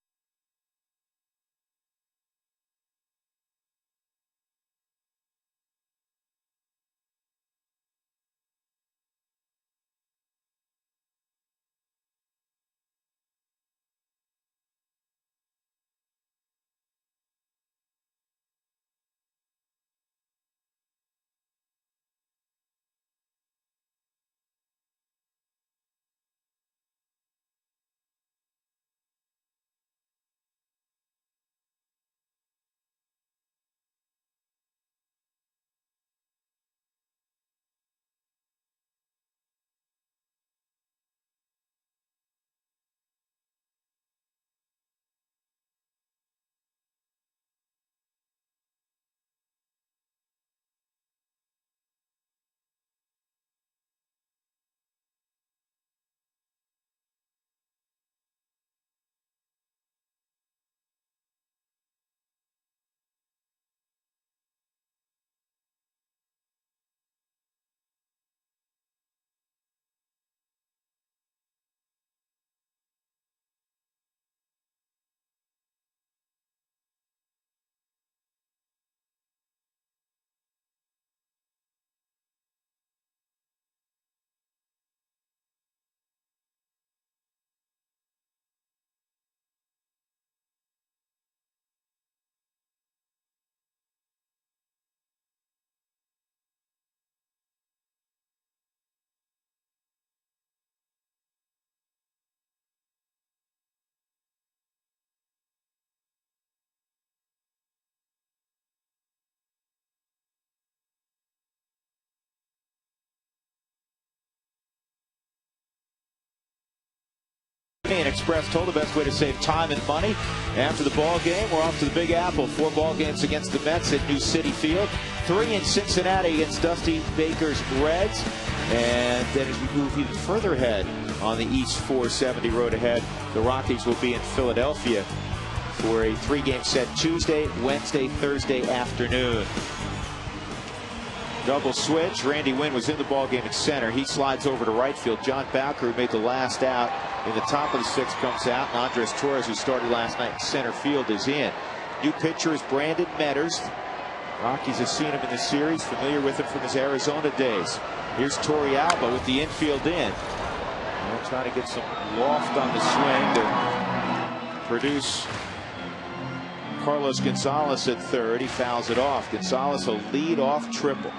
And Express told the best way to save time and money. After the ball game, we're off to the Big Apple. 4 ball games against the Mets at New City Field. 3 in Cincinnati against Dusty Baker's Reds. And then as we move even further ahead on the East 470 road ahead, the Rockies will be in Philadelphia for a 3-game set Tuesday, Wednesday, Thursday afternoon. Double switch. Randy Wynn was in the ball game at center. He slides over to right field. John Bowker, who made the last out in the top of the 6th, comes out. And Andres Torres, who started last night in center field, is in. New pitcher is Brandon Metters. Rockies have seen him in the series, familiar with him from his Arizona days. Here's Torey Alba with the infield in. Well, trying to get some loft on the swing to produce Carlos Gonzalez at third. He fouls it off. Gonzalez a lead-off triple.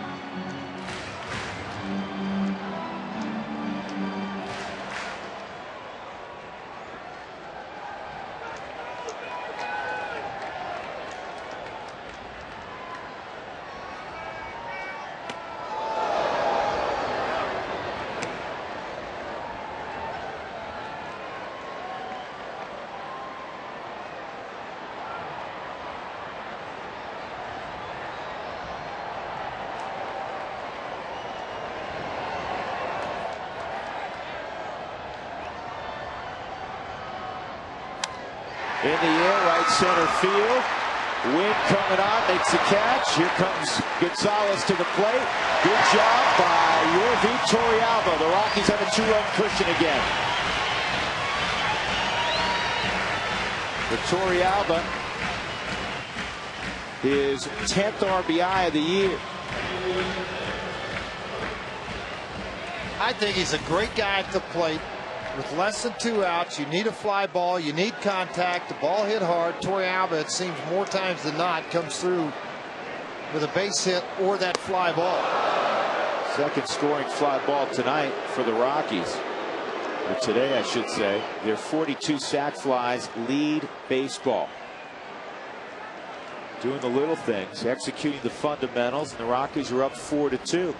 In the air, right center field. Wynn coming on, makes the catch. Here comes Gonzalez to the plate. Good job by Yorvi Torrealba. The Rockies have a 2-run cushion again. For Torrealba, his 10th RBI of the year. I think he's a great guy at the plate. With less than 2 outs, you need a fly ball, you need contact. The ball hit hard. Torrealba, it seems more times than not, comes through with a base hit or that fly ball. Second scoring fly ball tonight for the Rockies. Or today, I should say. Their 42 sac flies lead baseball. Doing the little things, executing the fundamentals, and the Rockies are up 4-2.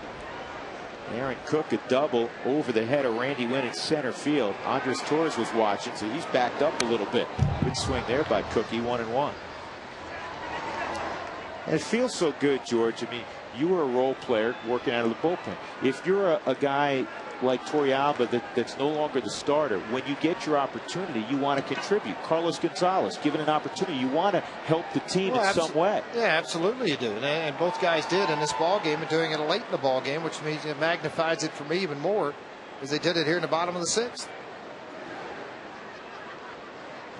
Aaron Cook a double over the head of Randy Wynn in center field. Andres Torres was watching, so he's backed up a little bit. Good swing there by Cookie, 1-1. And it feels so good, George. I mean, you were a role player working out of the bullpen. If you're a guy like Torrealba that's no longer the starter, when you get your opportunity, you want to contribute. Carlos Gonzalez, given an opportunity, you want to help the team in some way. Yeah, absolutely you do. And both guys did in this ball game, and doing it late in the ball game, which means it magnifies it for me even more, as they did it here in the bottom of the 6th.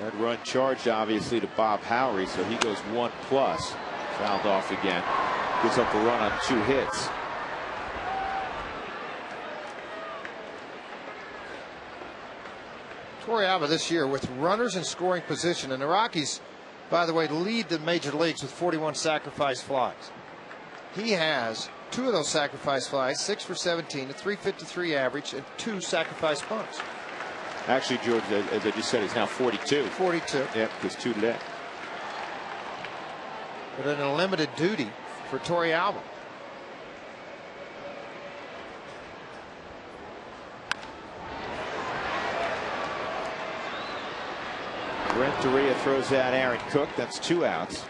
That run charged obviously to Bob Howry, so he goes 1+. Fouled off again. Gives up a run on 2 hits. Torrealba this year with runners in scoring position, and the Rockies, by the way, lead the major leagues with 41 sacrifice flies. He has 2 of those sacrifice flies, 6 for 17, a .353 average, and 2 sacrifice bunts. Actually, George, as I just said, he's now 42. 42. Yep, because 2 today. But in a limited duty for Torrealba. Renteria throws out Aaron Cook. That's 2 outs.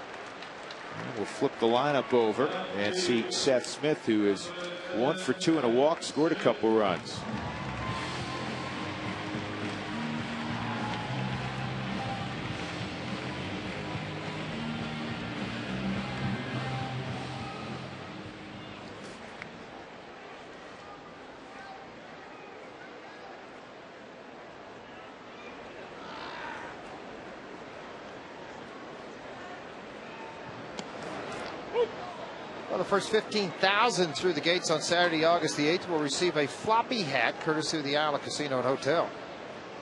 And we'll flip the lineup over and see Seth Smith, who is 1 for 2 and a walk, scored a couple runs. Well, the first 15,000 through the gates on Saturday, August the 8th, will receive a floppy hat courtesy of the Isla Casino and Hotel.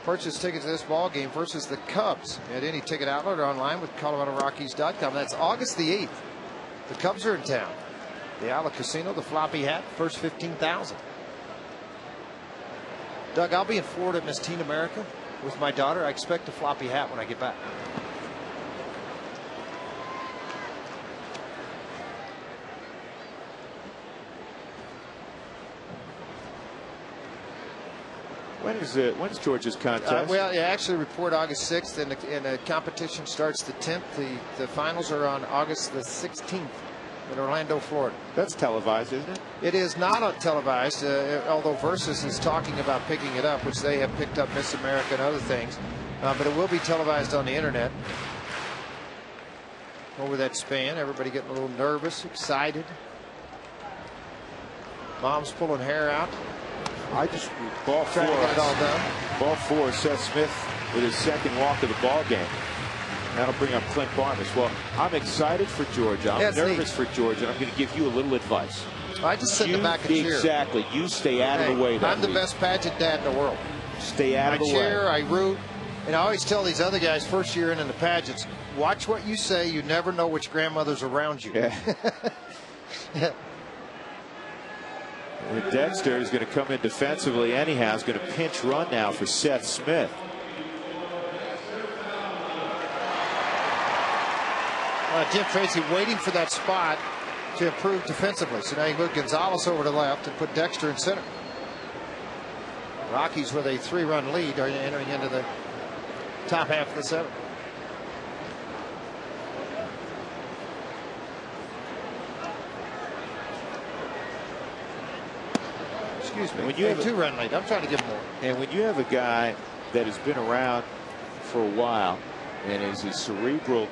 Purchase tickets to this ball game versus the Cubs at any ticket outlet or online with ColoradoRockies.com. That's August the 8th. The Cubs are in town. The Isla Casino, the floppy hat, first 15,000. Doug, I'll be in Florida at Miss Teen America with my daughter. I expect a floppy hat when I get back. When's Georgia's contest? Well, you actually report August 6th, and the competition starts the 10th. The finals are on August the 16th in Orlando, Florida. That's televised, isn't it? It is not televised, although Versus is talking about picking it up, which they have picked up Miss America and other things. But it will be televised on the internet over that span. Everybody getting a little nervous, excited. Mom's pulling hair out. Ball Trying to get it all done. Ball 4, Seth Smith with his second walk of the ball game. That'll bring up Clint Barnes. Well, I'm excited for Georgia. I'm nervous for Georgia. I'm going to give you a little advice. I just sit in the back and cheer. Exactly. You stay out of the way. I'm the best pageant dad in the world. Stay out of the way. I cheer, I root, and I always tell these other guys first year in the pageants, watch what you say. You never know which grandmother's around you. Yeah. Dexter is going to come in defensively anyhow. He's going to pinch run now for Seth Smith. Jim Tracy waiting for that spot to improve defensively. So now you move Gonzalez over to the left and put Dexter in center. Rockies with a 3-run lead are entering into the top half of the 7th. Excuse me. When you have a 2-run lead, I'm trying to give more. And when you have a guy that has been around for a while and is as cerebral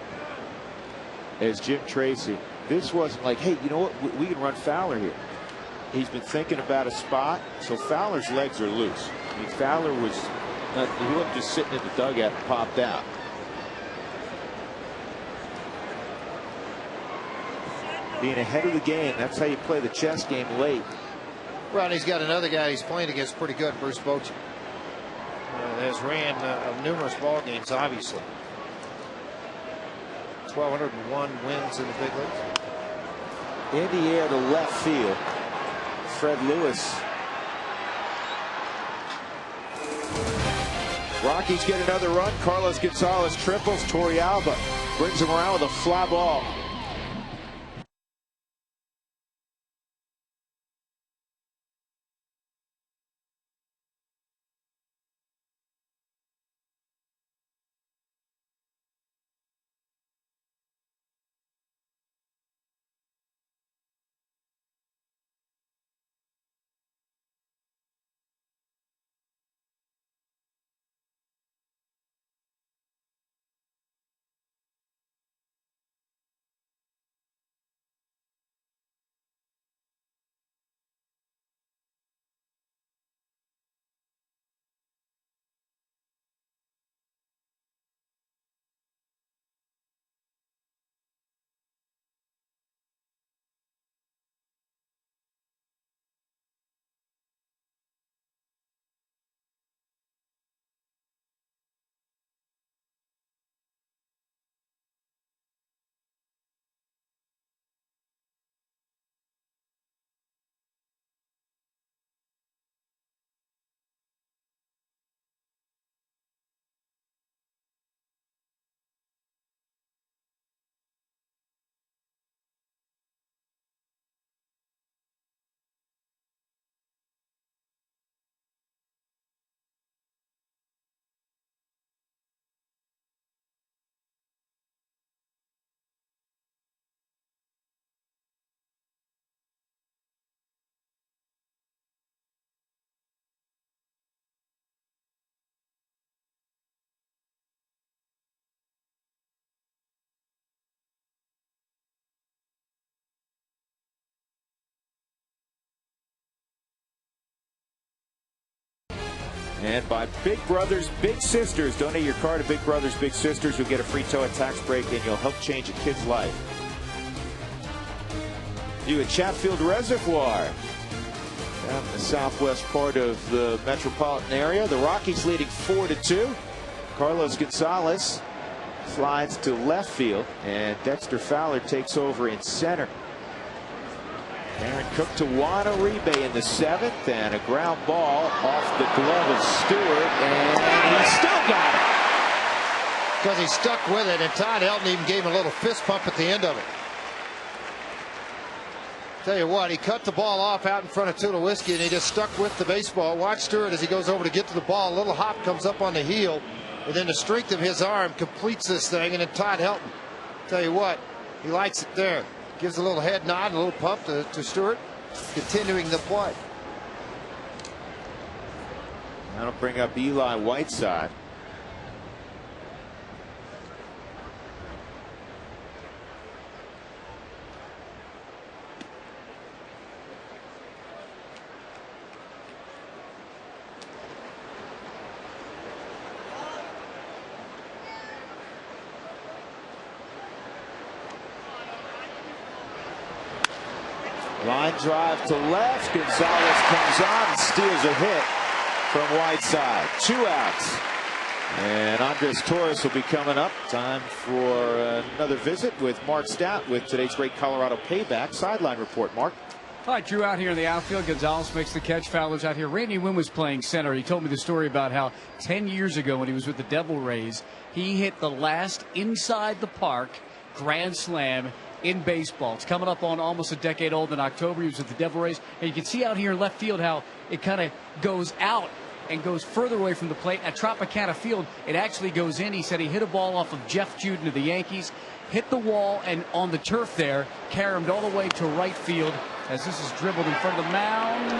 as Jim Tracy, this wasn't like, hey, you know what, we can run Fowler here. He's been thinking about a spot, so Fowler's legs are loose. I mean, Fowler he wasn't just sitting in the dugout and popped out. Being ahead of the game, that's how you play the chess game late. Well, and he's got another guy he's playing against pretty good, Bruce Bochy. Has ran numerous ball games, obviously. 1,201 wins in the big leagues. In the air to left field. Fred Lewis. Rockies get another run. Carlos Gonzalez triples. Torrealba brings him around with a fly ball. And by Big Brothers Big Sisters. Donate your car to Big Brothers Big Sisters. You'll get a free tow and tax break, and you'll help change a kid's life. You at Chatfield Reservoir, down in the southwest part of the metropolitan area. The Rockies leading 4-2. Carlos Gonzalez slides to left field, and Dexter Fowler takes over in center. Aaron Cook to Juan Uribe in the 7th, and a ground ball off the glove of Stewart, and he still got it. Because he stuck with it, and Todd Helton even gave him a little fist pump at the end of it. Tell you what, he cut the ball off out in front of Tulowitzki, and he just stuck with the baseball. Watch Stewart as he goes over to get to the ball. A little hop comes up on the heel, and then the strength of his arm completes this thing. And then Todd Helton, tell you what, he likes it there. Gives a little head nod, a little pump to Stewart, continuing the play. That'll bring up Eli Whiteside. Line drive to left. Gonzalez comes on and steals a hit from Whiteside. 2 outs. And Andres Torres will be coming up. Time for another visit with Mark Stout with today's Great Colorado Payback Sideline Report. Mark. All right, Drew out here in the outfield. Gonzalez makes the catch. Fowler's out here. Randy Wynn was playing center. He told me the story about how 10 years ago when he was with the Devil Rays, he hit the last inside the park grand slam in baseball. It's coming up on almost a decade old in October. He was with the Devil Rays. And you can see out here in left field how it kind of goes out and goes further away from the plate. At Tropicana Field, it actually goes in. He said he hit a ball off of Jeff Juden of the Yankees, hit the wall, and on the turf there, carried all the way to right field as this is dribbled in front of the mound.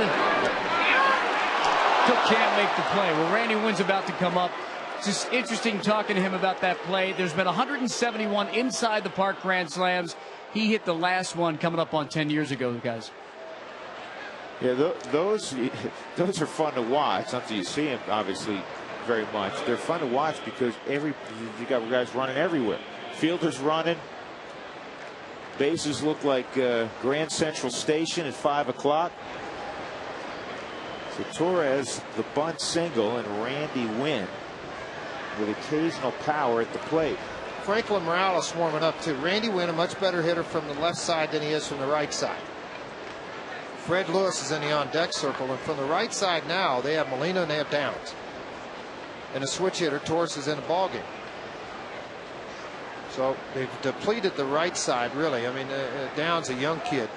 Cook can't make the play. Well, Randy Wynn's about to come up. It's just interesting talking to him about that play. There's been 171 inside the park grand slams. He hit the last one coming up on 10 years ago, guys. Yeah, those are fun to watch. Until you see them, obviously, very much. They're fun to watch because you got guys running everywhere. Fielders running. Bases look like Grand Central Station at 5 o'clock. So Torres, the bunt single, and Randy Wynn with occasional power at the plate. Franklin Morales warming up too. Randy Wynn, a much better hitter from the left side than he is from the right side. Fred Lewis is in the on-deck circle, and from the right side now, they have Molina and they have Downs. And a switch hitter, Torres, is in the ballgame. So they've depleted the right side, really. I mean, Downs, a young kid.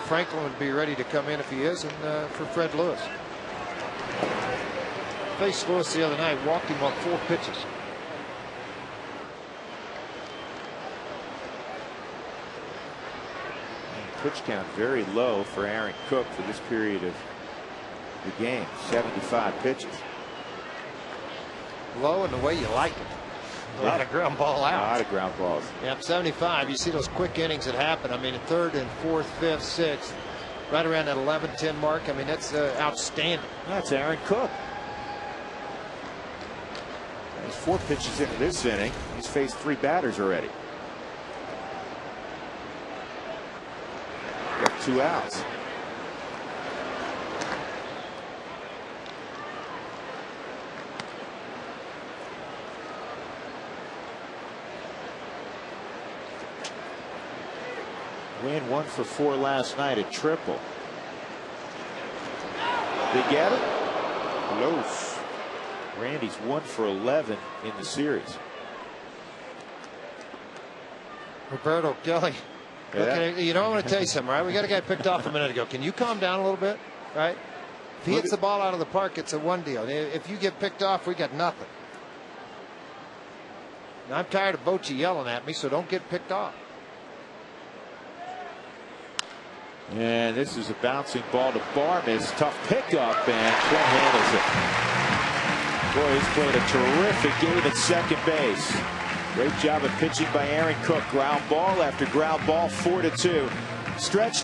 Franklin would be ready to come in if he is, and for Fred Lewis. Faced Lewis the other night, walked him on 4 pitches. Pitch count very low for Aaron Cook for this period of the game. 75 pitches. Low in the way you like it. A lot of ground ball out. A lot of ground balls. Yep, 75. You see those quick innings that happen. I mean, in 3rd and 4th, 5th, 6th, right around that 11-10 mark. I mean, that's outstanding. That's Aaron Cook. He's 4 pitches into this inning. He's faced 3 batters already. Got 2 outs. Wynn 1 for 4 last night at triple. They get it. Close. Randy's 1 for 11 in the series. Roberto Kelly. Yeah. You know, I want to tell you something, right? We got a guy picked off a minute ago. Can you calm down a little bit, right? If he hits the ball out of the park, it's a 1 deal. If you get picked off, we got nothing. Now, I'm tired of Bochy yelling at me, so don't get picked off. And this is a bouncing ball to Barnes. Tough pickup, and Clint handles it. Boy, he's played a terrific game at second base. Great job of pitching by Aaron Cook. Ground ball after ground ball, 4-2. Stretch.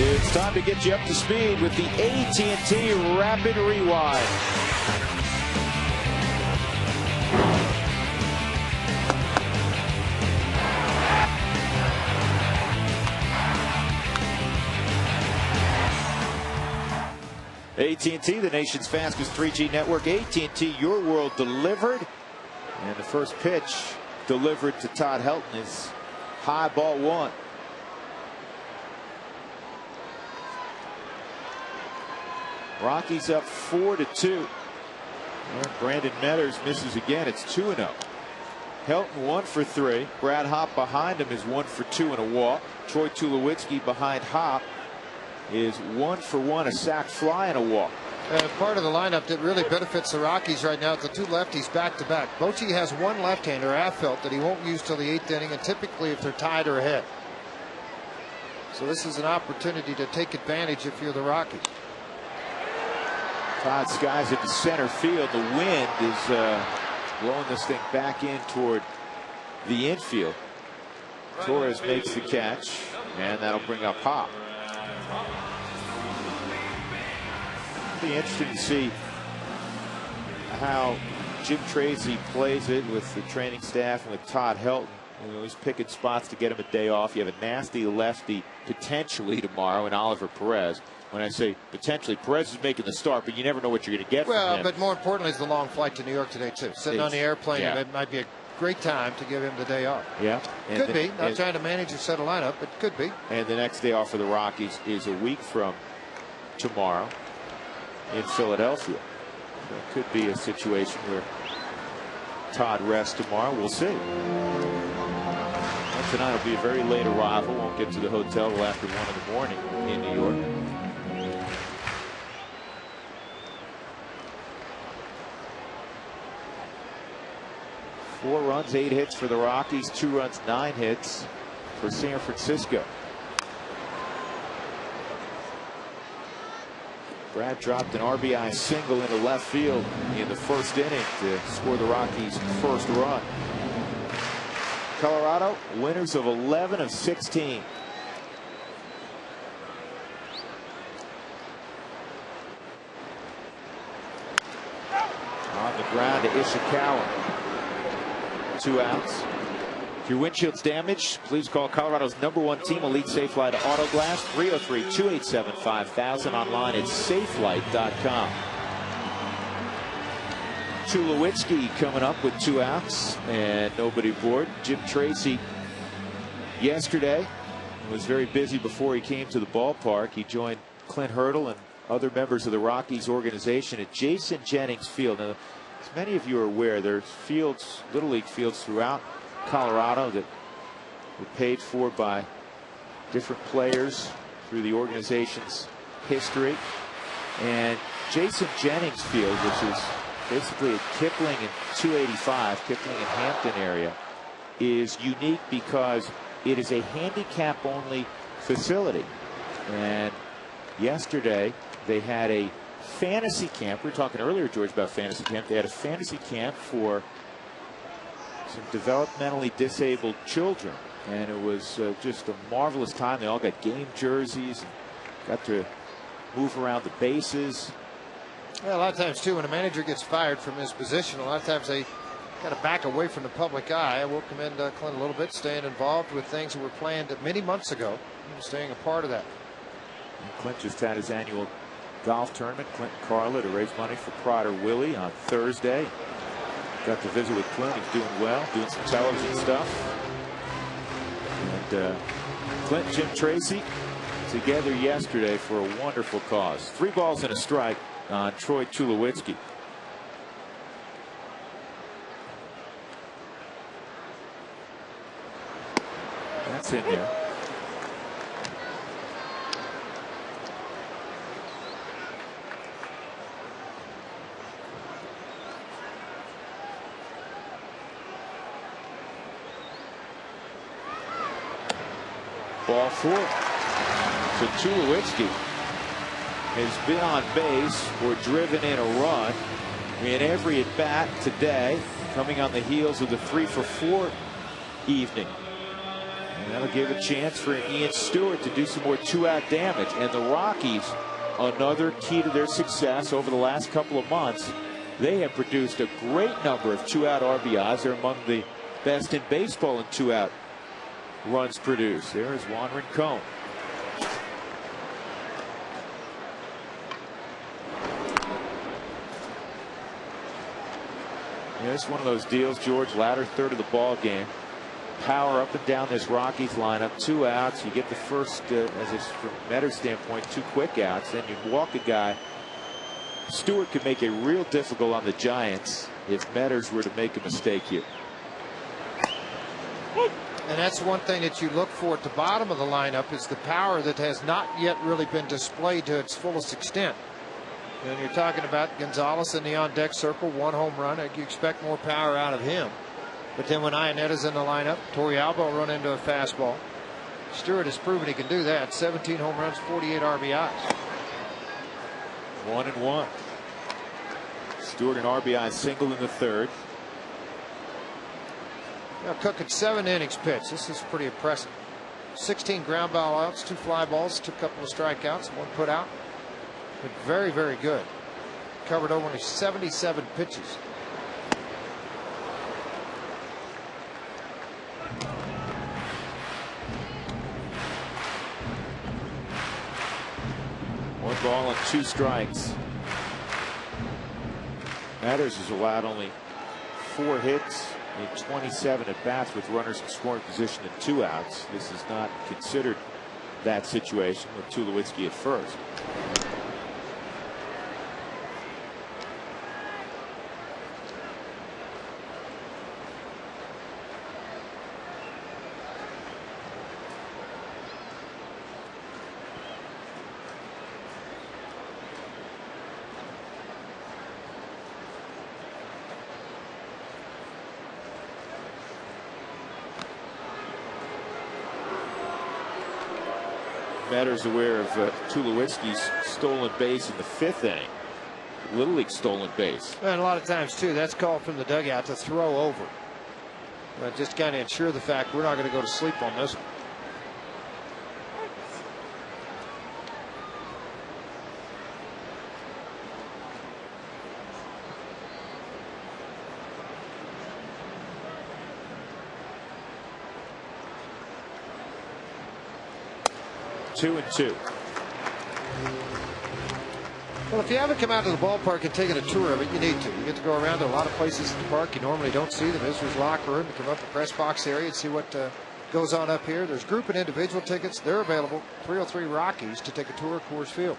It's time to get you up to speed with the AT&T Rapid Rewind. AT&T, the nation's fastest 3G network. AT&T, your world delivered. And the first pitch delivered to Todd Helton is high, ball one. Rockies up 4-2. And Brandon Metters misses again. It's 2-0. Helton 1 for 3. Brad Hopp behind him is 1 for 2 and a walk. Troy Tulowitzki behind Hopp is 1 for 1, a sac fly and a walk. Part of the lineup that really benefits the Rockies right now is the two lefties back-to-back. Bochy has one left-hander, Affeldt, that he won't use till the 8th inning, and typically if they're tied or ahead. So this is an opportunity to take advantage if you're the Rockies. Todd skies into center field. The wind is blowing this thing back in toward the infield. Torres makes the catch, and that'll bring up Hopp. It'll be interesting to see how Jim Tracy plays it with the training staff and with Todd Helton. You know, he's picking spots to get him a day off. You have a nasty lefty potentially tomorrow in Oliver Perez. When I say potentially, Perez is making the start, but you never know what you're going to get from him. Well, but more importantly is the long flight to New York today, too. Sitting on the airplane, yeah. It might be a great time to give him the day off. Yeah. Could be. Not trying to manage or set a lineup, but could be. And the next day off for the Rockies is a week from tomorrow in Philadelphia. So it could be a situation where Todd rests tomorrow. We'll see. And tonight will be a very late arrival. Won't get to the hotel till after 1 in the morning in New York. Four runs, 8 hits for the Rockies, 2 runs, 9 hits for San Francisco. Brad dropped an RBI single into left field in the first inning to score the Rockies' first run. Colorado, winners of 11 of 16. On the ground to Ishikawa. 2 outs. If your windshield's damaged, please call Colorado's #1 team, Elite Safelite Auto Glass, 303-287-5000, online at safelight.com. Tulowitzki coming up with 2 outs and nobody aboard. Jim Tracy yesterday was very busy before he came to the ballpark. He joined Clint Hurdle and other members of the Rockies organization at Jason Jennings Field. Now, as many of you are aware, there's fields, Little League fields throughout Colorado that were paid for by different players through the organization's history. And Jason Jennings Field, which is basically at Kipling and 285, Kipling and Hampton area, is unique because it is a handicap-only facility. And yesterday they had a fantasy camp. We were talking earlier, George, about fantasy camp. They had a fantasy camp for some developmentally disabled children, and it was just a marvelous time. They all got game jerseys and got to move around the bases. Yeah, a lot of times too, when a manager gets fired from his position, a lot of times they kind of back away from the public eye. I will commend Clint a little bit, staying involved with things that were planned many months ago, staying a part of that. And Clint just had his annual golf tournament, Clint and Carla, to raise money for Prater Willie on Thursday. Got to visit with Clint. He's doing well, doing some television stuff. And Clint, Jim Tracy together yesterday for a wonderful cause. 3 balls and a strike on Troy Tulowitzki. That's in there. Ball 4. So Tulowitzki has been on base or driven in a run in every at bat today, coming on the heels of the 3-for-4 evening. And that'll give a chance for Ian Stewart to do some more two-out damage. And the Rockies, another key to their success over the last couple of months, they have produced a great number of two-out RBIs. They're among the best in baseball in two-out runs produced. There is Juan Rincon. Yeah, it's one of those deals, George, latter third of the ball game. Power up and down this Rockies lineup. 2 outs. You get the first, as it's from Metter's standpoint, 2 quick outs. Then you walk a guy. Stewart could make it real difficult on the Giants if Metters were to make a mistake here. And that's one thing that you look for at the bottom of the lineup is the power that has not yet really been displayed to its fullest extent. And you're talking about Gonzalez in the on-deck circle, 1 home run. You expect more power out of him. But then when Ionetta's in the lineup, Torrealba will run into a fastball. Stewart has proven he can do that. 17 home runs, 48 RBIs. 1-1. Stewart an RBI single in the third. Now Cook at 7 innings pitched. This is pretty impressive. 16 ground ball outs, 2 fly balls, 2 couple of strikeouts, 1 put out. But very, very good. Covered only 77 pitches. One ball and 2 strikes. Matters has allowed only 4 hits in 27 at bats with runners in scoring position and 2 outs. This is not considered that situation with Tulowitzki at first. Matters aware of Tulowitzki's stolen base in the 5th inning. Little League stolen base. And a lot of times, too, that's called from the dugout to throw over. But just kind of ensure the fact we're not going to go to sleep on this one. Two and 2. Well, if you haven't come out to the ballpark and taken a tour of it, you need to. You get to go around to a lot of places in the park you normally don't see. The visitors' locker room, you come up the press box area and see what goes on up here. There's group and individual tickets. They're available. 303 Rockies to take a tour of Coors Field.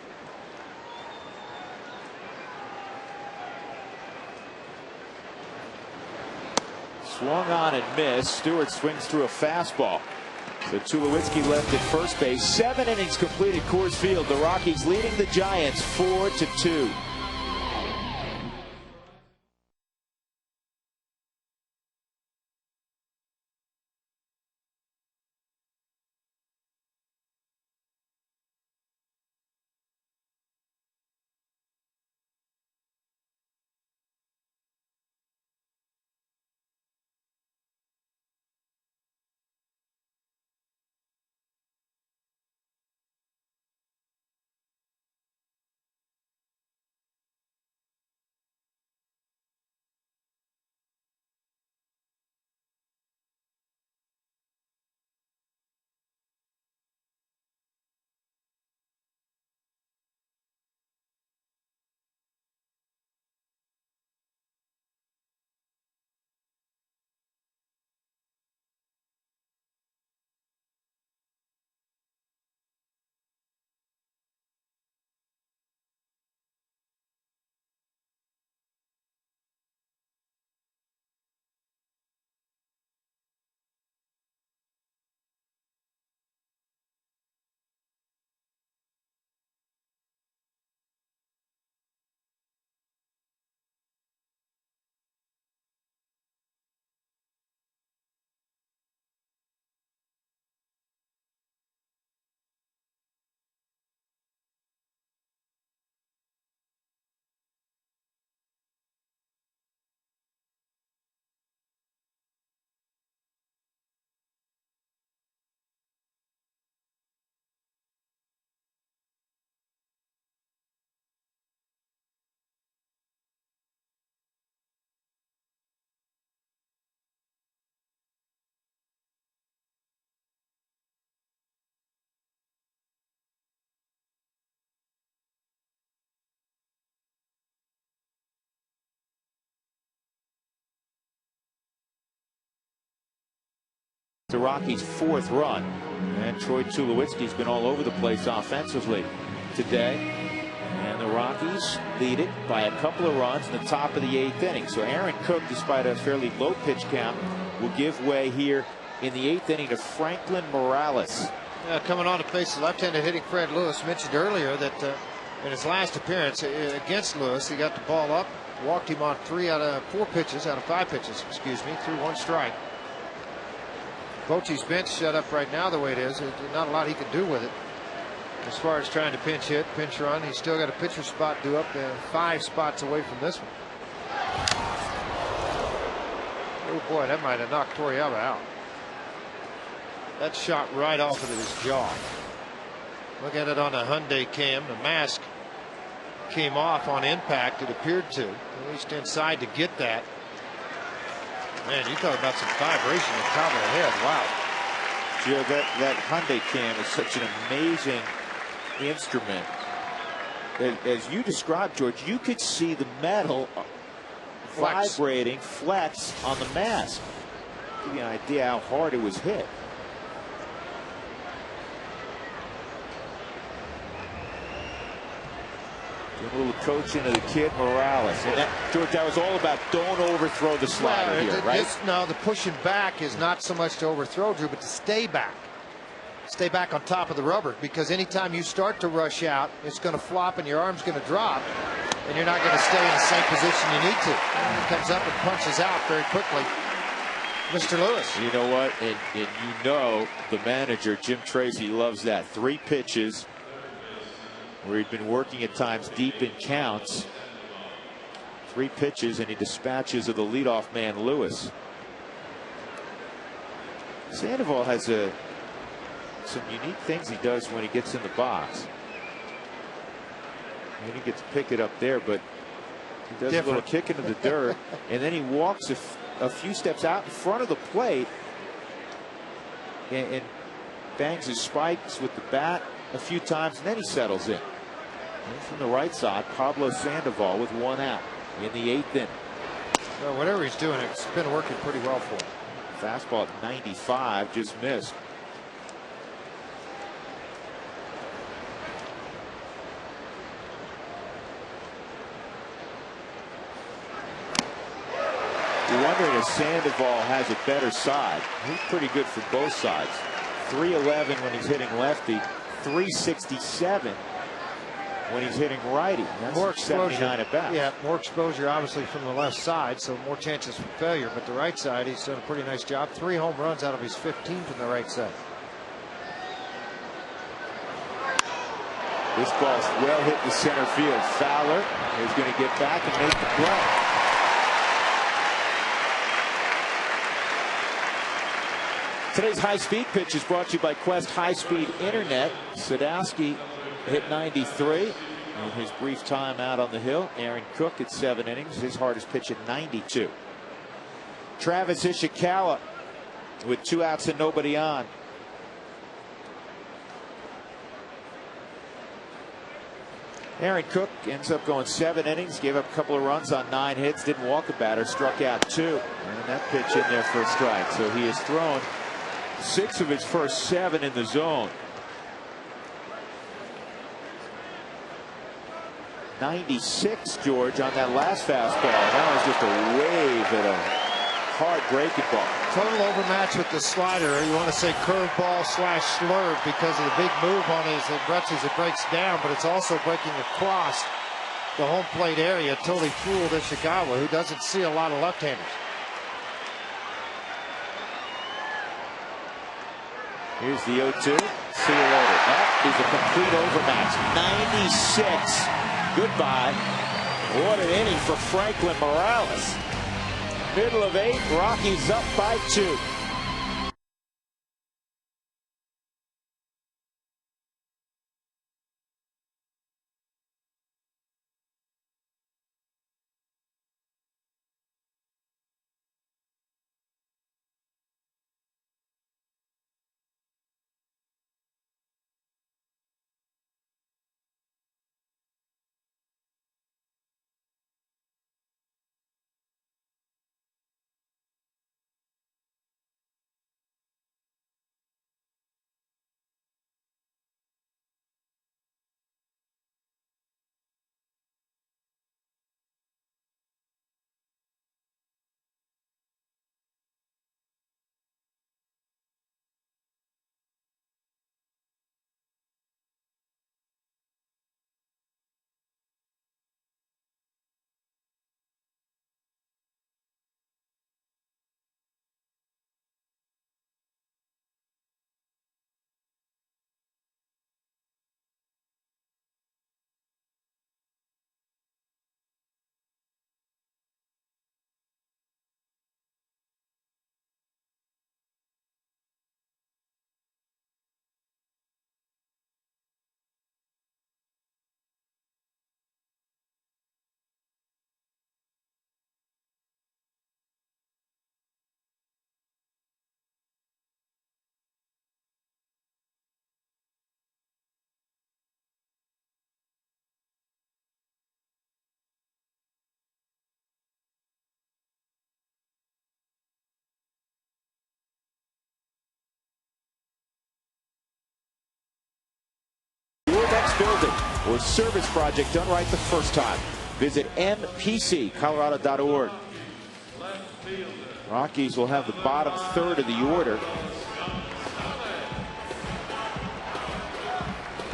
Swung on and missed. Stewart swings through a fastball. So Tulowitzki left at first base. 7 innings completed Coors Field. The Rockies leading the Giants 4-2. The Rockies' 4th run, and Troy Tulowitzki's been all over the place offensively today, and the Rockies lead it by a couple of runs in the top of the 8th inning. So Aaron Cook, despite a fairly low pitch count, will give way here in the 8th inning to Franklin Morales. Coming on to face the left-handed hitting Fred Lewis. Mentioned earlier that in his last appearance against Lewis, he got the ball up, walked him on 3 out of 4 pitches, out of 5 pitches, excuse me, through 1 strike. Bochy's bench set up right now the way it is. There's not a lot he can do with it. As far as trying to pinch hit, pinch run, he's still got a pitcher spot due up there, 5 spots away from this one. Oh boy, that might have knocked Torrealba out. That shot right off of his jaw. Look at it on a Hyundai cam. The mask came off on impact, it appeared to. At least inside to get that. Man, you talk about some vibration at the top of the head. Wow. Joe, that Hyundai cam is such an amazing instrument. As you described, George, you could see the metal vibrating, flex on the mask. Give you an idea how hard it was hit. Give a little coaching to the kid Morales. And that, George, that was all about don't overthrow the slider here, right? No, the pushing back is not so much to overthrow, Drew, but to stay back. Stay back on top of the rubber, because anytime you start to rush out, it's going to flop and your arm's going to drop, and you're not going to stay in the same position you need to. And he comes up and punches out very quickly. Mr. Lewis. You know what? And you know the manager, Jim Tracy, loves that. 3 pitches where he'd been working at times deep in counts. 3 pitches, and he dispatches of the leadoff man, Lewis. Sandoval has some unique things he does when he gets in the box. And he gets to pick it up there, but he does a little kick into the dirt, and then he walks a few steps out in front of the plate and bangs his spikes with the bat a few times, and then he settles in. And from the right side, Pablo Sandoval with 1 out in the 8th inning. Well, whatever he's doing, it's been working pretty well for him. Fastball at 95, just missed. You're wondering if Sandoval has a better side. He's pretty good for both sides. 311 when he's hitting lefty, 367 when he's hitting righty. That's more exposure. 79 at bat. Yeah, more exposure obviously from the left side, so more chances for failure. But the right side, he's done a pretty nice job. 3 home runs out of his 15 from the right side. This ball's well hit to center field. Fowler is going to get back and make the play. Today's high-speed pitch is brought to you by Quest High-Speed Internet. Sadowski hit 93 in his brief time out on the hill. Aaron Cook at 7 innings, his hardest pitch at 92. Travis Ishikawa with 2 outs and nobody on. Aaron Cook ends up going 7 innings, gave up a couple of runs on 9 hits, didn't walk a batter, struck out 2, and that pitch in there for a strike. So he has thrown 6 of his first 7 in the zone. 96, George, on that last fastball. That was just a wave at a hard breaking ball. Total overmatch with the slider. You want to say curveball / slurve because of the big move on his brushes. It breaks down, but it's also breaking across the home plate area. Totally fooled Ishikawa, who doesn't see a lot of left-handers. Here's the 0-2. See you later. That is a complete overmatch. 96. Goodbye. What an inning for Franklin Morales. Middle of 8. Rockies up by 2. complex building or service project done right the first time. Visit mpccolorado.org. Rockies will have the bottom third of the order.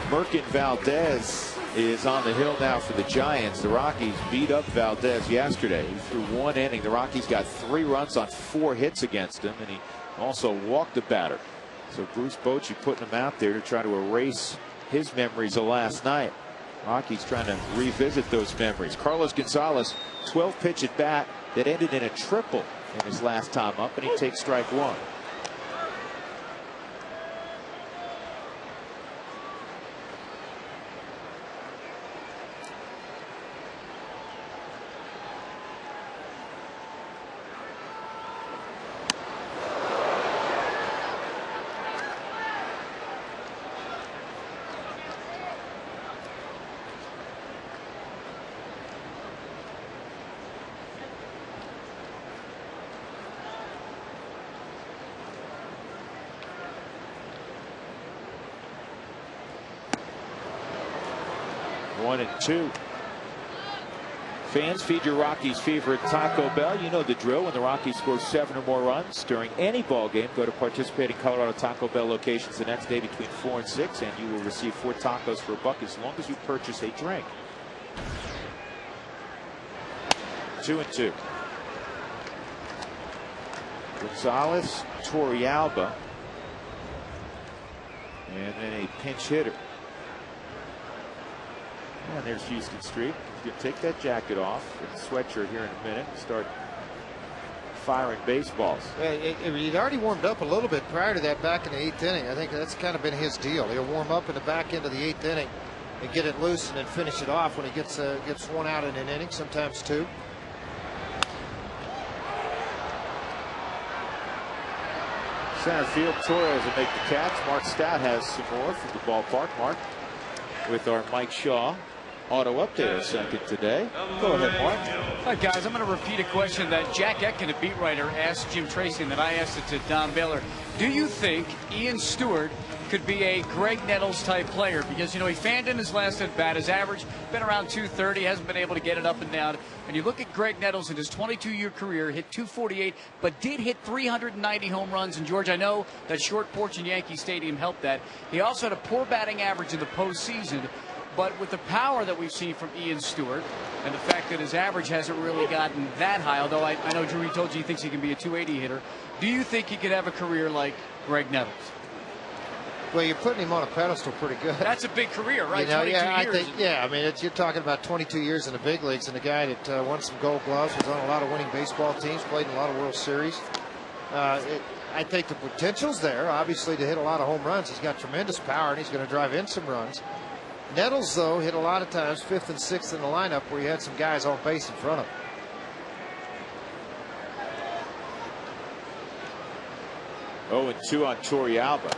Merkin Valdez is on the hill now for the Giants. The Rockies beat up Valdez yesterday. He threw 1 inning. The Rockies got 3 runs on 4 hits against him, and he also walked the batter. So Bruce Bochy putting him out there to try to erase his memories of last night. Rockies trying to revisit those memories. Carlos Gonzalez, 12-pitch at bat that ended in a triple in his last time up, and he takes strike 1. One and two. Fans, feed your Rockies fever at Taco Bell. You know the drill. When the Rockies score 7 or more runs during any ball game, go to participating Colorado Taco Bell locations the next day between 4 and 6, and you will receive 4 tacos for $1 as long as you purchase a drink. 2 and 2. Gonzalez, Torrealba, and then a pinch hitter. And there's Houston Street. He's going to take that jacket off and sweatshirt here in a minute and start firing baseballs. He'd already warmed up a little bit prior to that back in the 8th inning. I think that's kind of been his deal. He'll warm up in the back end of the 8th inning and get it loose and then finish it off when he gets 1 out in an inning, sometimes 2. Center field, Torres will make the catch. Mark Stout has some more from the ballpark. Mark, with our Mike Shaw auto update second today. Go ahead, Mark. All right, guys, I'm going to repeat a question that Jack Etkin, a beat writer, asked Jim Tracy, and that I asked it to Don Baylor. Do you think Ian Stewart could be a Greg Nettles type player? Because, you know, he fanned in his last at bat. His average been around 230, hasn't been able to get it up and down. And you look at Greg Nettles in his 22-year career, hit 248, but did hit 390 home runs. And, George, I know that short porch in Yankee Stadium helped that. He also had a poor batting average in the postseason. But with the power that we've seen from Ian Stewart and the fact that his average hasn't really gotten that high, although I know Drew told you he thinks he can be a 280 hitter, do you think he could have a career like Greg Nettles? Well, you're putting him on a pedestal pretty good. That's a big career, right? You know, 22 yeah, years. I mean, you're talking about 22 years in the big leagues, and a guy that won some Gold Gloves, was on a lot of winning baseball teams, played in a lot of World Series. I think the potential's there, obviously, to hit a lot of home runs. He's got tremendous power, and he's going to drive in some runs. Nettles, though, hit a lot of times 5th and 6th in the lineup where you had some guys on base in front of him. Oh, and 2 on Torrealba.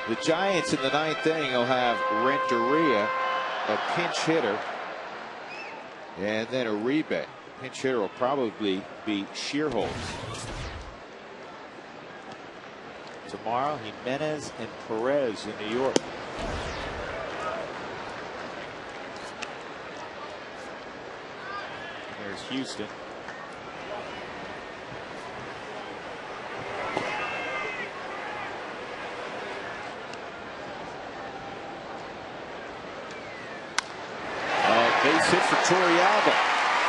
The Giants in the 9th inning will have Renteria, a pinch hitter, and then Uribe. Pinch hitter will probably be Shearholz. Tomorrow, Jimenez and Perez in New York. There's Houston. Base hit for Torrealba.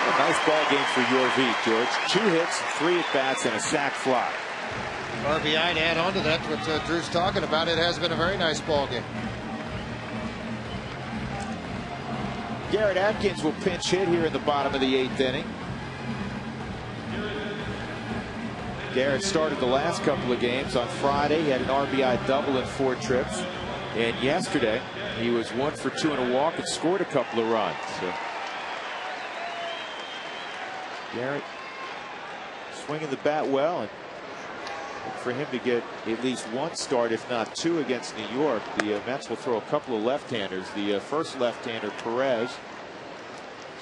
A nice ball game for your V, George. 2 hits, 3 at-bats, and a sac fly. RBI to add on to that, what Drew's talking about. It has been a very nice ball game. Garrett Atkins will pinch hit here in the bottom of the 8th inning. Garrett started the last couple of games. On Friday, he had an RBI double in 4 trips. And yesterday, he was 1 for 2 in a walk and scored a couple of runs. So Garrett swinging the bat well, and for him to get at least 1 start, if not 2, against New York. The Mets will throw a couple of left-handers. The first left-hander, Perez,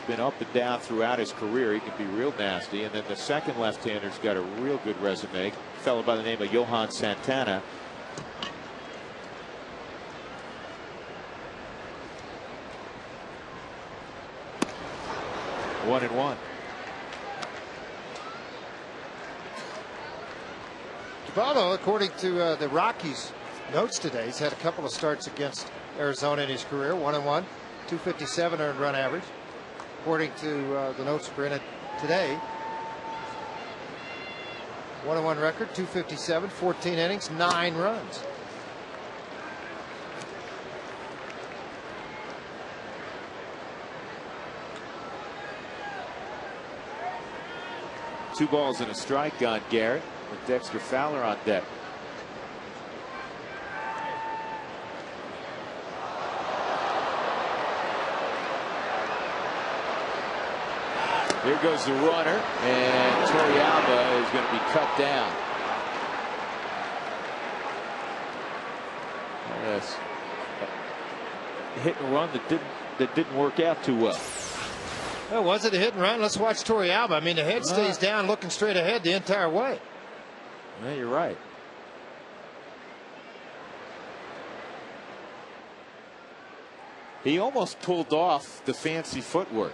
been up and down throughout his career. He can be real nasty. And then the second left-hander's got a real good resume. A fellow by the name of Johan Santana. One and one. Givaldo, according to the Rockies notes today, he's had a couple of starts against Arizona in his career. 1-1, 257 earned run average. According to the notes printed today, 1-1 record, 257, 14 innings, 9 runs. Two balls and a strike on Garrett with Dexter Fowler on deck. Here goes the runner, and Torrealba is going to be cut down. Yes. Hit and run that didn't work out too well. Well, was it a hit and run? Let's watch Torrealba. I mean, the head stays down looking straight ahead the entire way. Yeah, you're right. He almost pulled off the fancy footwork.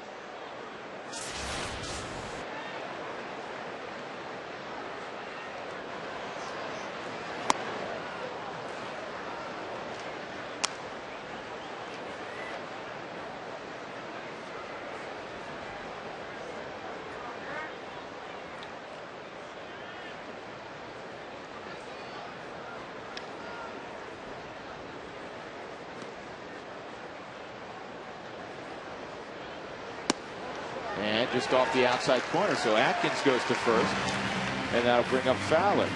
And just off the outside corner, so Atkins goes to first, and that'll bring up Fowler.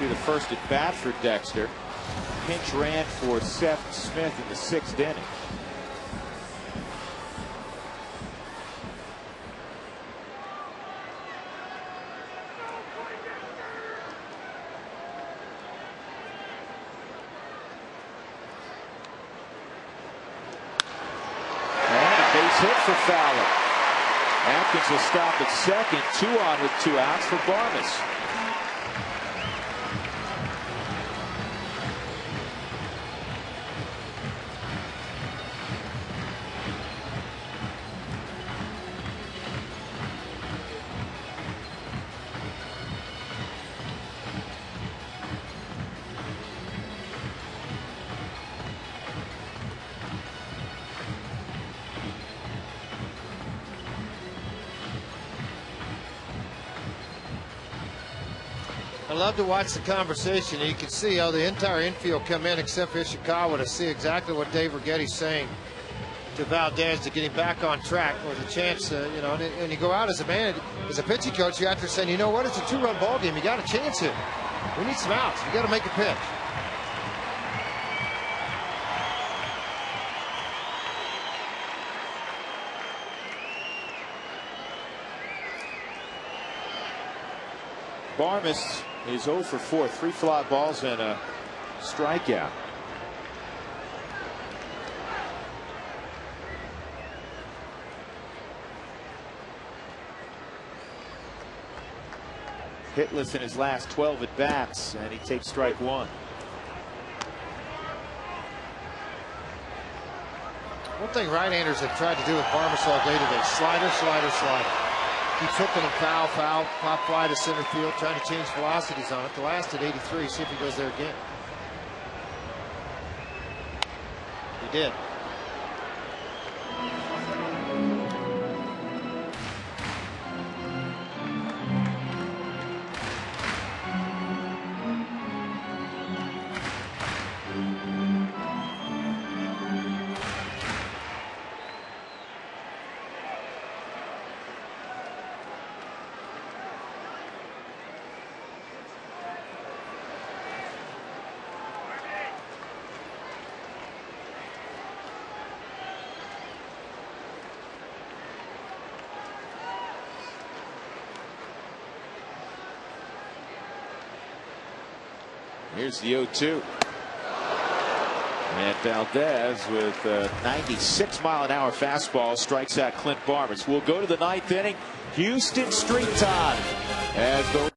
Be the first at bat for Dexter. Pinch ran for Seth Smith in the 6th inning. Hit for Fowler. Atkins will stop at second. 2 on with 2 outs for Barmes. I love to watch the conversation. You can see how the entire infield come in except for Ishikawa to see exactly what Dave Righetti's saying to Valdez to get him back on track. With a chance, you know, and you go out as a man, as a pitching coach, you're out there saying, you know what, it's a 2-run ball game. You got a chance here. We need some outs. You got to make a pitch. Barmes is 0 for 4, 3 fly balls and a strikeout. Hitless in his last 12 at bats, and he takes strike 1. One thing right-handers have tried to do with Barmes all day today: slider, slider, slider. Keeps hooking him foul, foul, pop fly to center field, trying to change velocities on it. The last at 83, see if he goes there again. He did. Here's the 0-2. And Valdez with a 96-mile-an-hour fastball strikes out Clint Barnes. We'll go to the 9th inning. Houston Street time as the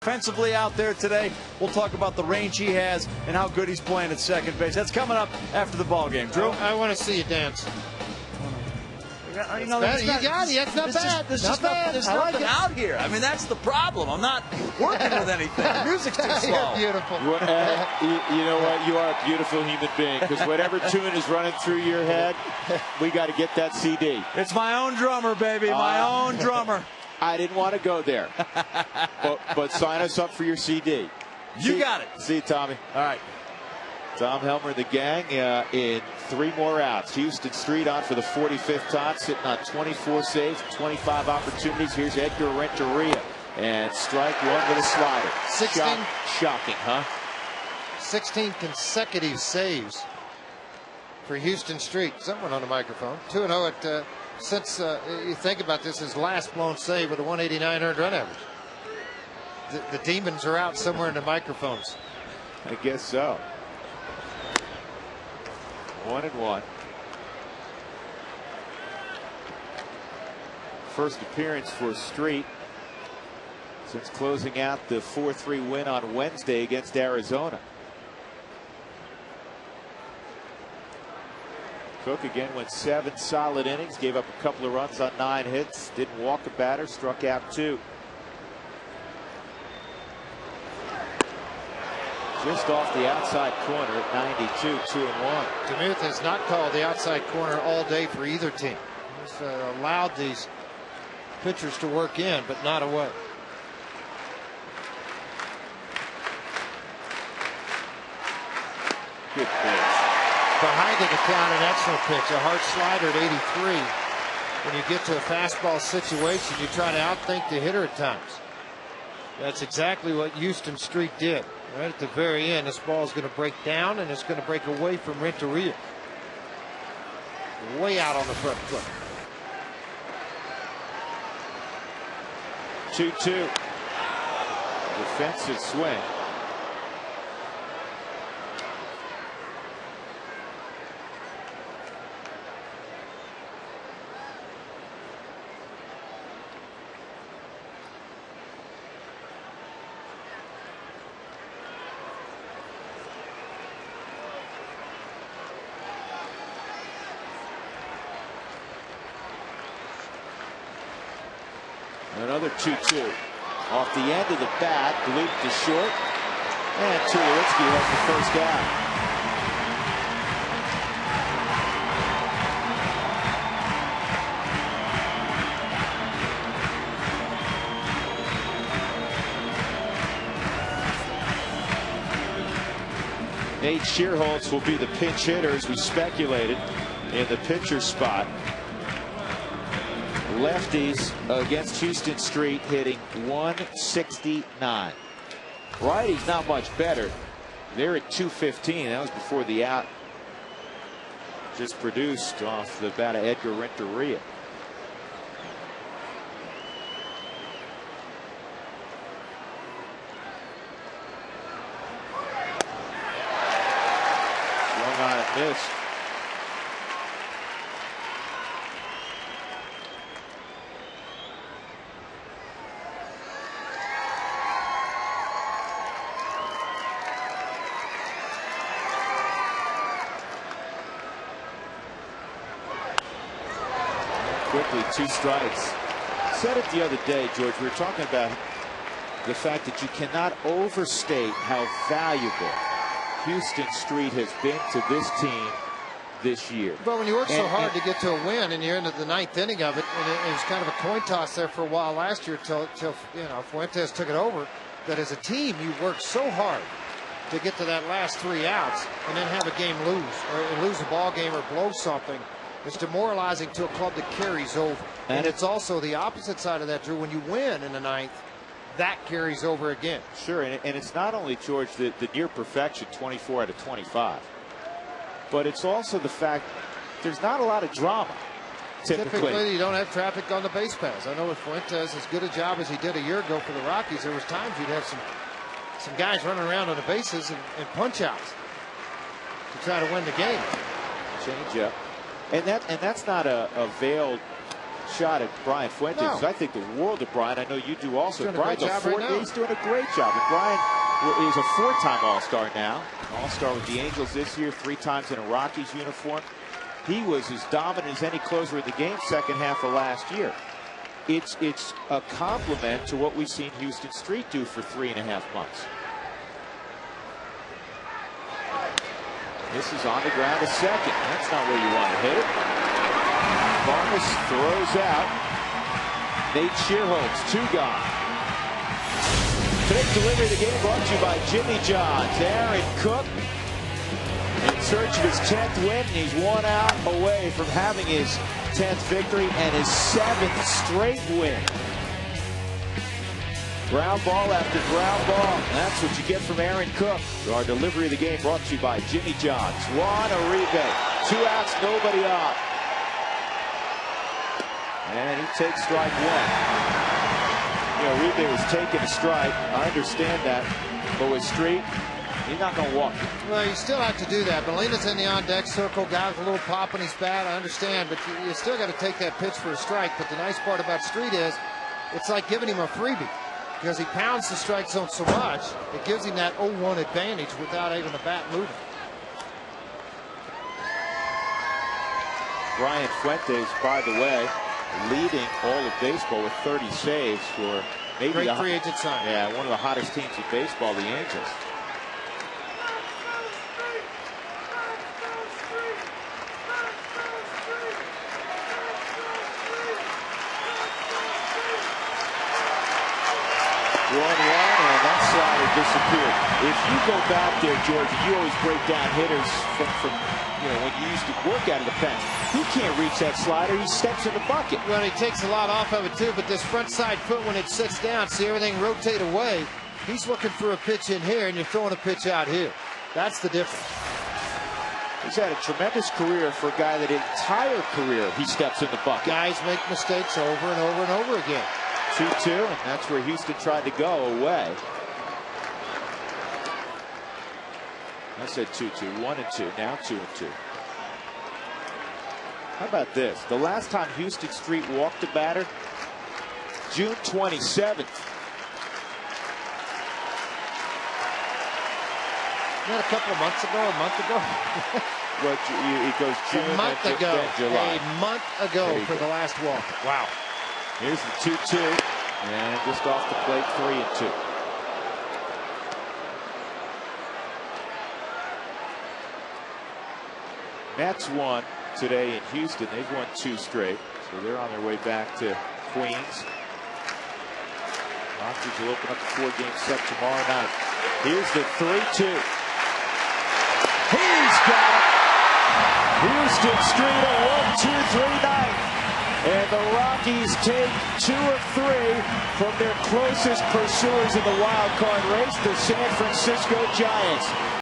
Offensively out there today, we'll talk about the range he has and how good he's playing at second base. That's coming up after the ball game. Drew, I want to see you dance. you know, that's You got it. That's not bad. There's Not just bad. there's I like nothing it. out here. I mean, that's the problem. I'm not working with anything. The music's too slow. You're beautiful. you know what? You are a beautiful human being, because whatever tune is running through your head, we got to get that CD. It's my own drummer, baby. My own drummer. I didn't want to go there, but sign us up for your CD. You got it. See you, Tommy. All right. Tom Helmer and the gang in 3 more outs. Houston Street on for the 45th time, sitting on 24 saves, 25 opportunities. Here's Edgar Renteria, and strike one with a slider. 16. Shocking, huh? 16 consecutive saves for Houston Street. Someone on the microphone. 2-0 at since you think about this, his last blown save with a 189 earned run average. The demons are out somewhere in the microphones. I guess so. 1-1. First appearance for Street since closing out the 4-3 win on Wednesday against Arizona. Cook again went 7 solid innings, gave up a couple of runs on 9 hits, didn't walk a batter, struck out 2. Just off the outside corner at 92, 2-1. DeMuth has not called the outside corner all day for either team. He's allowed these pitchers to work in, but not away. Good pitch. Behind it, the count, an excellent pitch. A hard slider at 83. When you get to a fastball situation, you try to outthink the hitter at times. That's exactly what Houston Street did. Right at the very end, this ball is going to break down, and it's going to break away from Renteria. Way out on the front foot. 2-2. Defensive swing. Another 2-2. Off the end of the bat, looped to short, and Tulowitzki has the first out. Nate Shearholtz will be the pinch hitter, as we speculated, in the pitcher spot. Lefties against Houston Street hitting 169. Righties not much better. They're at 215. That was before the out just produced off the bat of Edgar Renteria. Swung on and missed. Quickly, 2 strikes. Said it the other day, George. We were talking about the fact that you cannot overstate how valuable Houston Street has been to this team this year. But when you work so hard to get to a win, and you're into the 9th inning of it, and it was kind of a coin toss there for a while last year till Fuentes took it over. That as a team, you work so hard to get to that last 3 outs, and then have a game lose a ball game or blow something. It's demoralizing to a club that carries over. And it's also the opposite side of that, Drew. When you win in the 9th, that carries over again. Sure, and it's not only, George, the near perfection, 24 out of 25, but it's also the fact there's not a lot of drama. Typically you don't have traffic on the base paths. I know with Fuentes, as good a job as he did a year ago for the Rockies, there was times you'd have some guys running around on the bases and punch outs to try to win the game. Change up. And that's not a veiled shot at Brian Fuentes. No. I think the world of Brian. I know you do also. Brian's He's doing a great job. And Brian is a 4-time All-Star now. All-Star with the Angels this year, 3 times in a Rockies uniform. He was as dominant as any closer in the game second half of last year. It's a compliment to what we've seen Houston Street do for 3.5 months. This is on the ground to second. That's not where you want to hit it. Vargas throws out. Nate Shearholtz, 2 gone. Today's delivery of the game brought to you by Jimmy John's. Aaron Cook in search of his 10th win. He's 1 out away from having his 10th victory and his 7th straight win. Ground ball after ground ball. That's what you get from Aaron Cook. Our delivery of the game brought to you by Jimmy John's. Juan Uribe. 2 outs, nobody on. And he takes strike 1. Uribe was taking a strike. I understand that. But with Street, he's not going to walk it. Well, you still have to do that. Molina's in the on-deck circle. Guy with a little pop in his bat. I understand. But you still got to take that pitch for a strike. But the nice part about Street is it's like giving him a freebie. Because he pounds the strike zone so much, it gives him that 0-1 advantage without even the bat moving. Brian Fuentes, by the way, leading all of baseball with 30 saves for maybe great free agent sign. Yeah, one of the hottest teams in baseball, the Angels. And that slider disappeared. If you go back there, George, you always break down hitters from when you used to work out of the pen. He can't reach that slider. He steps in the bucket. Well, he takes a lot off of it too, but this front side foot, when it sits down, see everything rotate away. He's looking for a pitch in here, and you're throwing a pitch out here. That's the difference. He's had a tremendous career for a guy that entire career he steps in the bucket. Guys make mistakes over and over and over again. 2-2, and that's where Houston tried to go away. I said 2-2, 1-2, now 2-2. How about this? The last time Houston Street walked a batter, June 27th. Not a couple of months ago, a month ago. Well, it goes June, a month ago, July. a month ago for the last walk. Wow. Here's the 2-2, And just off the plate, 3-2. Mets won today in Houston. They've won 2 straight, so they're on their way back to Queens. Rockies will open up the 4-game set tomorrow night. Here's the 3-2. He's got it. Houston Street, a 1-2-3 night. And the Rockies take 2 of 3 from their closest pursuers in the wild card race, the San Francisco Giants.